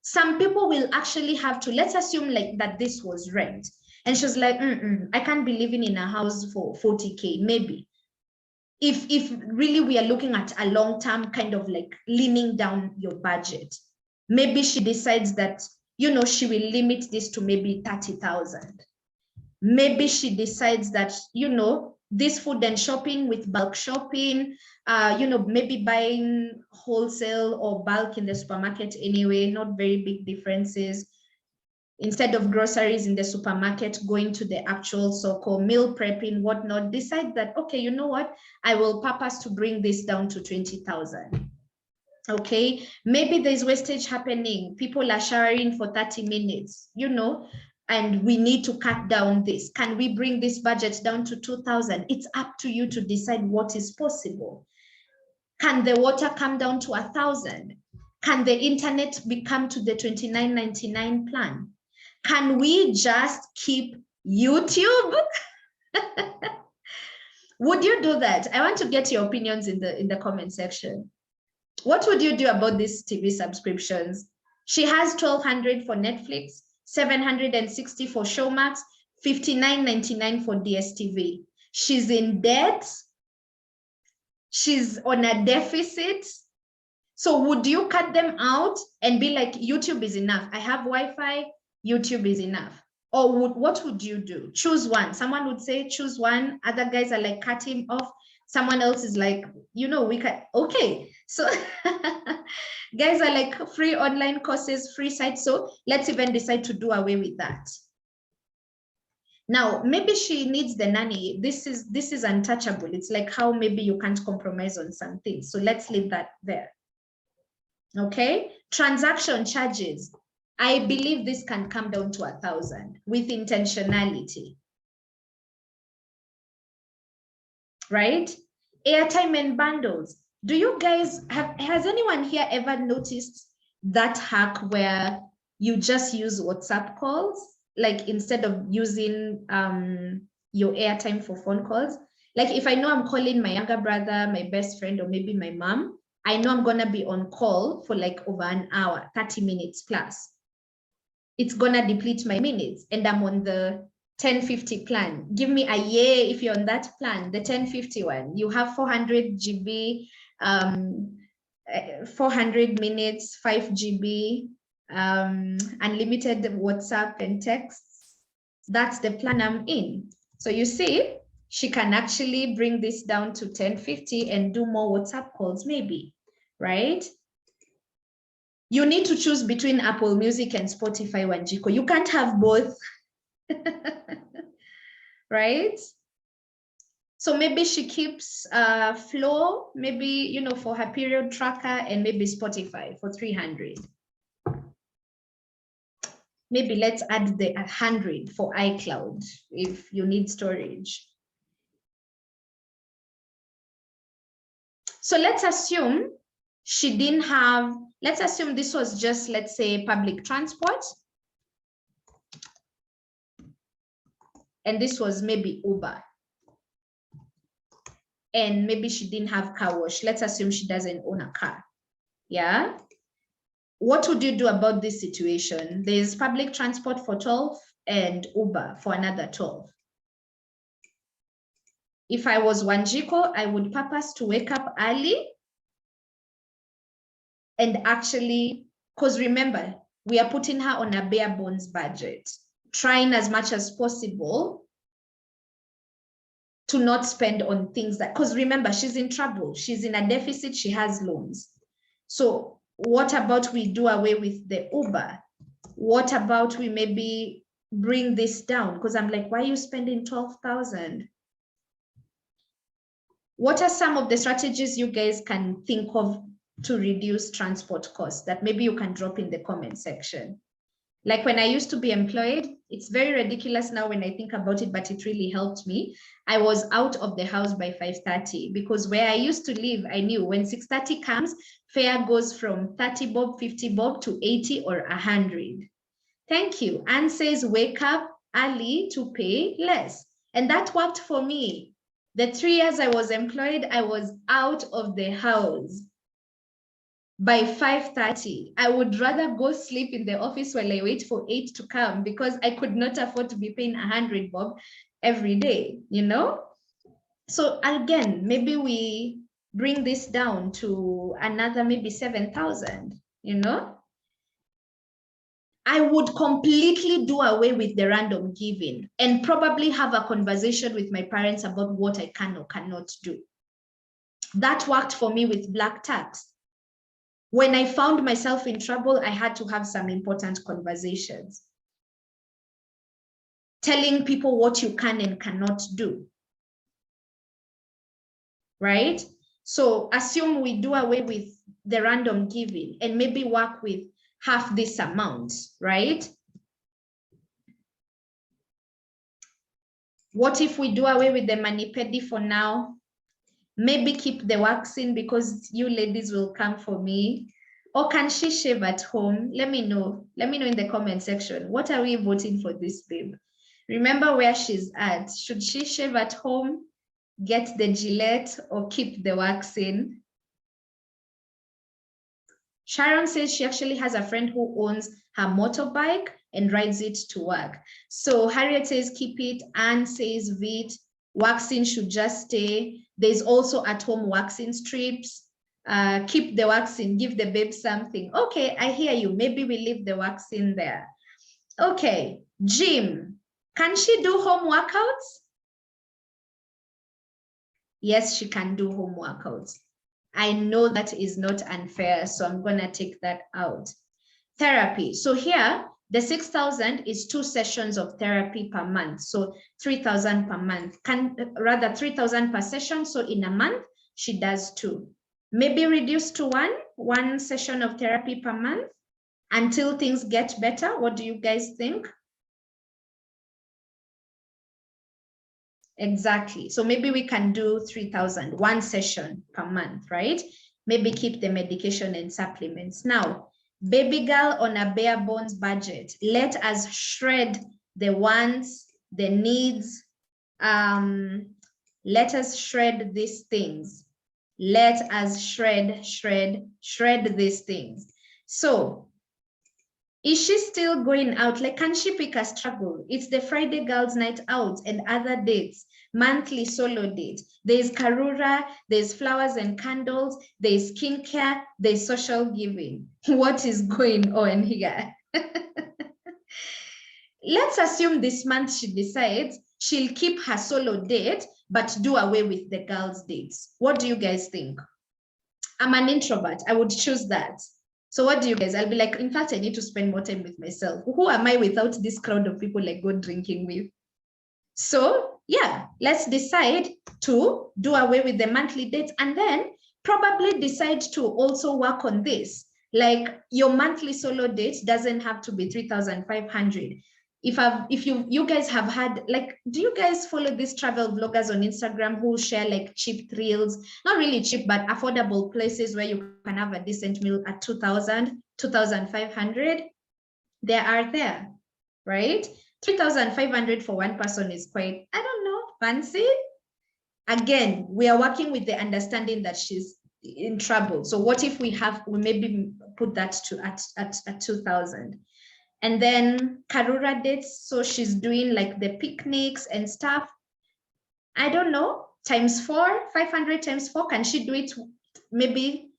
Some people will actually have to, let's assume like that this was rent. And she's like, I can't be living in a house for 40K, maybe. If really we are looking at a long-term kind of like leaning down your budget, maybe she decides that, you know, she will limit this to maybe 30,000. Maybe she decides that, you know, this food and shopping with bulk shopping, you know, maybe buying wholesale or bulk in the supermarket anyway, not very big differences. Instead of groceries in the supermarket, going to the actual Soko, meal prepping, whatnot, decide that, okay, you know what, I will purpose to bring this down to 20,000. Okay, maybe there's wastage happening. People are showering for 30 minutes, you know, and we need to cut down this. Can we bring this budget down to 2,000? It's up to you to decide what is possible. Can the water come down to 1,000? Can the internet become to the $29.99 plan? Can we just keep YouTube? Would you do that? I want to get your opinions in the comment section. What would you do about these TV subscriptions? She has 1,200 for Netflix, 760 for Showmax, $59.99 for DSTV. She's in debt. She's on a deficit. So would you cut them out and be like, YouTube is enough? I have Wi-Fi, YouTube is enough. Or what would you do? Choose one. Someone would say choose one. Other guys are like, cut him off. Someone else is like, you know, we can, okay. So guys are like, free online courses, free sites. So let's even decide to do away with that. Now, maybe she needs the nanny. This is untouchable. It's like how maybe you can't compromise on some things. So let's leave that there. Okay, transaction charges. I believe this can come down to 1,000 with intentionality. Right? Airtime and bundles. Do you guys has anyone here ever noticed that hack where you just use WhatsApp calls? Like instead of using your airtime for phone calls? Like if I know I'm calling my younger brother, my best friend, or maybe my mom, I know I'm gonna be on call for like over an hour, 30 minutes plus. It's gonna deplete my minutes, and I'm on the 1050 plan. Give me a year if you're on that plan, the 1050 one. You have 400 GB, 400 minutes, 5 GB, unlimited WhatsApp and texts. That's the plan I'm in. So you see, she can actually bring this down to 1050 and do more WhatsApp calls maybe, right? You need to choose between Apple Music and Spotify, Wanjiko. You can't have both, right? So maybe she keeps Flow, maybe, you know, for her period tracker, and maybe Spotify for 300. Maybe let's add the 100 for iCloud if you need storage. So let's assume she didn't have, let's assume this was just, let's say, public transport. And this was maybe Uber. And maybe she didn't have car wash. Let's assume she doesn't own a car. Yeah. What would you do about this situation? There's public transport for 12 and Uber for another 12. If I was Wanjiko, I would purpose to wake up early and actually, because remember, we are putting her on a bare bones budget, trying as much as possible to not spend on things that, because remember, she's in trouble. She's in a deficit. She has loans. So what about we do away with the Uber? What about we maybe bring this down? Because I'm like, why are you spending 12,000? What are some of the strategies you guys can think of to reduce transport costs that maybe you can drop in the comment section? Like when I used to be employed, it's very ridiculous now when I think about it, but it really helped me. I was out of the house by 5:30 because where I used to live, I knew when 6:30 comes, fare goes from 30 bob, 50 bob to 80 or 100. Thank you. Anne says, wake up early to pay less. And that worked for me. The 3 years I was employed, I was out of the house by 5:30. I would rather go sleep in the office while I wait for 8 to come because I could not afford to be paying 100 bob every day, you know? So again, maybe we bring this down to another maybe 7,000, you know? I would completely do away with the random giving and probably have a conversation with my parents about what I can or cannot do. That worked for me with black tax. When I found myself in trouble, I had to have some important conversations. Telling people what you can and cannot do. Right? So assume we do away with the random giving and maybe work with half this amount, right? What if we do away with the mani-pedi for now? Maybe keep the waxing because you ladies will come for me. Or can she shave at home? Let me know. Let me know in the comment section. What are we voting for this, babe? Remember where she's at. Should she shave at home, get the Gillette, or keep the waxing? Sharon says she actually has a friend who owns her motorbike and rides it to work. So Harriet says keep it. Anne says Vit, waxing should just stay. There's also at-home waxing strips. Keep the waxing, give the babe something. Okay, I hear you. Maybe we leave the waxing there. Okay, gym. Can she do home workouts? Yes, she can do home workouts. I know that is not unfair, so I'm going to take that out. Therapy. So here, the 6,000 is 2 sessions of therapy per month. So 3,000 per month, rather 3,000 per session. So in a month, she does 2. Maybe reduce to one session of therapy per month until things get better. What do you guys think? Exactly. So maybe we can do 3,000, 1 session per month, right? Maybe keep the medication and supplements. Now, baby girl on a bare bones budget. Let us shred the wants, the needs. Let us shred these things. Let us shred these things. So, is she still going out? Like, can she pick a struggle? It's the Friday girls' night out and other dates, monthly solo date. There's Karura, there's flowers and candles, there's skincare, there's social giving. What is going on here? Let's assume this month she decides she'll keep her solo date, but do away with the girls' dates. What do you guys think? I'm an introvert. I would choose that. So what do you guys? I'll be like, in fact, I need to spend more time with myself. Who am I without this crowd of people I go drinking with? So yeah, let's decide to do away with the monthly dates and then probably decide to also work on this. Like your monthly solo date doesn't have to be 3,500. If you guys have had, like, do you guys follow these travel vloggers on Instagram who share like cheap thrills, not really cheap, but affordable places where you can have a decent meal at 2,000, 2,500? They are there, right? 3,500 for one person is quite, I don't know, fancy. Again, we are working with the understanding that she's in trouble. So what if we maybe put that to at 2,000? And then Karura dates, so she's doing like the picnics and stuff. I don't know, times 4, 500 times 4, can she do it? Maybe,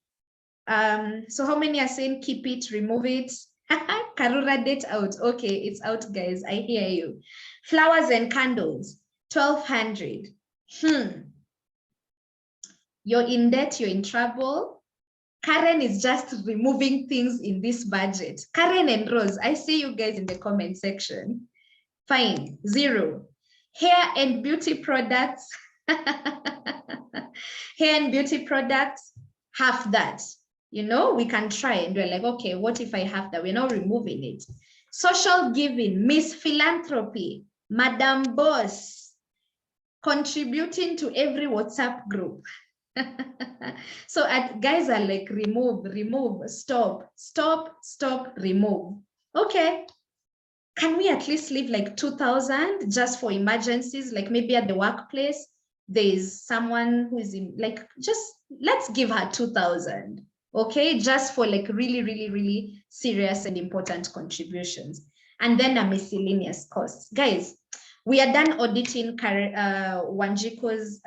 so how many are saying keep it, remove it? Karura date out, okay, it's out guys, I hear you. Flowers and candles, 1,200. You're in debt, you're in trouble. Karen is just removing things in this budget. Karen and Rose, I see you guys in the comment section. Fine, 0. Hair and beauty products. Hair and beauty products, half that. You know, we can try and we're like, okay, what if I have that? We're not removing it. Social giving, Miss Philanthropy, Madam Boss, contributing to every WhatsApp group. So guys are like, remove, stop, remove. Okay, can we at least leave like 2,000 just for emergencies, like maybe at the workplace? there's someone who is in, like, just let's give her 2,000, okay, just for like really, really, really serious and important contributions. And then a miscellaneous costs. Guys, we are done auditing Wanjiko's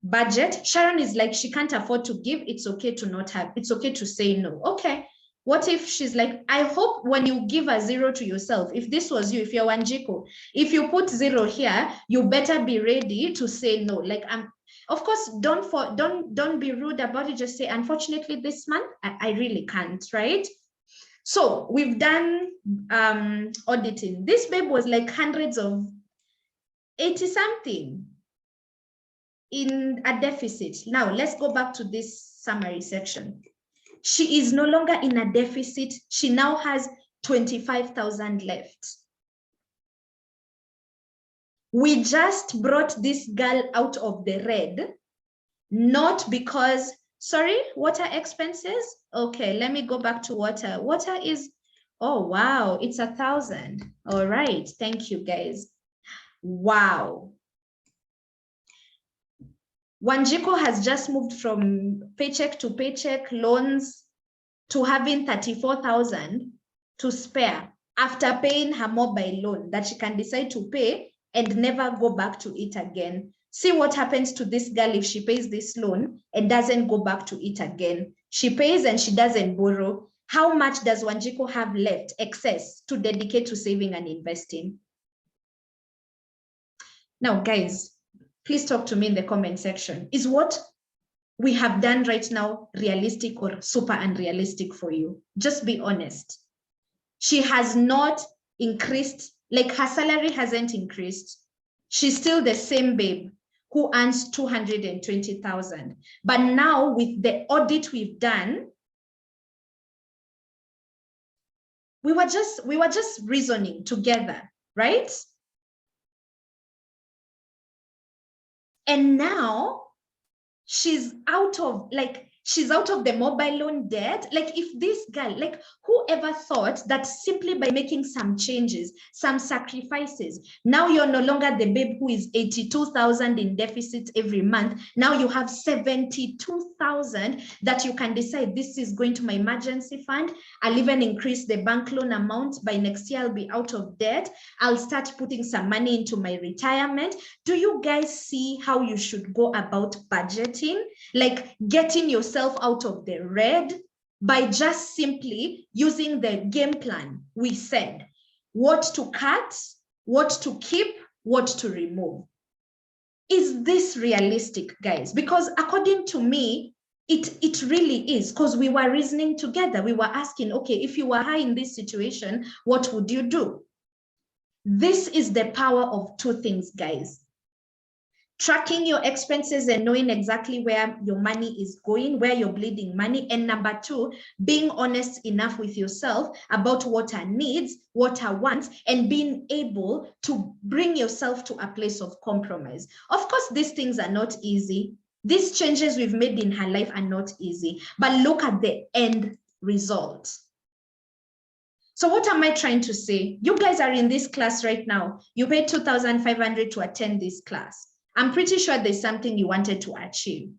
budget. Sharon is like, she can't afford to give. It's okay to not have. It's okay to say no. Okay. What if she's like, I hope when you give a zero to yourself, if this was you, if you're Wanjiko, if you put zero here, you better be ready to say no. Like, of course, don't be rude about it. Just say, unfortunately, this month, I really can't, right? So we've done auditing. This babe was like hundreds of 80 something in a deficit. Now let's go back to this summary section. She is no longer in a deficit. She now has 25,000 left. We just brought this girl out of the red, not because, sorry, water expenses. Okay, let me go back to water. Water is, oh, wow, it's 1,000. All right, thank you guys. Wow. Wanjiko has just moved from paycheck to paycheck loans to having 34,000 to spare after paying her mobile loan that she can decide to pay and never go back to it again. See what happens to this girl if she pays this loan and doesn't go back to it again. She pays and she doesn't borrow. How much does Wanjiko have left, excess, to dedicate to saving and investing? Now, guys, please talk to me in the comment section. Is what we have done right now realistic or super unrealistic for you? Just be honest. She has not increased, like her salary hasn't increased. She's still the same babe who earns 220,000. But now with the audit we've done, we were just reasoning together, right? And now she's out of the mobile loan debt. Like, if this girl, like, whoever thought that simply by making some changes, some sacrifices, now you're no longer the babe who is 82,000 in deficit every month. Now you have 72,000 that you can decide, this is going to my emergency fund. I'll even increase the bank loan amount. By next year, I'll be out of debt. I'll start putting some money into my retirement. Do you guys see how you should go about budgeting? Like, getting yourself out of the red by just simply using the game plan we said. What to cut, what to keep, what to remove. Is this realistic, guys? Because according to me, it really is, because we were reasoning together. We were asking, okay, if you were her in this situation, what would you do? This is the power of two things, guys. Tracking your expenses and knowing exactly where your money is going, where you're bleeding money. And number two, being honest enough with yourself about what are needs, what are wants, and being able to bring yourself to a place of compromise. Of course, these things are not easy. These changes we've made in her life are not easy, but look at the end result. So what am I trying to say? You guys are in this class right now. You paid 2,500 to attend this class. I'm pretty sure there's something you wanted to achieve.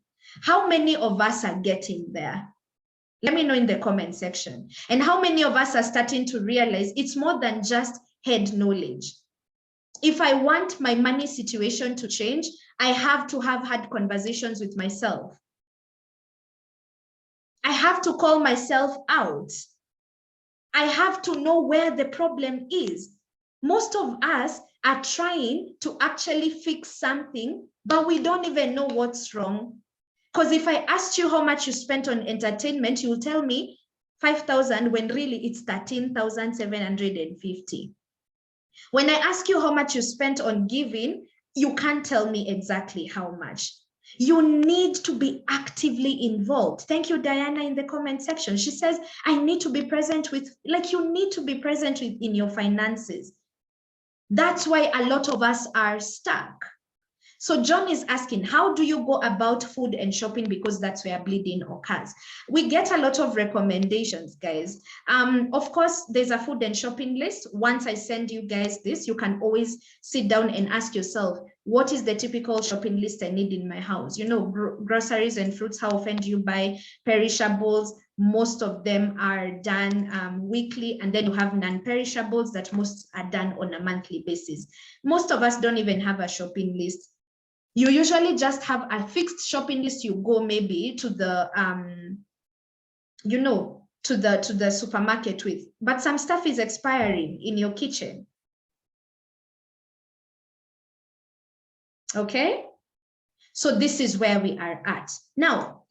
How many of us are getting there? Let me know in the comment section. And how many of us are starting to realize it's more than just head knowledge. If I want my money situation to change, I have to have had conversations with myself. I have to call myself out. I have to know where the problem is. Most of us are trying to actually fix something, but we don't even know what's wrong. Because if I asked you how much you spent on entertainment, you'll tell me 5,000 when really it's 13,750. When I ask you how much you spent on giving, you can't tell me exactly how much. You need to be actively involved. Thank you, Diana, in the comment section. She says, I need to be present with, like, you need to be present with in your finances. That's why a lot of us are stuck. So John is asking, how do you go about food and shopping? Because that's where bleeding occurs. We get a lot of recommendations, guys. Of course, there's a food and shopping list. Once I send you guys this, you can always sit down and ask yourself, what is the typical shopping list I need in my house? You know, groceries and fruits, how often do you buy? Perishables, most of them are done weekly, and then you have non-perishables that most are done on a monthly basis. Most of us don't even have a shopping list. You usually just have a fixed shopping list. You go maybe to the you know, to the supermarket with, but some stuff is expiring in your kitchen. Okay, so this is where we are at now.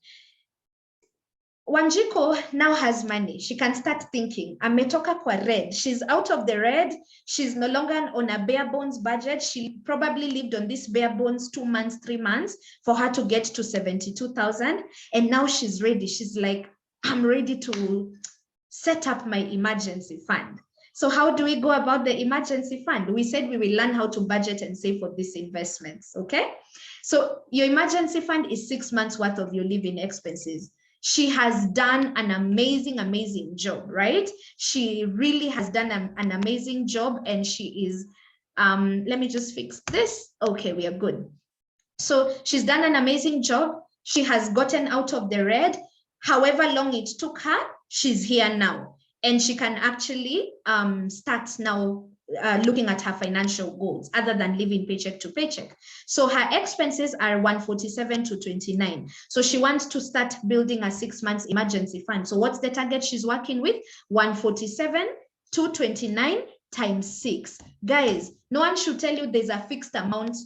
Wanjiko now has money. She can start thinking, ametoka kwa red. She's out of the red. She's no longer on a bare bones budget. She probably lived on this bare bones 2 months, 3 months for her to get to 72,000. And now she's ready. She's like, I'm ready to set up my emergency fund. So how do we go about the emergency fund? We said we will learn how to budget and save for these investments, okay? So your emergency fund is 6 months worth of your living expenses. She has done an amazing job, right? She really has done an amazing job, and she is, let me just fix this. Okay, we are good. So she's done an amazing job. She has gotten out of the red. However long it took her, she's here now. And she can actually start now looking at her financial goals other than living paycheck to paycheck. So her expenses are 147 to 29. So she wants to start building a 6 months emergency fund. So what's the target she's working with? 147 to 29 times 6. Guys, no one should tell you there's a fixed amount.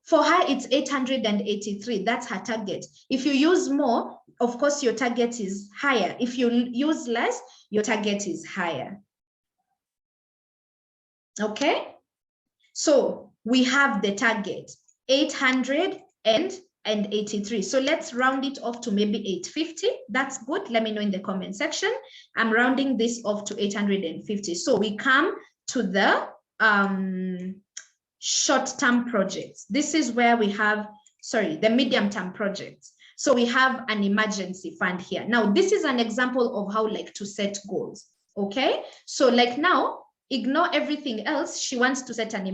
For her, it's 883. That's her target. If you use more, of course, your target is higher. If you use less, your target is higher. Okay? So we have the target, 883. So let's round it off to maybe 850. That's good. Let me know in the comment section. I'm rounding this off to 850. So we come to the short-term projects. This is where we have, sorry, the medium-term projects. So we have an emergency fund here. Now, this is an example of how like to set goals, okay? So like now, ignore everything else. She wants to set an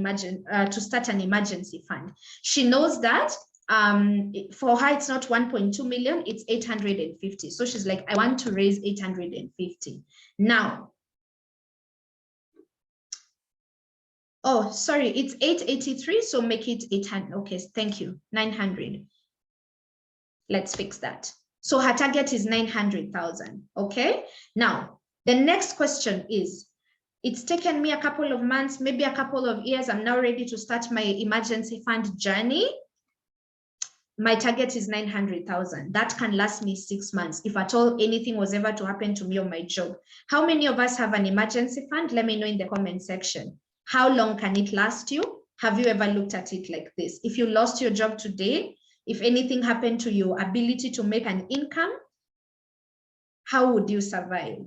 start an emergency fund. She knows that for her, it's not 1.2 million, it's 850. So she's like, I want to raise 850. Now, oh, sorry, it's 883, so make it 800. Okay, thank you, 900. Let's fix that. So her target is 900,000, okay? Now, the next question is, it's taken me a couple of months, maybe a couple of years. I'm now ready to start my emergency fund journey. My target is 900,000. That can last me 6 months. If at all anything was ever to happen to me on my job. How many of us have an emergency fund? Let me know in the comment section. How long can it last you? Have you ever looked at it like this? If you lost your job today, if anything happened to your ability to make an income, how would you survive?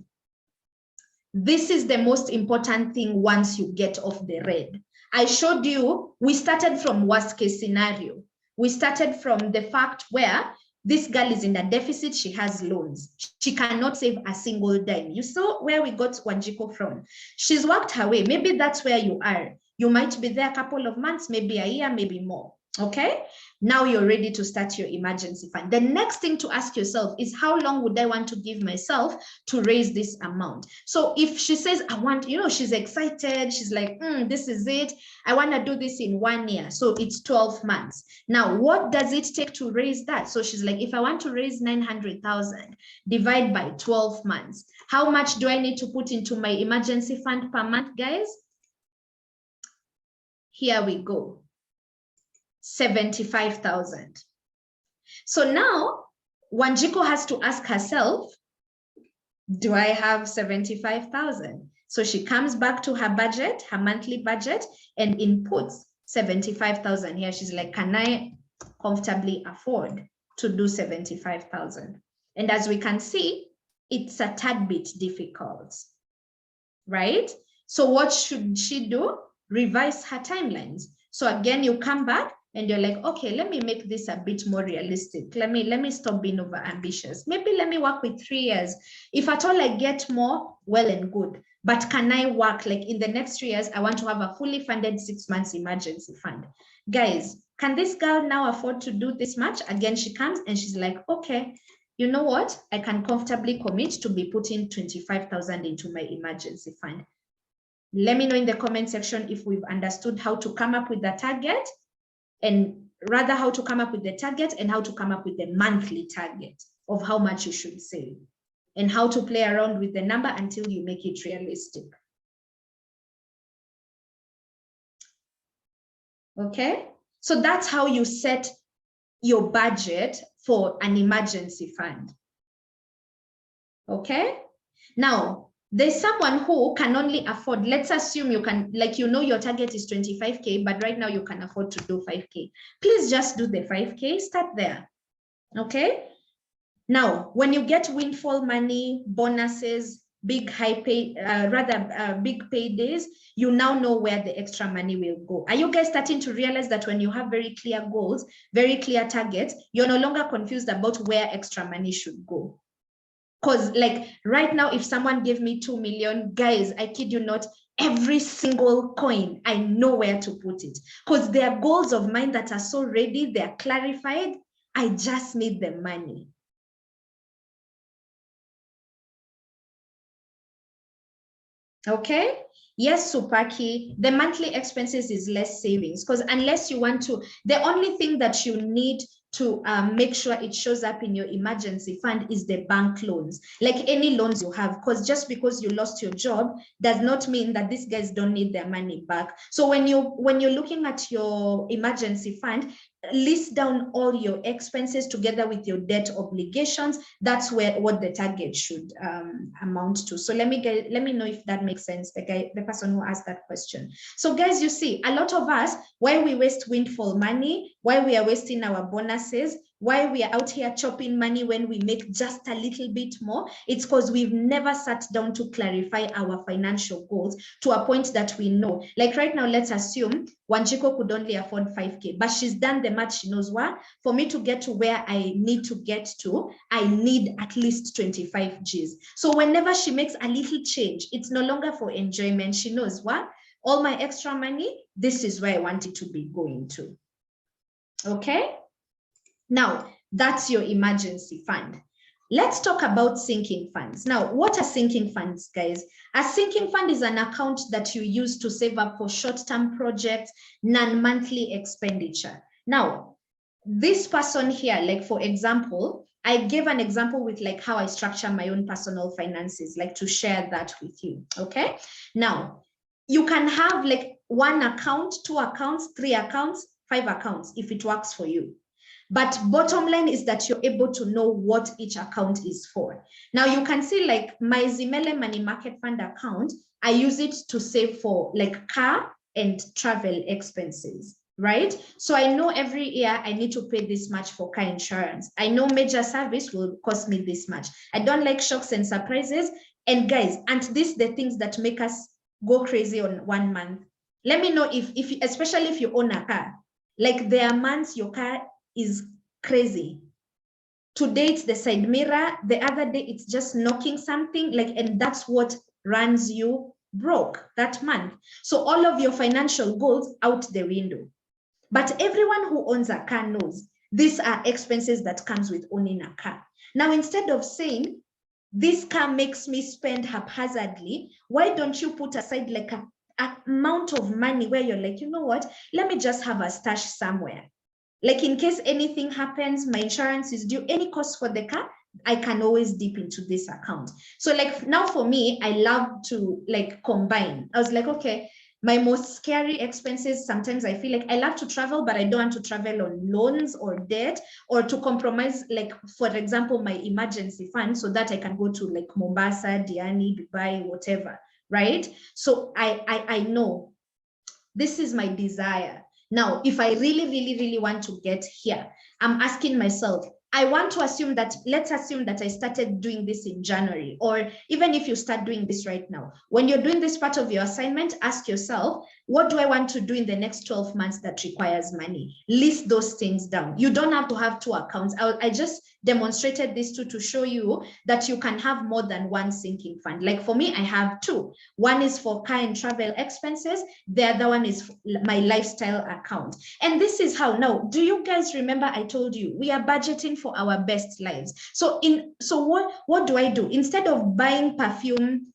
This is the most important thing once you get off the red. I showed you, we started from worst case scenario. We started from the fact where this girl is in a deficit, she has loans. She cannot save a single dime. You saw where we got Wanjiko from. She's worked her way. Maybe that's where you are. You might be there a couple of months, maybe a year, maybe more. Okay, now you're ready to start your emergency fund. The next thing to ask yourself is, how long would I want to give myself to raise this amount? So if she says, I want, you know, she's excited, she's like, this is it, I want to do this in 1 year. So it's 12 months. Now, what does it take to raise that? So she's like, if I want to raise 900,000, divide by 12 months. How much do I need to put into my emergency fund per month, guys? Here we go. 75,000. So now Wanjiko has to ask herself, do I have 75,000? So she comes back to her budget, her monthly budget, and inputs 75,000 here. She's like, can I comfortably afford to do 75,000? And as we can see, it's a tad bit difficult, right? So what should she do? Revise her timelines. So again, you come back, and you're like, okay, let me make this a bit more realistic. Let me stop being over ambitious. Maybe let me work with 3 years. If at all I get more, well and good. But can I work like in the next 3 years? I want to have a fully funded 6 months emergency fund. Guys, can this girl now afford to do this much? Again, she comes and she's like, okay, you know what? I can comfortably commit to be putting 25,000 into my emergency fund. Let me know in the comment section if we've understood how to come up with the target, and rather how to come up with the target and how to come up with the monthly target of how much you should save, and how to play around with the number until you make it realistic. Okay, so that's how you set your budget for an emergency fund. Okay, now there's someone who can only afford, let's assume you can, like, you know, your target is 25K, but right now you can afford to do 5K. Please just do the 5K, start there. Okay, now when you get windfall money, bonuses, big big paydays, you now know where the extra money will go. Are you guys starting to realize that when you have very clear goals, very clear targets, you're no longer confused about where extra money should go? Because like right now, if someone gave me 2 million, guys, I kid you not, every single coin, I know where to put it. Because there are goals of mine that are so ready, they're clarified. I just need the money. Okay. Yes, Supaki, the monthly expenses is less savings, because unless you want to, the only thing that you need to make sure it shows up in your emergency fund is the bank loans, like any loans you have, because just because you lost your job does not mean that these guys don't need their money back. So when you're looking at your emergency fund, list down all your expenses together with your debt obligations. That's what the target should amount to. So let me know if that makes sense, the person who asked that question. So guys, you see, a lot of us, why we waste windfall money, why we are wasting our bonuses, why we are out here chopping money when we make just a little bit more, it's because we've never sat down to clarify our financial goals to a point that we know. Like right now, let's assume Wanjiko could only afford 5K, but she's done the math. She knows what, for me to get to where I need to get to, I need at least 25 Gs. So whenever she makes a little change, it's no longer for enjoyment. She knows what, all my extra money, this is where I want it to be going to. Okay. Now, that's your emergency fund. Let's talk about sinking funds. Now, what are sinking funds, guys? A sinking fund is an account that you use to save up for short-term projects, non-monthly expenditure. Now, this person here, like for example, I gave an example with like how I structure my own personal finances, like to share that with you, okay? Now, you can have like 1 account, 2 accounts, 3 accounts, 5 accounts, if it works for you. But bottom line is that you're able to know what each account is for. Now you can see like my Zimele Money Market Fund account, I use it to save for like car and travel expenses, right? So I know every year I need to pay this much for car insurance. I know major service will cost me this much. I don't like shocks and surprises. And guys, and these the things that make us go crazy on 1 month. Let me know if especially if you own a car, like there are months your car is crazy. Today it's the side mirror, the other day it's just knocking something, like, and that's what runs you broke that month. So all of your financial goals out the window. But everyone who owns a car knows these are expenses that comes with owning a car. Now, instead of saying this car makes me spend haphazardly, why don't you put aside like a amount of money where you're like, you know what, let me just have a stash somewhere. Like in case anything happens, my insurance is due, any cost for the car, I can always dip into this account. So like now for me, I love to like combine. I was like, okay, my most scary expenses, sometimes I feel like I love to travel, but I don't want to travel on loans or debt or to compromise, like for example, my emergency fund so that I can go to like Mombasa, Diani, Dubai, whatever, right? So I know this is my desire. Now, if I really, really, really want to get here, I'm asking myself, I want to assume that, let's assume that I started doing this in January, or even if you start doing this right now, when you're doing this part of your assignment, ask yourself, what do I want to do in the next 12 months that requires money? List those things down. You don't have to have 2 accounts. I just demonstrated this to show you that you can have more than one sinking fund. Like for me, I have 2. One is for car and travel expenses. The other one is my lifestyle account. And this is how, now, do you guys remember I told you we are budgeting for our best lives? So what do I do? Instead of buying perfume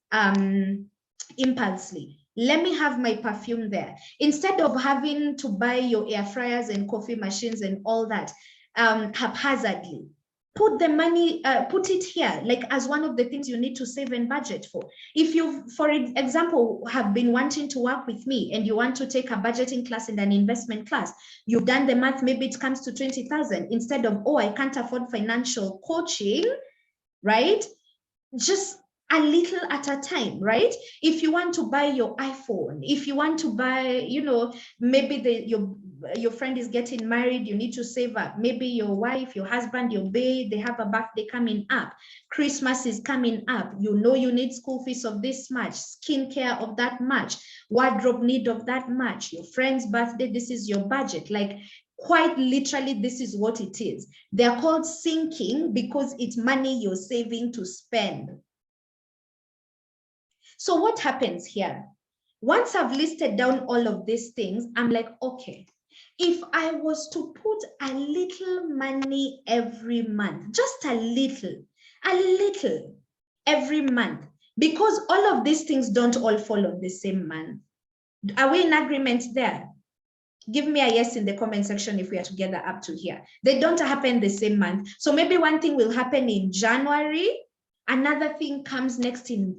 impulsively, let me have my perfume there. Instead of having to buy your air fryers and coffee machines and all that haphazardly, put the money, put it here, like as one of the things you need to save and budget for. If you, for example, have been wanting to work with me and you want to take a budgeting class and an investment class, you've done the math, maybe it comes to 20,000 instead of, oh, I can't afford financial coaching, right? Just a little at a time, right? If you want to buy your iPhone, if you want to buy, you know, maybe your friend is getting married, you need to save up. Maybe your wife, your husband, your babe, they have a birthday coming up. Christmas is coming up. You know you need school fees of this much, skincare of that much, wardrobe need of that much, your friend's birthday, this is your budget. Like, quite literally, this is what it is. They're called sinking because it's money you're saving to spend. So what happens here? Once I've listed down all of these things, I'm like, okay, if I was to put a little money every month, just a little every month, because all of these things don't all fall on the same month. Are we in agreement there? Give me a yes in the comment section if we are together up to here. They don't happen the same month. So maybe one thing will happen in January, another thing comes next in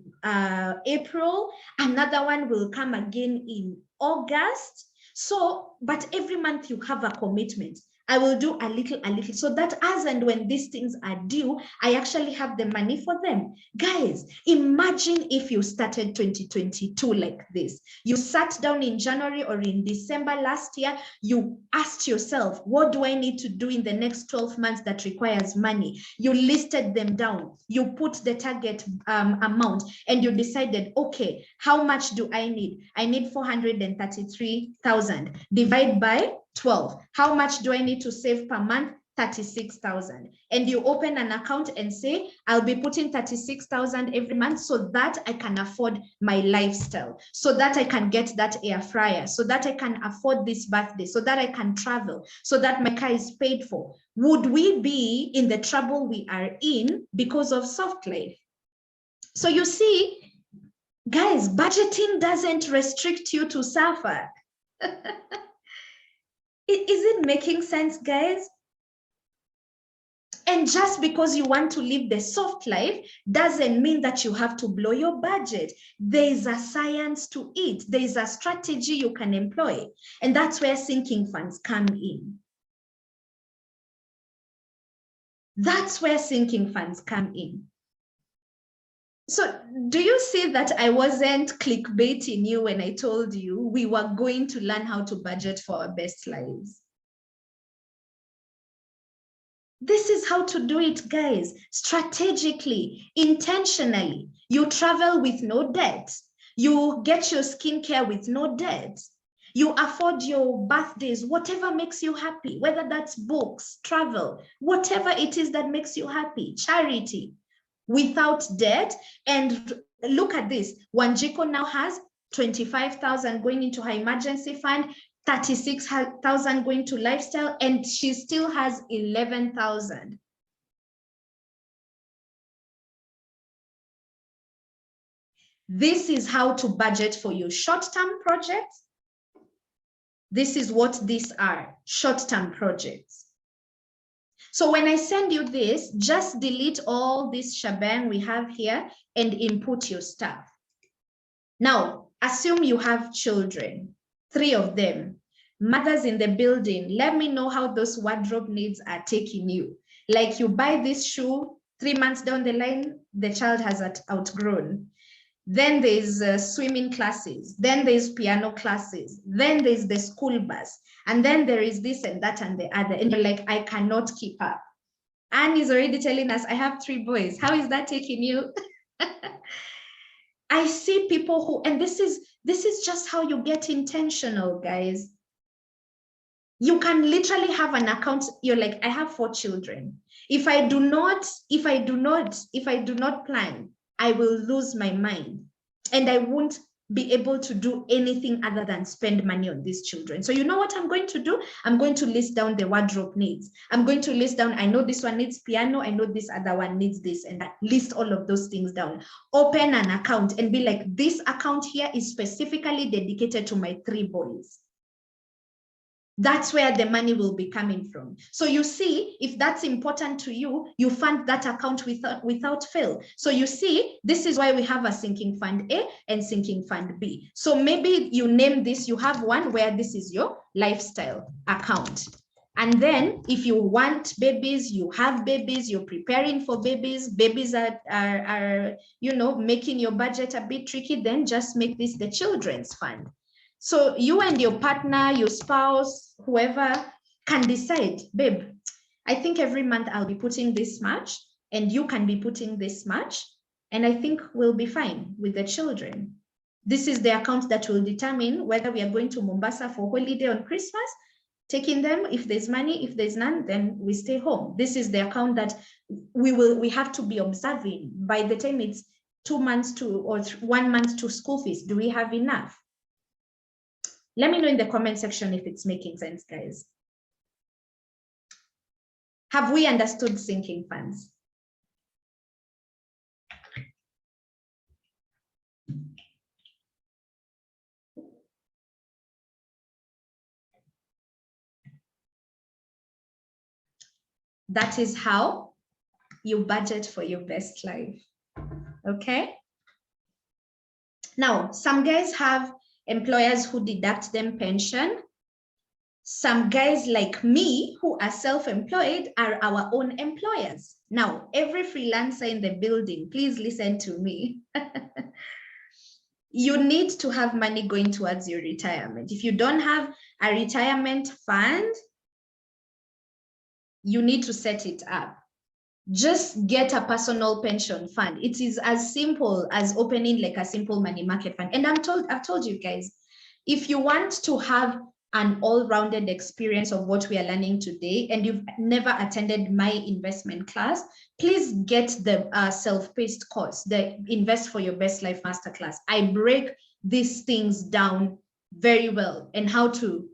April, another one will come again in August. So, but every month you have a commitment. I will do a little, so that as and when these things are due, I actually have the money for them. Guys, imagine if you started 2022 like this. You sat down in January or in December last year, you asked yourself, what do I need to do in the next 12 months that requires money? You listed them down, you put the target amount, and you decided, okay, how much do I need? I need 433,000. Divide by 12. How much do I need to save per month? 36,000. And you open an account and say, I'll be putting 36,000 every month so that I can afford my lifestyle, so that I can get that air fryer, so that I can afford this birthday, so that I can travel, so that my car is paid for. Would we be in the trouble we are in because of soft life? So you see, guys, budgeting doesn't restrict you to suffer. Is it making sense, guys? And just because you want to live the soft life doesn't mean that you have to blow your budget. There is a science to it. There is a strategy you can employ. And that's where sinking funds come in. That's where sinking funds come in. So do you see that I wasn't clickbaiting you when I told you we were going to learn how to budget for our best lives? This is how to do it, guys. Strategically, intentionally. You travel with no debt. You get your skincare with no debt. You afford your birthdays, whatever makes you happy, whether that's books, travel, whatever it is that makes you happy, charity, without debt. And look at this. Wanjiko now has 25,000 going into her emergency fund, 36,000 going to lifestyle, and she still has 11,000. This is how to budget for your short-term projects. This is what these are, short-term projects. So when I send you this, just delete all this shebang we have here and input your stuff. Now, assume you have children, 3 of them. Mothers in the building, let me know how those wardrobe needs are taking you. Like you buy this shoe, 3 months down the line, the child has outgrown. then there's swimming classes, then there's piano classes, then there's the school bus, and then there is this and that and the other. And you're like, I cannot keep up. Anne is already telling us, I have 3 boys. How is that taking you? I see people who, and this is just how you get intentional, guys. You can literally have an account. You're like, I have 4 children. If I do not plan, I will lose my mind and I won't be able to do anything other than spend money on these children. So you know what I'm going to do? I'm going to list down the wardrobe needs. I'm going to list down, I know this one needs piano, I know this other one needs this, and I list all of those things down. Open an account and be like, this account here is specifically dedicated to my 3 boys. That's where the money will be coming from. So you see, if that's important to you, you fund that account without fail. So you see, this is why we have a sinking fund A and sinking fund B. So maybe you name this, you have one where this is your lifestyle account. And then if you want babies, you have babies, you're preparing for babies, babies are you know, making your budget a bit tricky, then just make this the children's fund. So you and your partner, your spouse, whoever can decide, babe, I think every month I'll be putting this much and you can be putting this much. And I think we'll be fine with the children. This is the account that will determine whether we are going to Mombasa for holiday on Christmas, taking them. If there's money, if there's none, then we stay home. This is the account that we have to be observing. By the time it's 2 months to, or 1 month to school fees, do we have enough? Let me know in the comment section if it's making sense, guys. Have we understood sinking funds? That is how you budget for your best life, okay? Now, some guys have employers who deduct them pension. Some guys like me who are self-employed are our own employers. Now, every freelancer in the building, please listen to me. You need to have money going towards your retirement. If you don't have a retirement fund, you need to set it up. Just get a personal pension fund. It is as simple as opening like a simple money market fund. And I've told you guys, if you want to have an all-rounded experience of what we are learning today, and you've never attended my investment class, please get the self-paced course, the Invest for Your Best Life Masterclass. I break these things down very well and how to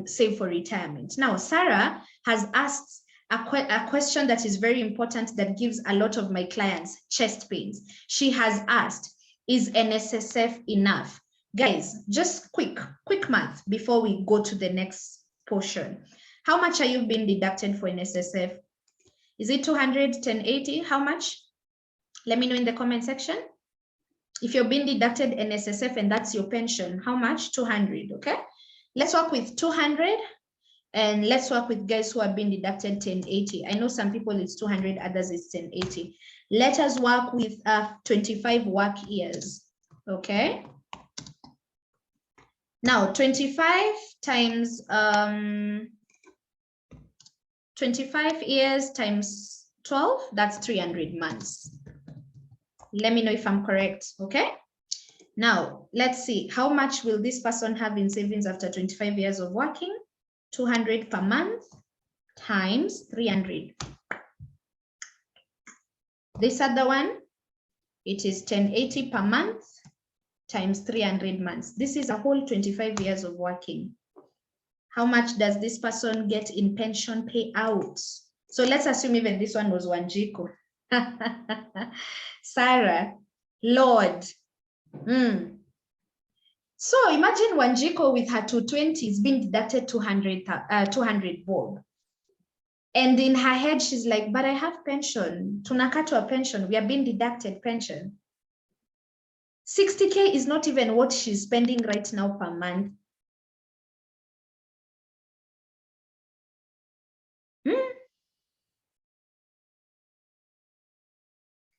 save for retirement. Now, Sarah has asked a question that is very important that gives a lot of my clients chest pains. She has asked, is NSSF enough? Guys, just quick math before we go to the next portion. How much are you being deducted for NSSF? Is it 200, 1080? How much? Let me know in the comment section. If you're being deducted NSSF and that's your pension, how much? 200, okay? Let's work with 200 and let's work with guys who are being deducted 1080. I know some people it's 200, others it's 1080. Let us work with 25 work years, okay? Now, 25 times 25 years times 12, that's 300 months. Let me know if I'm correct, okay? Now, let's see, how much will this person have in savings after 25 years of working? 200 per month times 300. This other one, it is 1080 per month times 300 months. This is a whole 25 years of working. How much does this person get in pension payouts? So let's assume even this one was Wanjiko. Sarah, Lord. So imagine Wanjiko with her 220s being deducted 200 bob. And in her head, she's like, but I have pension. Tunakatwa pension. We are being deducted pension. 60K is not even what she's spending right now per month.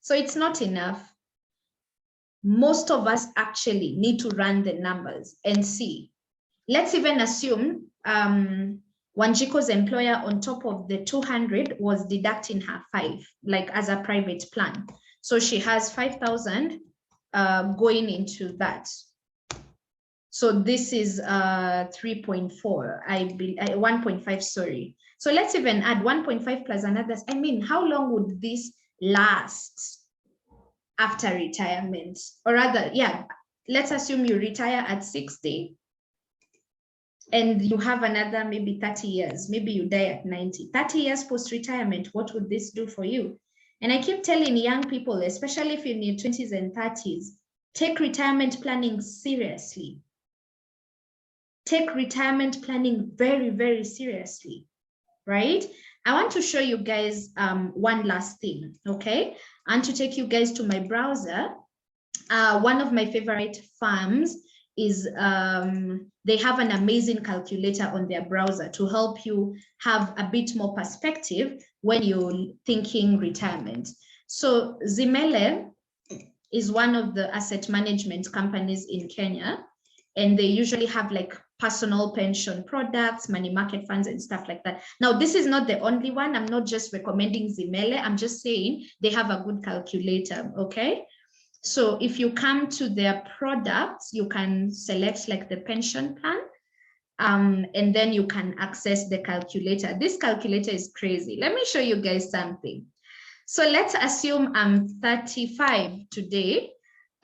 So it's not enough. most of us actually need to run the numbers and see. Let's even assume Wanjiko's employer on top of the 200 was deducting her 5, like as a private plan. So she has 5,000 going into that. So this is 3.4, 1.5, sorry. So let's even add 1.5 plus another. I mean, how long would this last after retirement? Or rather, yeah, let's assume you retire at 60 and you have another maybe 30 years. Maybe you die at 90. 30 years post-retirement, what would this do for you? And I keep telling young people, especially if you're in your 20s and 30s, take retirement planning seriously. Take retirement planning very, very seriously, right? I want to show you guys one last thing, okay? I want to take you guys to my browser. One of my favorite firms is, they have an amazing calculator on their browser to help you have a bit more perspective when you're thinking retirement. So Zimele is one of the asset management companies in Kenya, and they usually have like personal pension products, money market funds, and stuff like that. Now, this is not the only one. I'm not just recommending Zimele. I'm just saying they have a good calculator, okay? So if you come to their products, you can select like the pension plan, and then you can access the calculator. This calculator is crazy. Let me show you guys something. So let's assume I'm 35 today.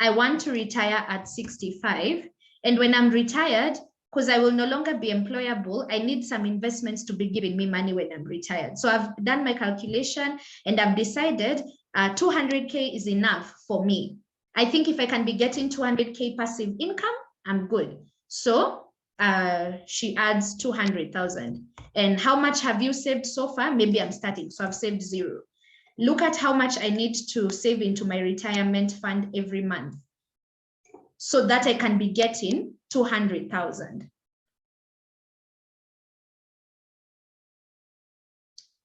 I want to retire at 65. And when I'm retired, because I will no longer be employable, I need some investments to be giving me money when I'm retired. So I've done my calculation and I've decided 200K is enough for me. I think if I can be getting 200K passive income, I'm good. So she adds 200,000. And how much have you saved so far? Maybe I'm starting, so I've saved 0. Look at how much I need to save into my retirement fund every month so that I can be getting 200,000.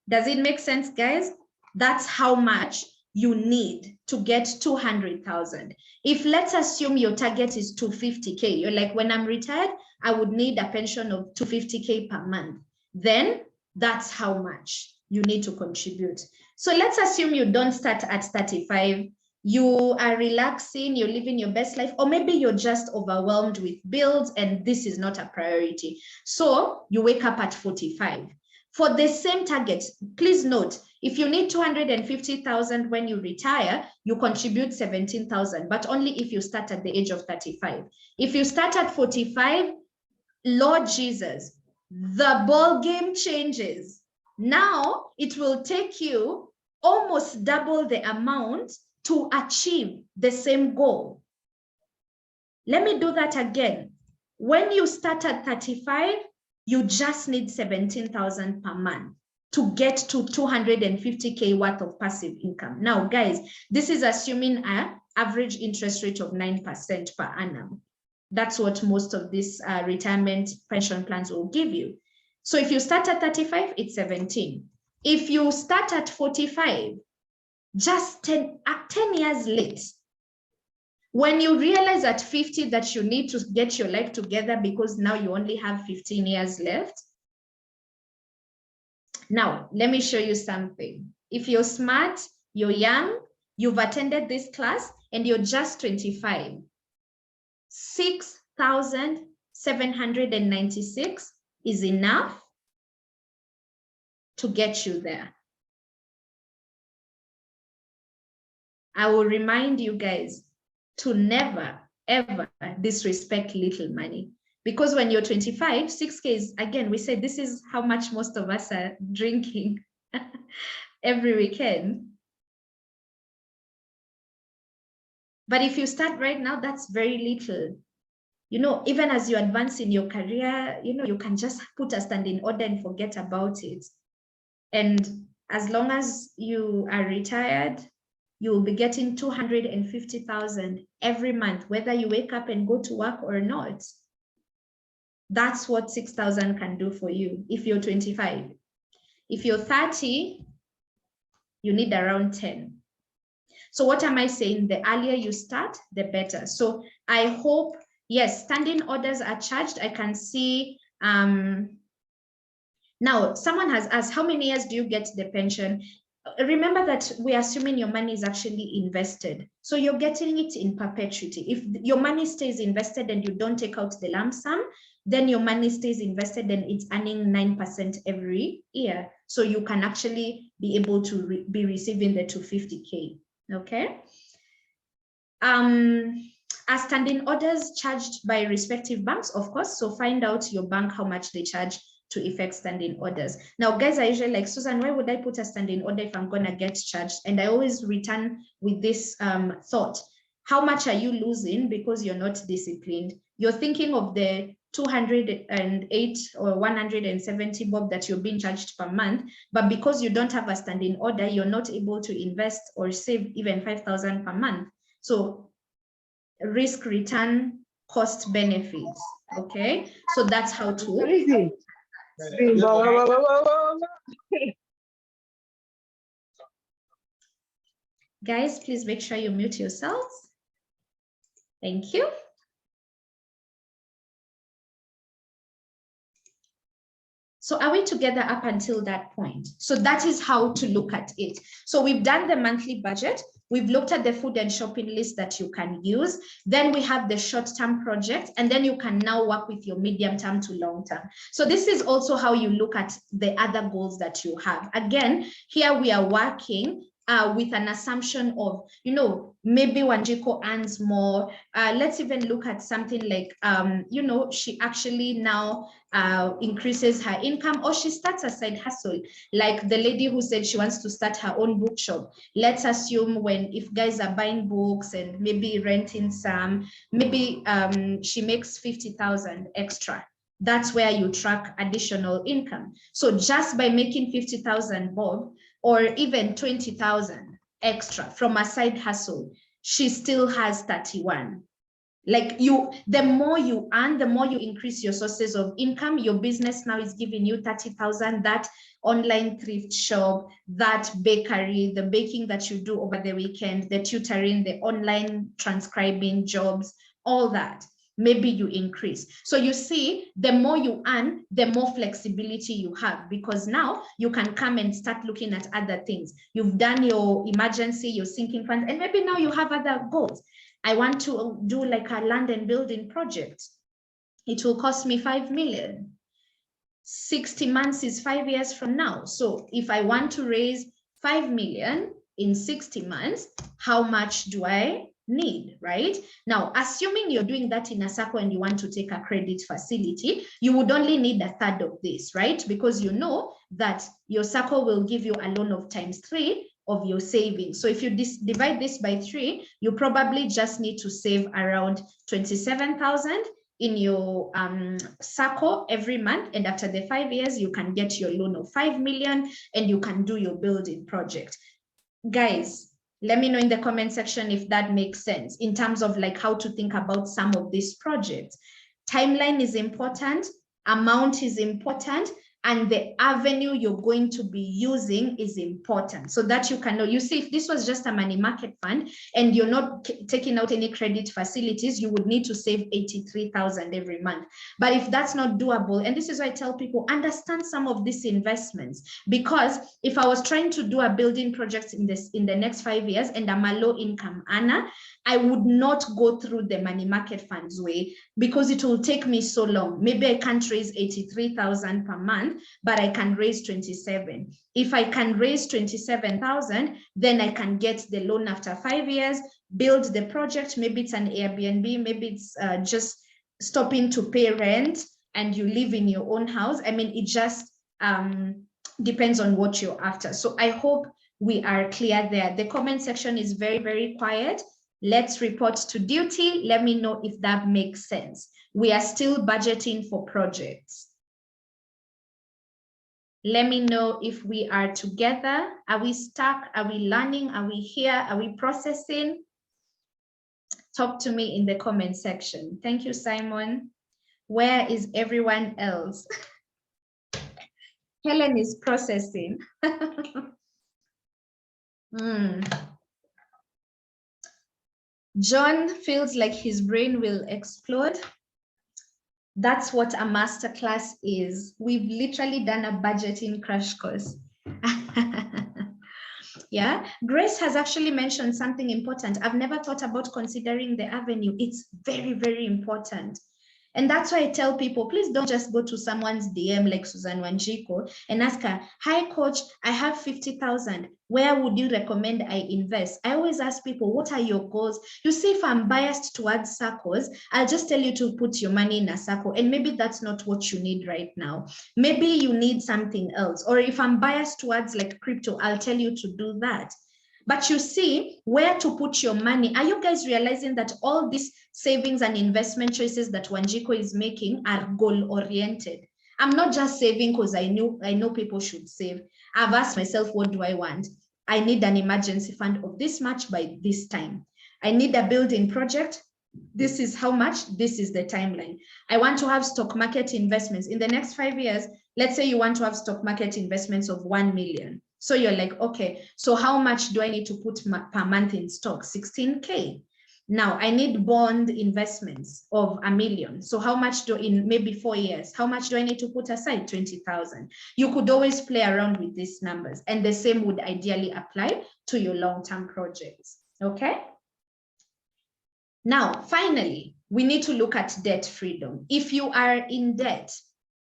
Does it make sense, guys? That's how much you need to get 200,000. If let's assume your target is 250K, you're like, when I'm retired, I would need a pension of 250K per month. Then that's how much you need to contribute. So let's assume you don't start at 35. You are relaxing, you're living your best life, or maybe you're just overwhelmed with bills and this is not a priority. So you wake up at 45. For the same target, please note, if you need 250,000 when you retire, you contribute 17,000, but only if you start at the age of 35. If you start at 45, Lord Jesus, the ball game changes. Now it will take you almost double the amount to achieve the same goal. Let me do that again. When you start at 35, you just need 17,000 per month to get to 250K worth of passive income. Now, guys, this is assuming an average interest rate of 9% per annum. That's what most of these retirement pension plans will give you. So if you start at 35, it's 17. If you start at 45, just 10 years late, when you realize at 50 that you need to get your life together because now you only have 15 years left. Now, let me show you something. If you're smart, you're young, you've attended this class, and you're just 25, 6,796 is enough to get you there. I will remind you guys to never, ever disrespect little money. Because when you're 25, 6K is, again, we say this is how much most of us are drinking every weekend. But if you start right now, that's very little. You know, even as you advance in your career, you know, you can just put a standing order and forget about it. And as long as you are retired, you will be getting 250,000 every month, whether you wake up and go to work or not. That's what 6,000 can do for you if you're 25. If you're 30, you need around 10. So what am I saying? The earlier you start, the better. So I hope, yes, standing orders are charged. I can see, now someone has asked, how many years do you get the pension? Remember that we're assuming your money is actually invested. So you're getting it in perpetuity. If your money stays invested and you don't take out the lump sum, then your money stays invested and it's earning 9% every year. So you can actually be able to be receiving the 250K, okay? Are standing orders charged by respective banks? Of course, so find out your bank how much they charge to effect standing orders. Now, guys are usually like, Susan, why would I put a standing order if I'm gonna get charged? And I always return with this thought. How much are you losing because you're not disciplined? You're thinking of the 208 or 170 bob that you're being charged per month, but because you don't have a standing order, you're not able to invest or save even 5,000 per month. So risk return cost benefits, okay? So that's how to. Guys, please make sure you mute yourselves. Thank you. So are we together up until that point? So that is how to look at it. So we've done the monthly budget. We've looked at the food and shopping list that you can use. Then we have the short-term project, and then you can now work with your medium-term to long-term. So this is also how you look at the other goals that you have. Again, here we are working with an assumption of, you know, maybe Wanjiko earns more. Let's even look at something like, you know, she actually now increases her income, or she starts a side hustle, like the lady who said she wants to start her own bookshop. Let's assume if guys are buying books and maybe renting some, maybe she makes 50,000 extra. That's where you track additional income. So just by making 50,000 bob, or even 20,000 extra from a side hustle, she still has 31. Like the more you earn, the more you increase your sources of income. Your business now is giving you 30,000, that online thrift shop, that bakery, the baking that you do over the weekend, the tutoring, the online transcribing jobs, all that. Maybe you increase. So you see, the more you earn, the more flexibility you have, because now you can come and start looking at other things. You've done your emergency, your sinking funds, and maybe now you have other goals. I want to do like a land and building project. It will cost me 5 million. 60 months is 5 years from now. So if I want to raise 5 million in 60 months, how much do I need, right? Now, assuming you're doing that in a SACCO and you want to take a credit facility, you would only need a third of this, right? Because you know that your SACCO will give you a loan of ×3 of your savings. So if you divide this by 3, you probably just need to save around 27,000 in your SACCO every month. And after the 5 years, you can get your loan of 5 million and you can do your building project. Guys, let me know in the comment section if that makes sense in terms of like how to think about some of these projects. Timeline is important, amount is important, and the avenue you're going to be using is important, so that you can know. You see, if this was just a money market fund and you're not taking out any credit facilities, you would need to save 83,000 every month. But if that's not doable, and this is why I tell people, understand some of these investments, because if I was trying to do a building project in the next 5 years and I'm a low income earner, I would not go through the money market funds way, because it will take me so long. Maybe I can't raise 83,000 per month, but I can raise 27. If I can raise 27,000, then I can get the loan after 5 years, build the project. Maybe it's an Airbnb, maybe it's just stopping to pay rent and you live in your own house. I mean, it just depends on what you're after. So I hope we are clear there. The comment section is very, very quiet. Let's report to duty. Let me know if that makes sense. We are still budgeting for projects. Let me know if we are together. Are we stuck? Are we learning? Are we here? Are we processing? Talk to me in the comment section. Thank you, Simon. Where is everyone else? Helen is processing. John feels like his brain will explode. That's what a masterclass is. We've literally done a budgeting crash course. Yeah, Grace has actually mentioned something important. I've never thought about considering the avenue. It's very, very important. And that's why I tell people, please don't just go to someone's DM like Susan Wanjiko and ask her, hi coach, I have 50,000. Where would you recommend I invest? I always ask people, what are your goals? You see, if I'm biased towards circles, I'll just tell you to put your money in a circle. And maybe that's not what you need right now. Maybe you need something else. Or if I'm biased towards like crypto, I'll tell you to do that. But you see where to put your money. Are you guys realizing that all these savings and investment choices that Wanjiko is making are goal-oriented? I'm not just saving because I know people should save. I've asked myself, what do I want? I need an emergency fund of this much by this time. I need a building project. This is how much, this is the timeline. I want to have stock market investments. In the next 5 years, let's say you want to have stock market investments of 1 million. So you're like, okay, so how much do I need to put per month in stock? 16K. Now I need bond investments of 1 million. So how much do in maybe 4 years, how much do I need to put aside? 20,000. You could always play around with these numbers, and the same would ideally apply to your long-term projects. Okay. Now, finally, we need to look at debt freedom. If you are in debt,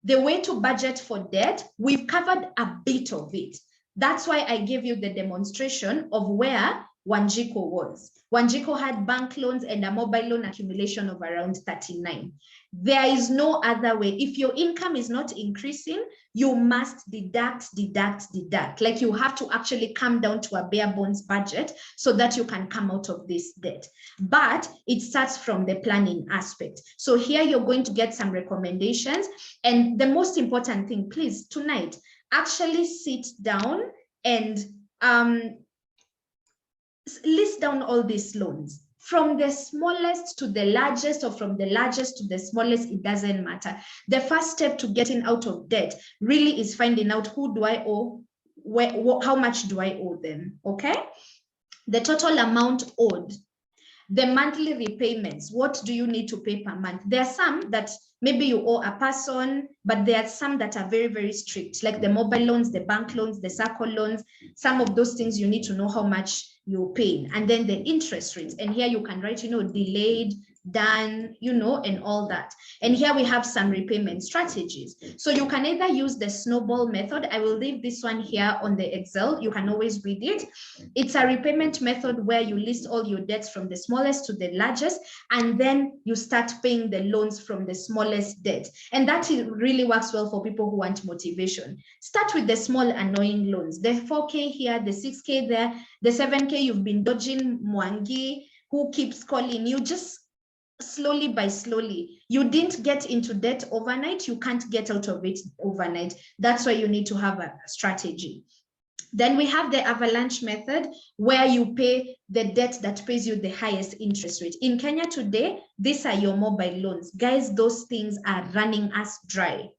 the way to budget for debt, we've covered a bit of it. That's why I gave you the demonstration of where Wanjiko was. Wanjiko had bank loans and a mobile loan accumulation of around 39. There is no other way. If your income is not increasing, you must deduct. Like you have to actually come down to a bare bones budget so that you can come out of this debt. But it starts from the planning aspect. So here you're going to get some recommendations. And the most important thing, please, tonight, actually sit down and list down all these loans from the smallest to the largest, or from the largest to the smallest. It doesn't matter. The first step to getting out of debt really is finding out who do I owe, how much do I owe them, okay? The total amount owed, the monthly repayments, what do you need to pay per month? There are some that maybe you owe a person, but there are some that are very, very strict, like the mobile loans, the bank loans, the circle loans. Some of those things you need to know how much you're paying, and then the interest rates. And here you can write, delayed, done, and all that. And here we have some repayment strategies. So you can either use the snowball method. I will leave this one here on the Excel. You can always read it. It's a repayment method where you list all your debts from the smallest to the largest, and then you start paying the loans from the smallest debt. And that really works well for people who want motivation. Start with the small annoying loans, the 4K here, the 6K there, the 7K you've been dodging Mwangi, who keeps calling you. Just slowly by slowly. You didn't get into debt overnight. You can't get out of it overnight. That's why you need to have a strategy. Then we have the avalanche method, where you pay the debt that pays you the highest interest rate. In Kenya today, these are your mobile loans. Guys, those things are running us dry.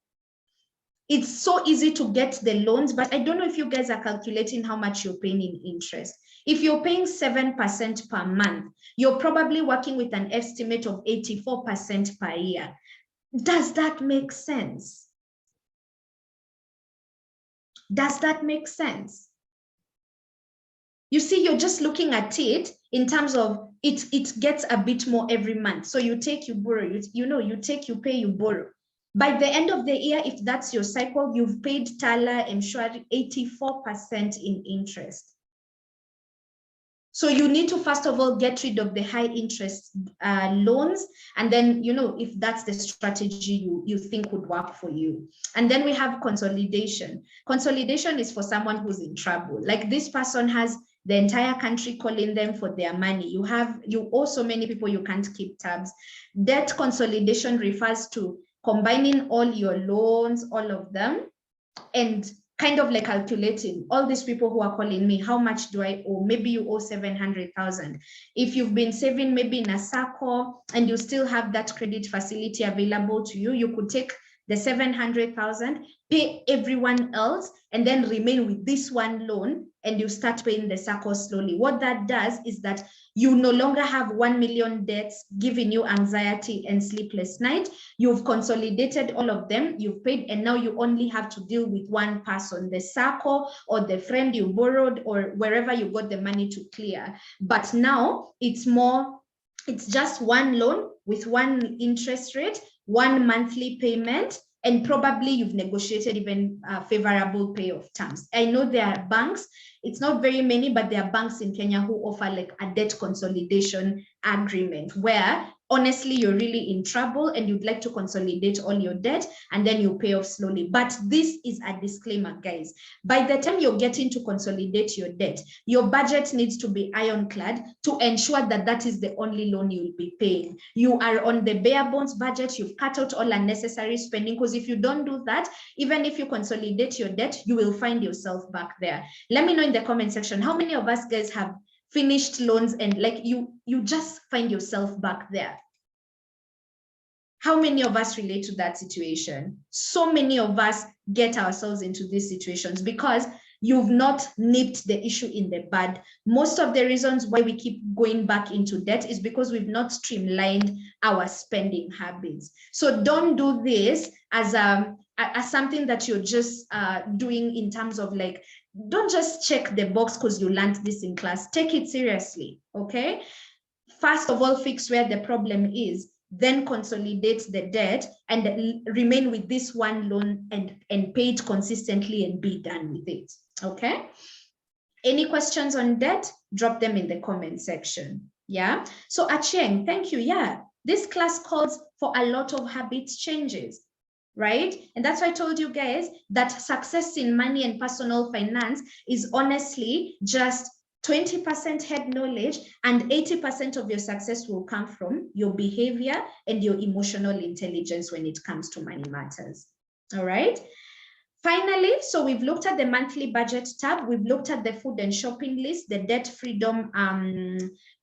It's so easy to get the loans, but I don't know if you guys are calculating how much you're paying in interest. If you're paying 7% per month, you're probably working with an estimate of 84% per year. Does that make sense? Does that make sense? You see, you're just looking at it in terms of it gets a bit more every month. So you take, you borrow, you take, you pay, you borrow. By the end of the year, if that's your cycle, you've paid Tala, Mshwari 84% in interest. So you need to, first of all, get rid of the high interest loans. And then, if that's the strategy you think would work for you. And then we have consolidation. Consolidation is for someone who's in trouble. Like this person has the entire country calling them for their money. You owe so many people, you can't keep tabs. Debt consolidation refers to combining all your loans, all of them, and kind of like calculating all these people who are calling me, how much do I owe? Maybe you owe 700,000. If you've been saving maybe in a circle and you still have that credit facility available to you, you could take the 700,000, pay everyone else, and then remain with this one loan, and you start paying the SACCO slowly. What that does is that you no longer have 1 million debts giving you anxiety and sleepless night. You've consolidated all of them, you've paid, and now you only have to deal with one person, the SACCO or the friend you borrowed or wherever you got the money to clear. But now it's just one loan with one interest rate, one monthly payment, and probably you've negotiated even favorable payoff terms. I know there are banks, it's not very many, but there are banks in Kenya who offer like a debt consolidation agreement where honestly you're really in trouble and you'd like to consolidate all your debt and then you pay off slowly. But this is a disclaimer, guys. By the time you're getting to consolidate your debt, your budget needs to be ironclad to ensure that that is the only loan you'll be paying. You are on the bare bones budget, you've cut out all unnecessary spending, because if you don't do that, even if you consolidate your debt, you will find yourself back there. Let me know in the comment section, how many of us guys have finished loans and like you just find yourself back there? How many of us relate to that situation? So many of us get ourselves into these situations because you've not nipped the issue in the bud. Most of the reasons why we keep going back into debt is because we've not streamlined our spending habits. So don't do this as something that you're just doing in terms of like, don't just check the box because you learned this in class. Take it seriously, okay? First of all, fix where the problem is, then consolidate the debt and remain with this one loan and pay it consistently and be done with it, okay? Any questions on debt? Drop them in the comment section, yeah? So Achieng, thank you, yeah. This class calls for a lot of habit changes, right? And that's why I told you guys that success in money and personal finance is honestly just 20% head knowledge, and 80% of your success will come from your behavior and your emotional intelligence when it comes to money matters. All right. Finally, so we've looked at the monthly budget tab, we've looked at the food and shopping list, the debt freedom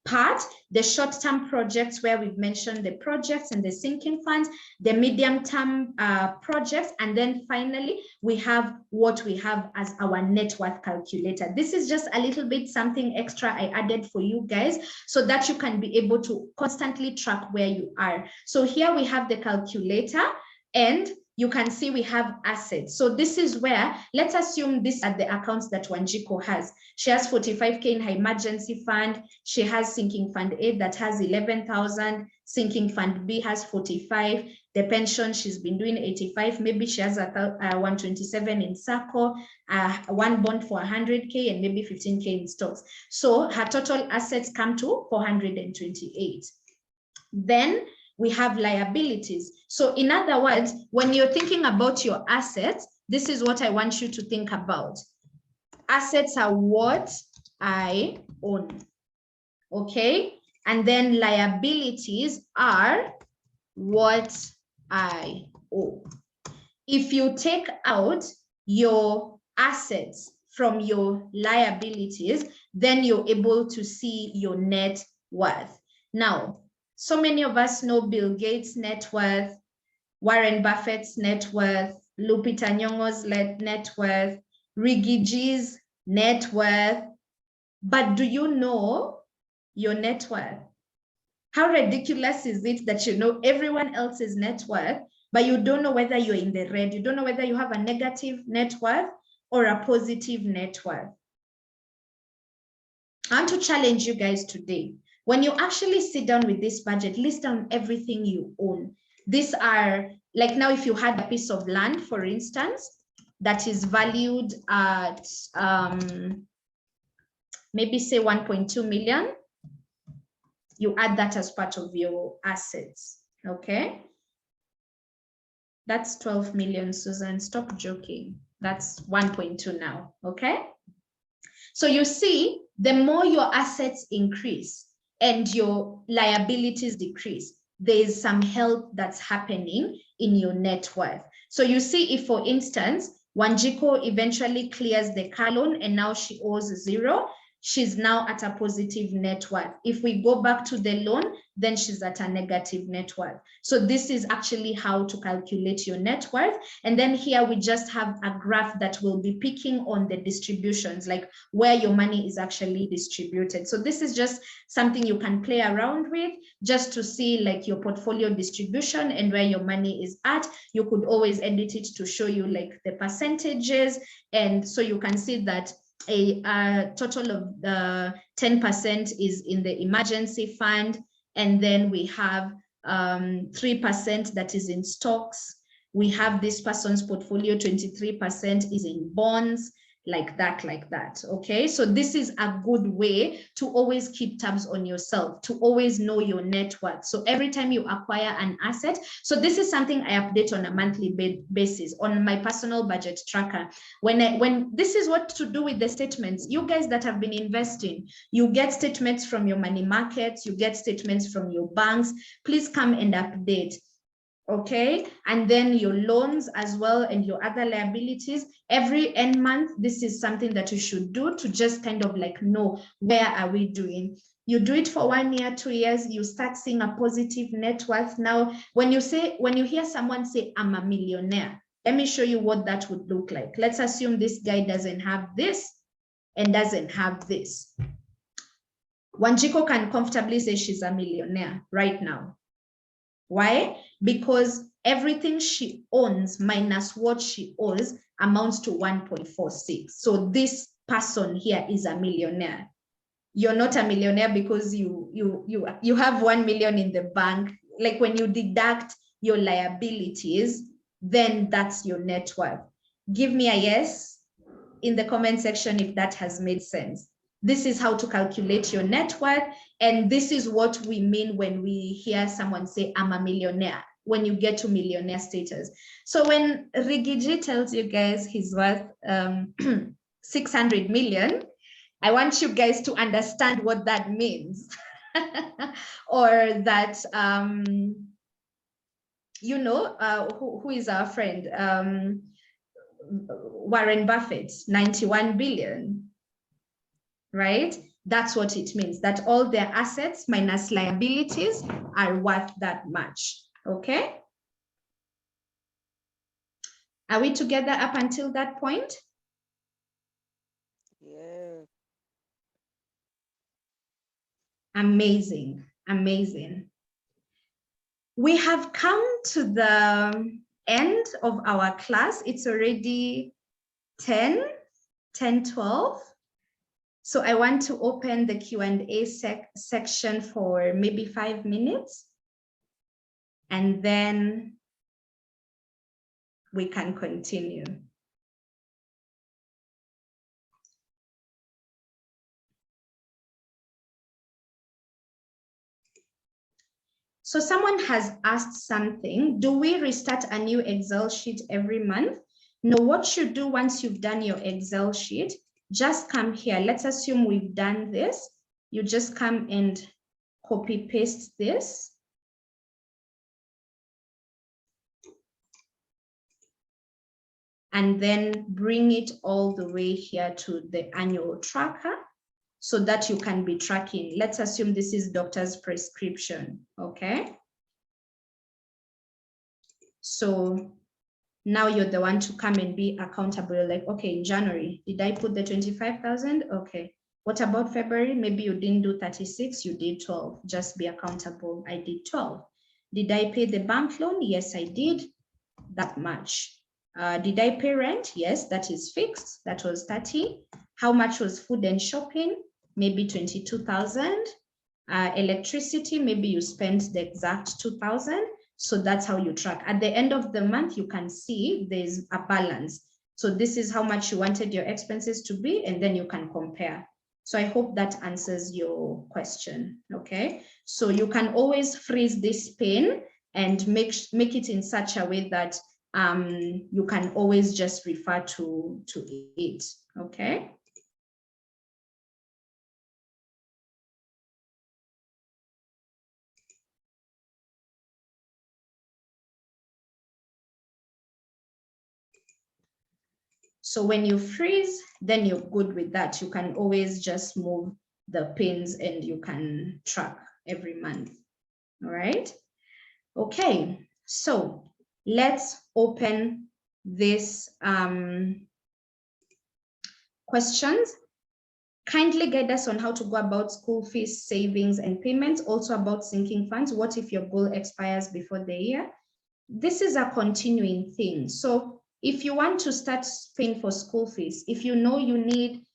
part, the short-term projects where we've mentioned the projects and the sinking funds, the medium-term projects, and then finally we have what we have as our net worth calculator. This is just a little bit something extra I added for you guys so that you can be able to constantly track where you are. So here we have the calculator, and you can see we have assets. So this is where, let's assume these are the accounts that Wanjiko has. She has 45K in her emergency fund. She has sinking fund A that has 11,000. Sinking fund B has 45. The pension, she's been doing 85. Maybe she has a 127 in SACCO, one bond for 100K and maybe 15K in stocks. So her total assets come to 428. Then we have liabilities. So in other words, when you're thinking about your assets, this is what I want you to think about. Assets are what I own, okay? And then liabilities are what I owe. If you take out your assets from your liabilities, then you're able to see your net worth. Now, so many of us know Bill Gates' net worth, Warren Buffett's net worth, Lupita Nyong'o's net worth, Riggy G's net worth. But do you know your net worth? How ridiculous is it that you know everyone else's net worth, but you don't know whether you're in the red? You don't know whether you have a negative net worth or a positive net worth. I want to challenge you guys today. When you actually sit down with this budget, list down everything you own. These are, like now if you had a piece of land, for instance, that is valued at maybe say 1.2 million, you add that as part of your assets, okay? That's 12 million, Susan, stop joking. That's 1.2 now, okay? So you see, the more your assets increase, and your liabilities decrease, there is some health that's happening in your net worth. So you see, if for instance, Wanjiko eventually clears the car loan and now she owes 0, she's now at a positive net worth. If we go back to the loan, then she's at a negative net worth. So this is actually how to calculate your net worth. And then here we just have a graph that will be picking on the distributions, like where your money is actually distributed. So this is just something you can play around with just to see like your portfolio distribution and where your money is at. You could always edit it to show you like the percentages. And so you can see that a total of 10% is in the emergency fund. And then we have 3% that is in stocks. We have this person's portfolio, 23% is in bonds, like that, okay? So this is a good way to always keep tabs on yourself, to always know your net worth. So every time you acquire an asset, so this is something I update on a monthly basis on my personal budget tracker. When this is what to do with the statements. You guys that have been investing, you get statements from your money markets, you get statements from your banks. Please come and update. Okay, and then your loans as well and your other liabilities every end month. This is something that you should do to just kind of like know where are we doing. You do it for 1 year, 2 years, you start seeing a positive net worth. Now when you hear someone say I'm a millionaire, let me show you what that would look like. Let's assume this guy doesn't have this and doesn't have this. Wanjiko can comfortably say she's a millionaire right now. Why? Because everything she owns minus what she owes amounts to 1.46. So this person here is a millionaire. You're not a millionaire because you have 1 million in the bank. Like when you deduct your liabilities, then that's your net worth. Give me a yes in the comment section if that has made sense. This is how to calculate your net worth. And this is what we mean when we hear someone say, I'm a millionaire, when you get to millionaire status. So when Rigiji tells you guys he's worth 600 million, I want you guys to understand what that means. Or that, you know, who is our friend? Warren Buffett, 91 billion. Right? That's what it means, that all their assets minus liabilities are worth that much. Okay? Are we together up until that point? Yeah. Amazing, amazing. We have come to the end of our class. It's already 10:12. So I want to open the Q&A section for maybe 5 minutes, and then we can continue. So someone has asked something, do we restart a new Excel sheet every month? No, what you do once you've done your Excel sheet, just come here. Let's assume we've done this. You just come and copy paste this. And then bring it all the way here to the annual tracker so that you can be tracking. Let's assume this is doctor's prescription, okay? So now you're the one to come and be accountable. Like, okay, in January, did I put the 25,000? Okay. What about February? Maybe you didn't do 36, you did 12. Just be accountable. I did 12. Did I pay the bank loan? Yes, I did. That much. Did I pay rent? Yes, that is fixed. That was 30. How much was food and shopping? Maybe 22,000. Electricity, maybe you spent the exact 2,000. So that's how you track. At the end of the month, you can see there's a balance. So this is how much you wanted your expenses to be, and then you can compare. So I hope that answers your question, okay? So you can always freeze this pane and make it in such a way that you can always just refer to it, okay? So when you freeze, then you're good with that. You can always just move the pins and you can track every month. All right. Okay, so let's open this questions. Kindly guide us on how to go about school fees, savings, and payments. Also about sinking funds. What if your goal expires before the year? This is a continuing thing. So if you want to start paying for school fees, if you know you need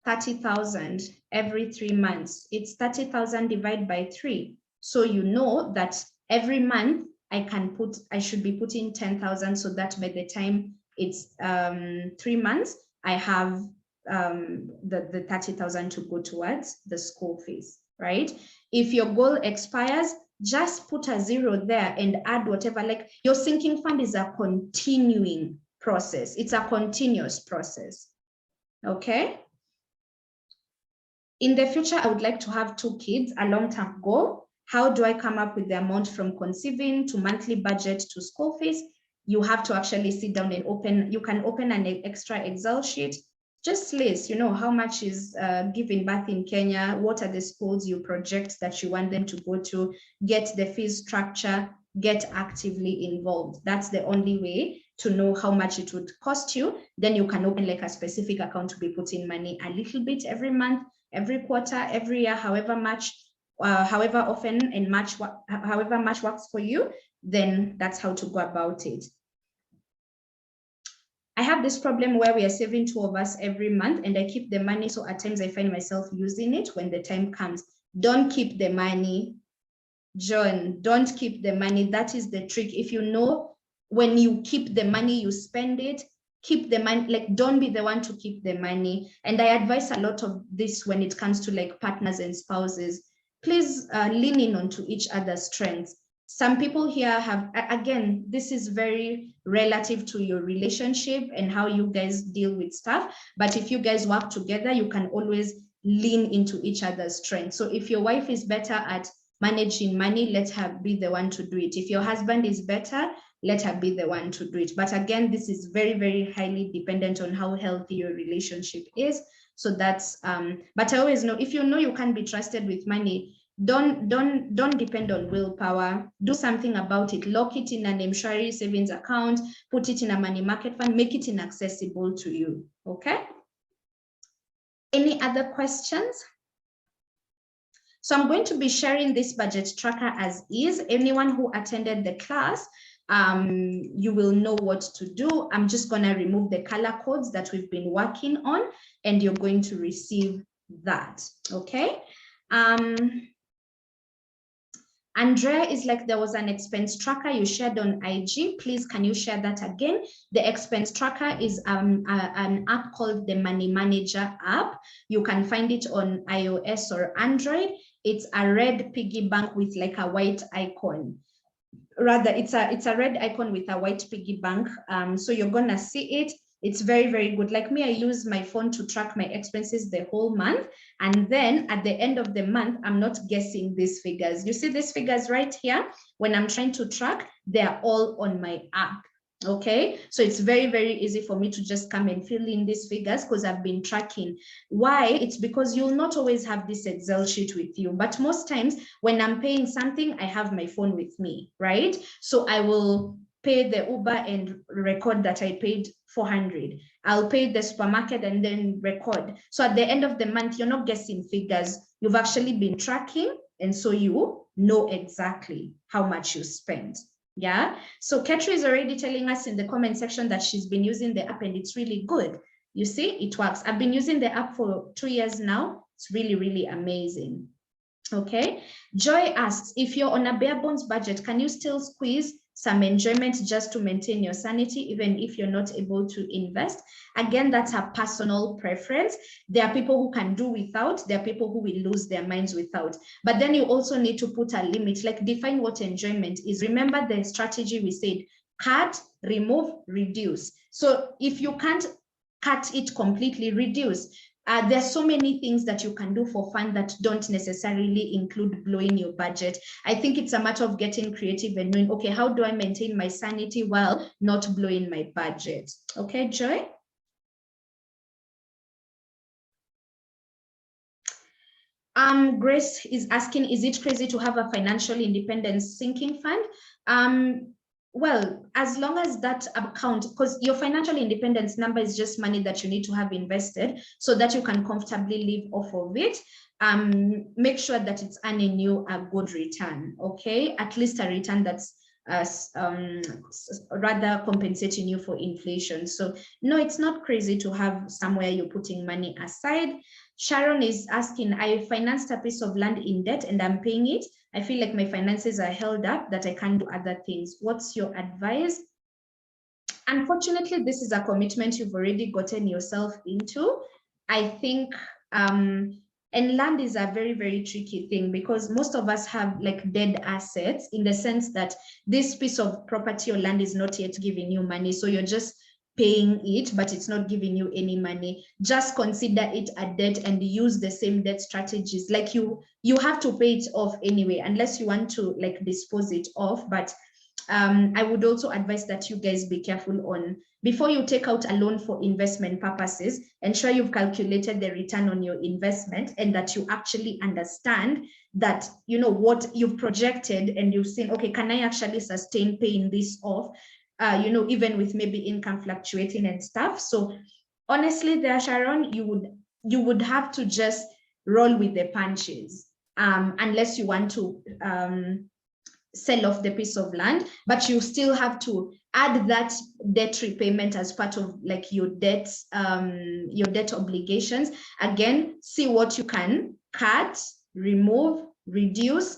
30,000 every 3 months, it's 30,000 divided by 3. So you know that every month I should be putting 10,000 so that by the time it's 3 months, I have the 30,000 to go towards the school fees, right? If your goal expires, just put a 0 there and add whatever. Like your sinking fund is a continuing process. It's a continuous process. Okay. In the future, I would like to have 2 kids, a long-term goal. How do I come up with the amount from conceiving to monthly budget to school fees? You have to actually sit down and you can open an extra Excel sheet. Just list, how much is giving birth in Kenya, what are the schools you project that you want them to go to, get the fees structure, get actively involved. That's the only way to know how much it would cost you. Then you can open like a specific account to be putting money a little bit every month, every quarter, every year, however often and however much works for you, then that's how to go about it. I have this problem where we are saving 2 of us every month and I keep the money. So at times I find myself using it when the time comes. Don't keep the money, John, don't keep the money. That is the trick. If you know when you keep the money, you spend it, keep the money, like don't be the one to keep the money. And I advise a lot of this when it comes to like partners and spouses. Please lean in onto each other's strengths. Some people here have, again, this is very relative to your relationship and how you guys deal with stuff. But if you guys work together, you can always lean into each other's strengths. So if your wife is better at managing money, let her be the one to do it. If your husband is better, let her be the one to do it. But again, this is very, very highly dependent on how healthy your relationship is. So that's, but I always know, if you know you can't be trusted with money, don't depend on willpower. Do something about it. Lock it in an M-Shwari savings account, put it in a money market fund, make it inaccessible to you, okay? Any other questions? So I'm going to be sharing this budget tracker as is. Anyone who attended the class, you will know what to do. I'm just going to remove the color codes that we've been working on, and you're going to receive that, okay? Andrea is like, there was an expense tracker you shared on IG. Please, can you share that again? The expense tracker is an app called the Money Manager app. You can find it on iOS or Android. It's a red piggy bank with like a white icon. Rather, it's a red icon with a white piggy bank. So you're gonna see it. It's very, very good. Like me, I use my phone to track my expenses the whole month. And then at the end of the month, I'm not guessing these figures. You see these figures right here? When I'm trying to track, they're all on my app. Okay, so it's very, very easy for me to just come and fill in these figures because I've been tracking. Why? It's because you'll not always have this Excel sheet with you, but most times when I'm paying something, I have my phone with me, right? So I will pay the Uber and record that I paid 400. I'll pay the supermarket and then record. So at the end of the month, you're not guessing figures. You've actually been tracking, and so you know exactly how much you spent. Yeah, so Ketri is already telling us in the comment section that she's been using the app and it's really good. You see, it works. I've been using the app for 2 years now. It's really, really amazing. Okay, Joy asks, if you're on a bare bones budget, can you still squeeze some enjoyment just to maintain your sanity, even if you're not able to invest? Again, that's a personal preference. There are people who can do without, there are people who will lose their minds without. But then you also need to put a limit, like define what enjoyment is. Remember the strategy we said, cut, remove, reduce. So if you can't cut it completely, reduce. There's so many things that you can do for fun that don't necessarily include blowing your budget. I think it's a matter of getting creative and knowing, okay, how do I maintain my sanity while not blowing my budget? Okay, Joy? Grace is asking, is it crazy to have a financial independence sinking fund? Well, as long as that account, because your financial independence number is just money that you need to have invested so that you can comfortably live off of it. Make sure that it's earning you a good return, okay? At least a return that's rather compensating you for inflation. So no, it's not crazy to have somewhere you're putting money aside. Sharon is asking, I financed a piece of land in debt and I'm paying it. I feel like my finances are held up, that I can't do other things. What's your advice? Unfortunately, this is a commitment you've already gotten yourself into. I think, and land is a very, very tricky thing because most of us have like dead assets in the sense that this piece of property or land is not yet giving you money. So you're just paying it, but it's not giving you any money. Just consider it a debt and use the same debt strategies. Like you have to pay it off anyway, unless you want to like dispose it off. But I would also advise that you guys be careful on, before you take out a loan for investment purposes, ensure you've calculated the return on your investment and that you actually understand that, you know, what you've projected and you've seen, okay, can I actually sustain paying this off? You know, even with maybe income fluctuating and stuff. So honestly there, Sharon, you would have to just roll with the punches, unless you want to sell off the piece of land, but you still have to add that debt repayment as part of like your debt obligations. Again, see what you can cut, remove, reduce,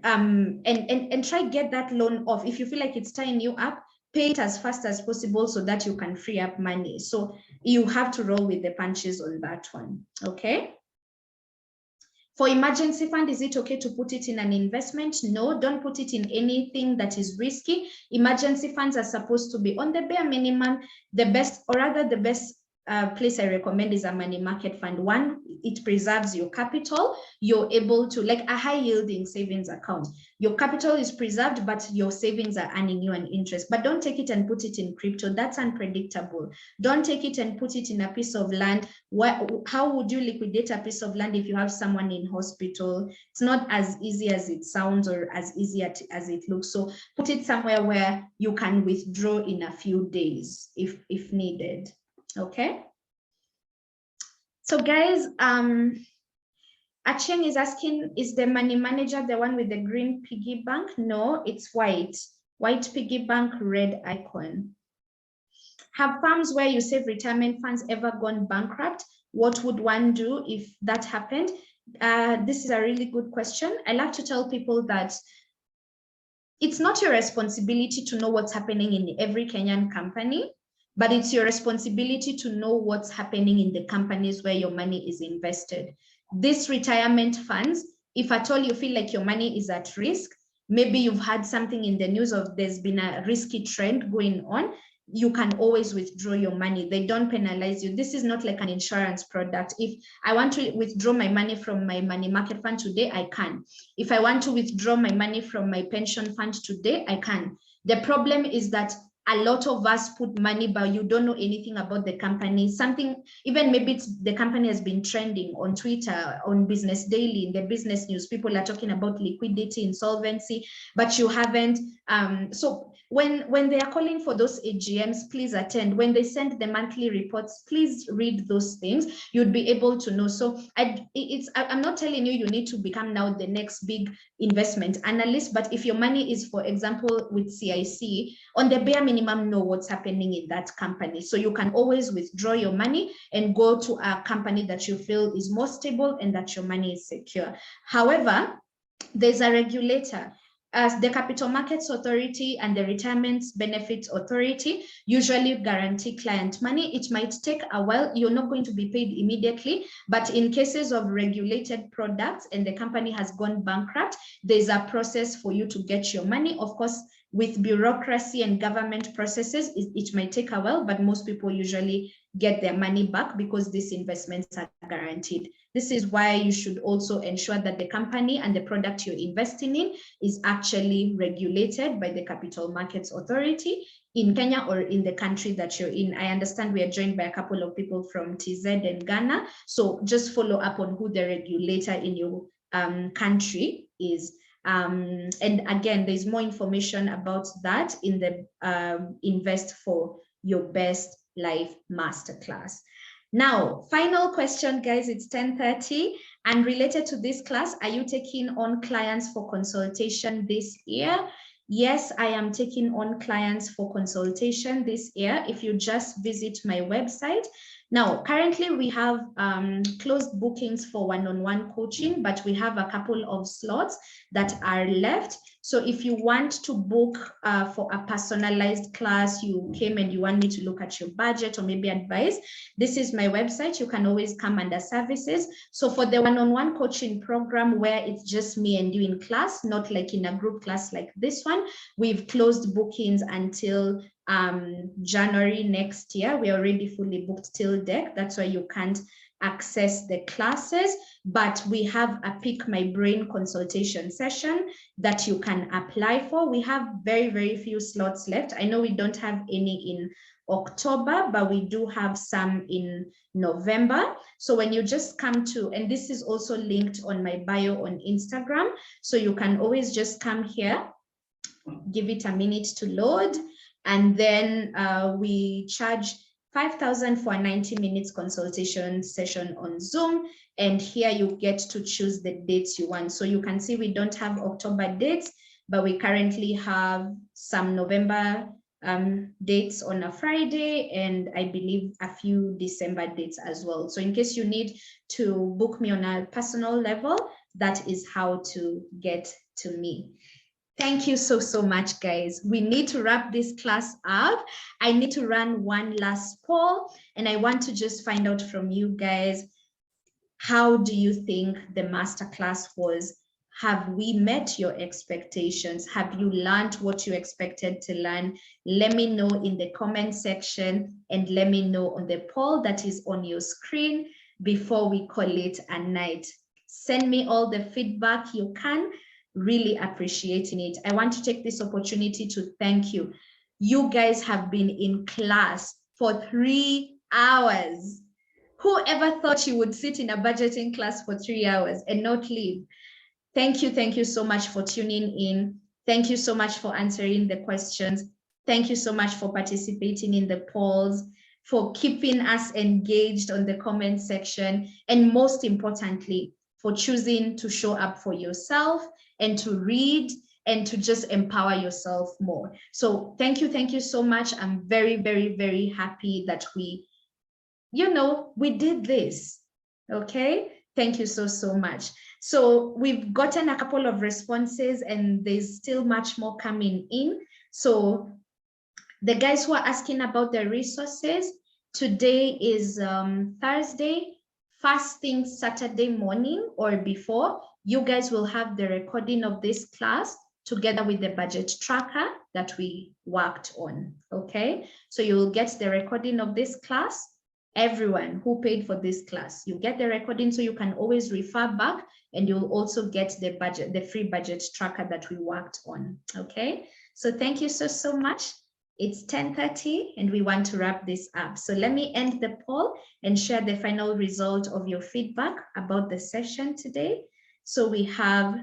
and try get that loan off. If you feel like it's tying you up, pay it as fast as possible so that you can free up money. So you have to roll with the punches on that one, okay? For emergency fund, is it okay to put it in an investment? No, don't put it in anything that is risky. Emergency funds are supposed to be on the bare minimum. The best, or rather the best place I recommend is a money market fund. One, it preserves your capital. You're able to, like a high yielding savings account. Your capital is preserved, but your savings are earning you an interest. But don't take it and put it in crypto. That's unpredictable. Don't take it and put it in a piece of land. How would you liquidate a piece of land if you have someone in hospital? It's not as easy as it sounds or as easy as it looks. So put it somewhere where you can withdraw in a few days if needed. Okay. So guys, Acheng is asking, is the money manager the one with the green piggy bank? No, it's white piggy bank, red icon. Have firms where you save retirement funds ever gone bankrupt? What would one do if that happened? This is a really good question. I like to tell people that it's not your responsibility to know what's happening in every Kenyan company, but it's your responsibility to know what's happening in the companies where your money is invested. These retirement funds, if at all you feel like your money is at risk, maybe you've had something in the news of there's been a risky trend going on, you can always withdraw your money. They don't penalize you. This is not like an insurance product. If I want to withdraw my money from my money market fund today, I can. If I want to withdraw my money from my pension fund today, I can. The problem is that a lot of us put money, but you don't know anything about the company. Something, even maybe it's the company has been trending on Twitter, on Business Daily, in the business news. People are talking about liquidity, insolvency, but you haven't. So when they are calling for those AGMs, please attend. When they send the monthly reports, please read those things. You'd be able to know. So I'm not telling you need to become now the next big investment analyst, but if your money is, for example, with CIC, on the bare minimum, know what's happening in that company. So you can always withdraw your money and go to a company that you feel is more stable and that your money is secure. However, there's a regulator. As the Capital Markets Authority and the Retirement Benefits Authority usually guarantee client money. It might take a while. You're not going to be paid immediately, but in cases of regulated products and the company has gone bankrupt, there's a process for you to get your money. Of course, with bureaucracy and government processes, it might take a while, but most people usually get their money back because these investments are guaranteed. This is why you should also ensure that the company and the product you're investing in is actually regulated by the Capital Markets Authority. in Kenya or in the country that you're in. I understand we are joined by a couple of people from TZ and Ghana. So just follow up on who the regulator in your country is. And again, there's more information about that in the Invest for Your Best Life Masterclass. Now, final question, guys, it's 10:30. And related to this class, are you taking on clients for consultation this year? Yes, I am taking on clients for consultation this year. If you just visit my website. Now, currently we have closed bookings for one-on-one coaching, but we have a couple of slots that are left. So if you want to book for a personalized class, you came and you want me to look at your budget or maybe advice, this is my website. You can always come under services. So for the one-on-one coaching program where it's just me and you in class, not like in a group class like this one, we've closed bookings until January next year. We're already fully booked till deck. That's why you can't access the classes, but we have a Pick My Brain consultation session that you can apply for. We have very, very few slots left. I know we don't have any in October, but we do have some in November. So when you just come to, and this is also linked on my bio on Instagram, so you can always just come here, give it a minute to load, and then we charge 5,000 for a 90 minutes consultation session on Zoom. And here you get to choose the dates you want. So you can see we don't have October dates, but we currently have some November dates on a Friday, and I believe a few December dates as well. So in case you need to book me on a personal level, that is how to get to me. Thank you so much, guys. We need to wrap this class up. I need to run one last poll, and I want to just find out from you guys, how do you think the masterclass was? Have we met your expectations? Have you learned what you expected to learn? Let me know in the comment section, and let me know on the poll that is on your screen before we call it a night. Send me all the feedback you can. Really appreciating it. I want to take this opportunity to thank you. You guys have been in class for 3 hours. Whoever thought you would sit in a budgeting class for 3 hours and not leave? Thank you so much for tuning in. Thank you so much for answering the questions. Thank you so much for participating in the polls, for keeping us engaged on the comment section, and most importantly, for choosing to show up for yourself and to read and to just empower yourself more. So thank you so much. I'm very, very, very happy that we did this. Okay, thank you so much. So we've gotten a couple of responses, and there's still much more coming in. So the guys who are asking about the resources, today is Thursday. First thing Saturday morning or before, you guys will have the recording of this class together with the budget tracker that we worked on. Okay, so you will get the recording of this class. Everyone who paid for this class, you get the recording, so you can always refer back, and you'll also get the free budget tracker that we worked on. Okay, so thank you so much. It's 10:30 and we want to wrap this up. So let me end the poll and share the final result of your feedback about the session today. So we have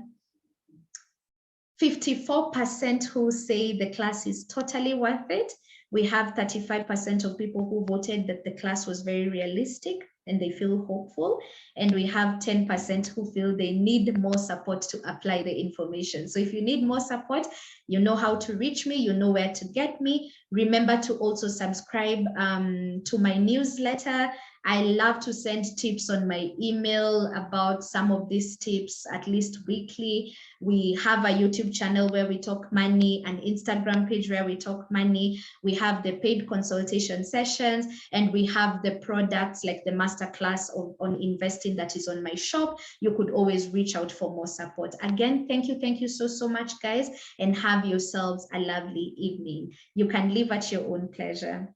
54% who say the class is totally worth it. We have 35% of people who voted that the class was very realistic and they feel hopeful. And we have 10% who feel they need more support to apply the information. So if you need more support, you know how to reach me, you know where to get me. Remember to also subscribe to my newsletter. I love to send tips on my email about some of these tips, at least weekly. We have a YouTube channel where we talk money, an Instagram page where we talk money. We have the paid consultation sessions, and we have the products like the masterclass on investing that is on my shop. You could always reach out for more support. Again, thank you so much, guys, and have yourselves a lovely evening. You can leave at your own pleasure.